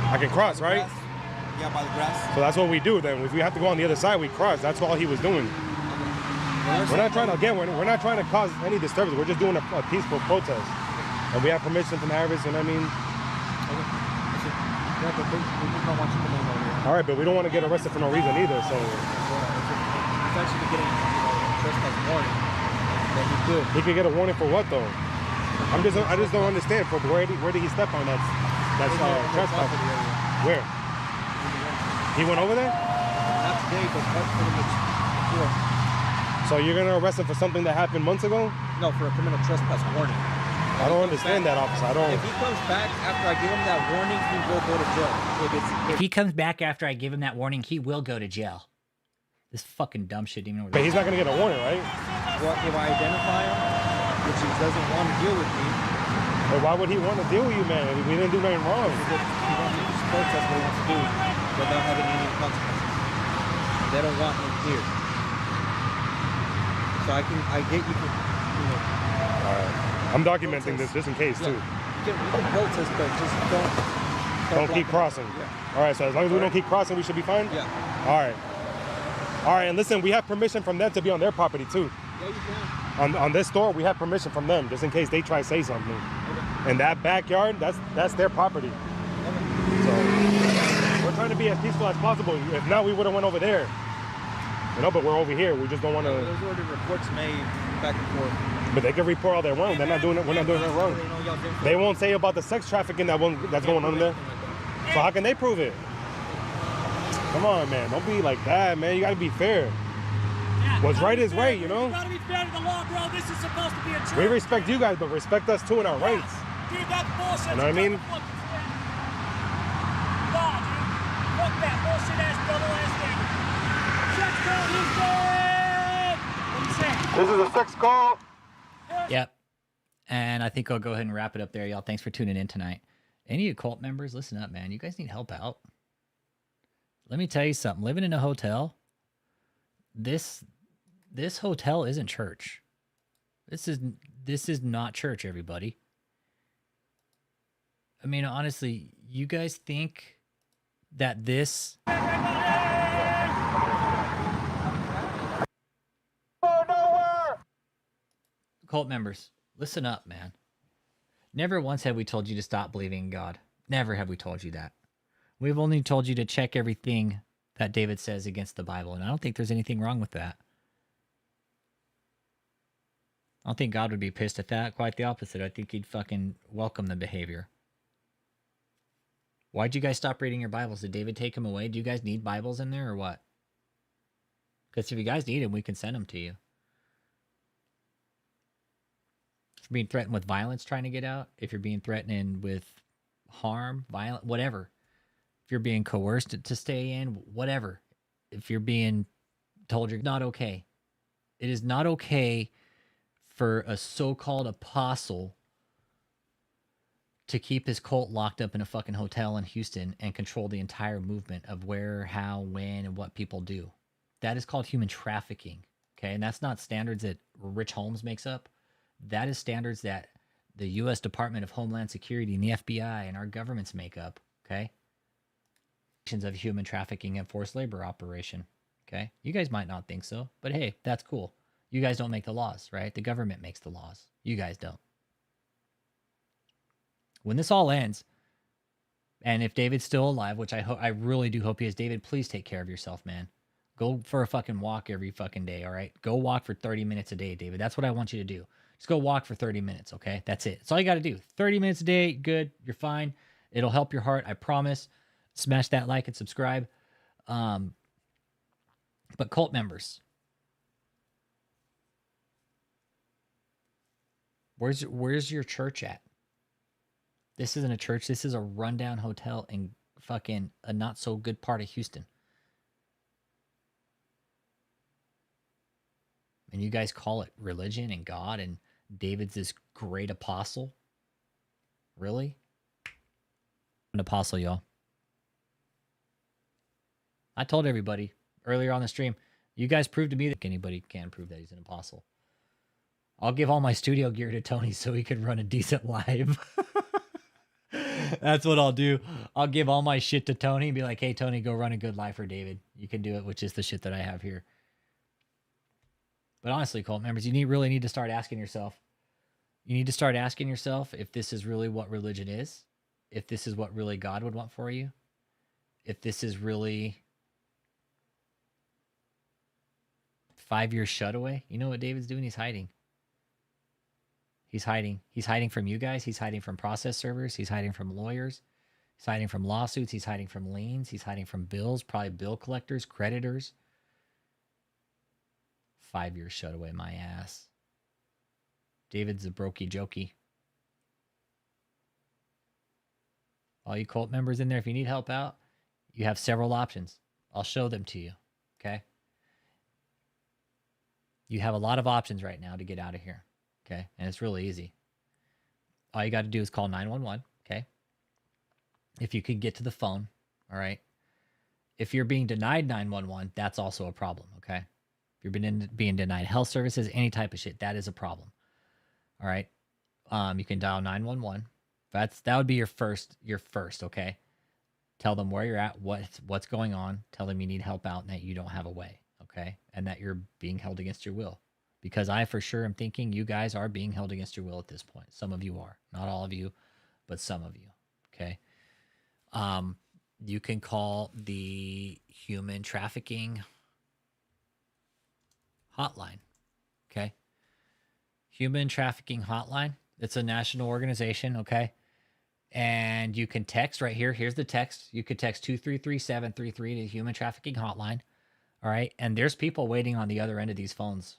I can cross, right? Yeah, by the grass. So that's what we do then. If we have to go on the other side, we cross. That's all he was doing. We're not trying to, again, we're not trying to cause any disturbance. We're just doing a peaceful protest. And we have permission from Harris, you know what I mean? All right, but we don't want to get arrested for no reason either, so. He's actually getting a trespass warning. That he could. He could get a warning for what though? I just don't understand. For where did he step on that's trespass? Where? He went over there? Not today, but that's pretty much before. So you're gonna arrest him for something that happened months ago? No, for a criminal trespass warning. I don't understand that, officer. I don't. If he comes back after I give him that warning, he will go to jail. If he comes back after I give him that warning, he will go to jail. This fucking dumb shit didn't even know. But he's not gonna get a warning, right? Well, if I identify him, which he doesn't want to deal with me. But why would he want to deal with you, man? We didn't do nothing wrong. He wants to just protest what he wants to do without having any consequences. They don't want him here. So I get you can, All right. I'm documenting this just in case too. You can protest, but just don't keep crossing. Yeah. All right. So as long as we don't keep crossing, we should be fine. Yeah. All right. And listen, we have permission from them to be on their property too. Yeah, you can. On this store, we have permission from them just in case they try to say something. Okay. And that backyard, that's their property. Okay. So we're trying to be as peaceful as possible. If not, we would have went over there. You know, but we're over here. We just don't want to. There's already reports made back and forth. But they can report all they want. They're not doing it. We're not doing it wrong. They won't say about the sex trafficking that's going on there. So how can they prove it? Come on, man. Don't be like that, man. You got to be fair. What's right is right, you know? You gotta be fair to the law, bro. This is supposed to be a church. We respect you guys, but respect us too and our rights. Dude, that's bullshit. You know what I mean? Law, dude. Fuck that bullshit ass double ass thing. Sex call, Houston! What do you say? This is a sex call. Yep. And I think I'll go ahead and wrap it up there, y'all. Thanks for tuning in tonight. Any cult members, listen up, man. You guys need help out. Let me tell you something. Living in a hotel, this hotel isn't church. This is not church, everybody. I mean, honestly, you guys think that this... Cult members, listen up, man. Never once have we told you to stop believing in God. Never have we told you that. We've only told you to check everything that David says against the Bible, and I don't think there's anything wrong with that. I don't think God would be pissed at that. Quite the opposite. I think he'd fucking welcome the behavior. Why'd you guys stop reading your Bibles? Did David take them away? Do you guys need Bibles in there or what? Because if you guys need them, we can send them to you. If you're being threatened with violence trying to get out, if you're being threatened with harm, violent, whatever. If you're being coerced to stay in, whatever. If you're being told you're not okay. It is not okay for a so-called apostle to keep his cult locked up in a fucking hotel in Houston and control the entire movement of where, how, when, and what people do. That is called human trafficking, okay? And that's not standards that Rich Holmes makes up. That is standards that the U.S. Department of Homeland Security and the FBI and our governments make up, okay? Of human trafficking and forced labor operation, okay? You guys might not think so, but hey, that's cool. You guys don't make the laws, right? The government makes the laws. You guys don't. When this all ends, and if David's still alive, which I really do hope he is, David, please take care of yourself, man. Go for a fucking walk every fucking day, all right? Go walk for 30 minutes a day, David. That's what I want you to do. Just go walk for 30 minutes, okay? That's it. That's all you got to do. 30 minutes a day, good. You're fine. It'll help your heart, I promise. Smash that like and subscribe. But cult members, where's your church at? This isn't a church. This is a rundown hotel in fucking a not so good part of Houston. And you guys call it religion and God and David's this great apostle? Really? An apostle, y'all. I told everybody earlier on the stream, you guys proved to me that anybody can prove that he's an apostle. I'll give all my studio gear to Tony so he can run a decent live. That's what I'll do. I'll give all my shit to Tony and be like, hey, Tony, go run a good live for David. You can do it with just the shit that I have here. But honestly, cult members, you really need to start asking yourself. You need to start asking yourself if this is really what religion is. If this is what really God would want for you. If this is really 5 years shut away. You know what David's doing? He's hiding. He's hiding. He's hiding from you guys. He's hiding from process servers. He's hiding from lawyers. He's hiding from lawsuits. He's hiding from liens. He's hiding from bills, probably bill collectors, creditors. 5 years shut away my ass. David's a Brokie Jokie. All you cult members in there, if you need help out, you have several options. I'll show them to you, okay? You have a lot of options right now to get out of here, okay? And it's really easy. All you got to do is call 911, okay? If you can get to the phone, all right? If you're being denied 911, that's also a problem, okay? If you're being denied health services, any type of shit, that is a problem, all right? You can dial 911. That would be your first, okay? Tell them where you're at, what's going on. Tell them you need help out and that you don't have a way, okay? And that you're being held against your will. Because I for sure am thinking you guys are being held against your will at this point. Some of you are. Not all of you, but some of you, okay? You can call the human trafficking hotline, okay? Human trafficking hotline. It's a national organization, okay? And you can text right here. Here's the text. You could text 233733 to the human trafficking hotline. All right. And there's people waiting on the other end of these phones.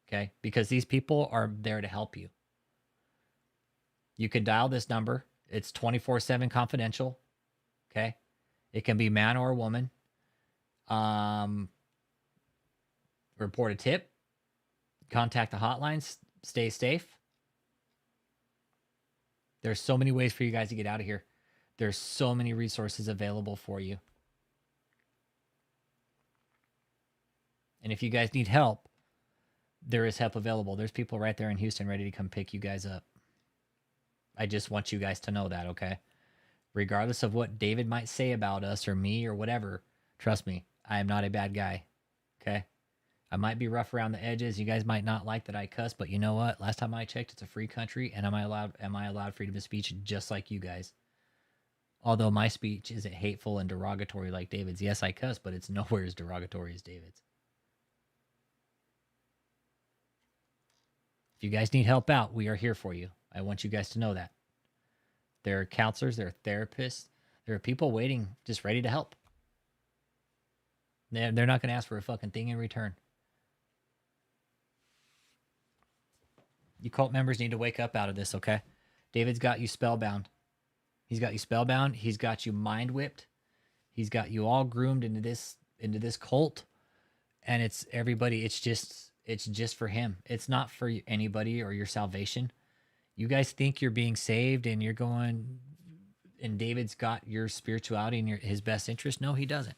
Okay. Because these people are there to help you. You can dial this number. It's 24/7 confidential. Okay. It can be man or woman. Report a tip. Contact the hotlines. Stay safe. There's so many ways for you guys to get out of here. There's so many resources available for you. And if you guys need help, there is help available. There's people right there in Houston ready to come pick you guys up. I just want you guys to know that, okay? Regardless of what David might say about us or me or whatever, trust me, I am not a bad guy, okay? I might be rough around the edges. You guys might not like that I cuss, but you know what? Last time I checked, it's a free country, and am I allowed freedom of speech just like you guys? Although my speech isn't hateful and derogatory like David's. Yes, I cuss, but it's nowhere as derogatory as David's. If you guys need help out, we are here for you. I want you guys to know that. There are counselors, there are therapists, there are people waiting, just ready to help. They're not going to ask for a fucking thing in return. You cult members need to wake up out of this, okay? David's got you spellbound. He's got you spellbound. He's got you mind whipped. He's got you all groomed into this cult. And it's everybody. It's just for him. It's not for anybody or your salvation. You guys think you're being saved and you're going, and David's got your spirituality and his best interest. No, he doesn't.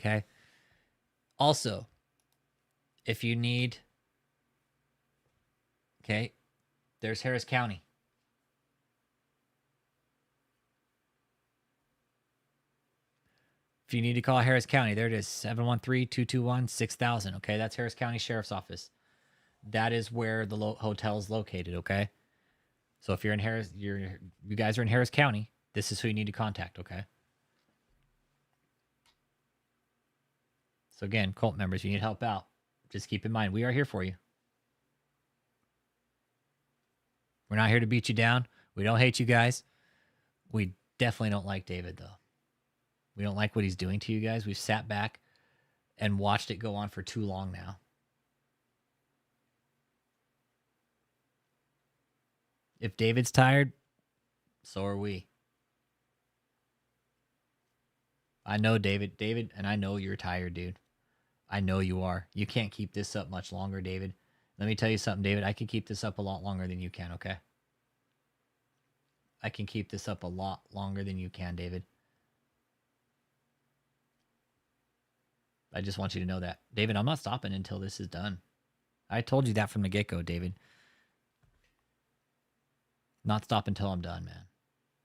Okay. Also, If you need, okay, there's Harris County. If you need to call Harris County, there it is, 713-221-6000. Okay, that's Harris County Sheriff's Office. That is where the hotel is located. Okay, so if you're in Harris, you guys are in Harris County, this is who you need to contact. Okay. So again, cult members, if you need help out, just keep in mind we are here for you. We're not here to beat you down. We don't hate you guys. We definitely don't like David though. We don't like what he's doing to you guys. We've sat back and watched it go on for too long now. If David's tired, so are we. I know David, and I know you're tired, dude. I know you are. You can't keep this up much longer, David. Let me tell you something, David. I can keep this up a lot longer than you can, okay? I can keep this up a lot longer than you can, David. I just want you to know that. David, I'm not stopping until this is done. I told you that from the get-go, David. Not stop until I'm done, man.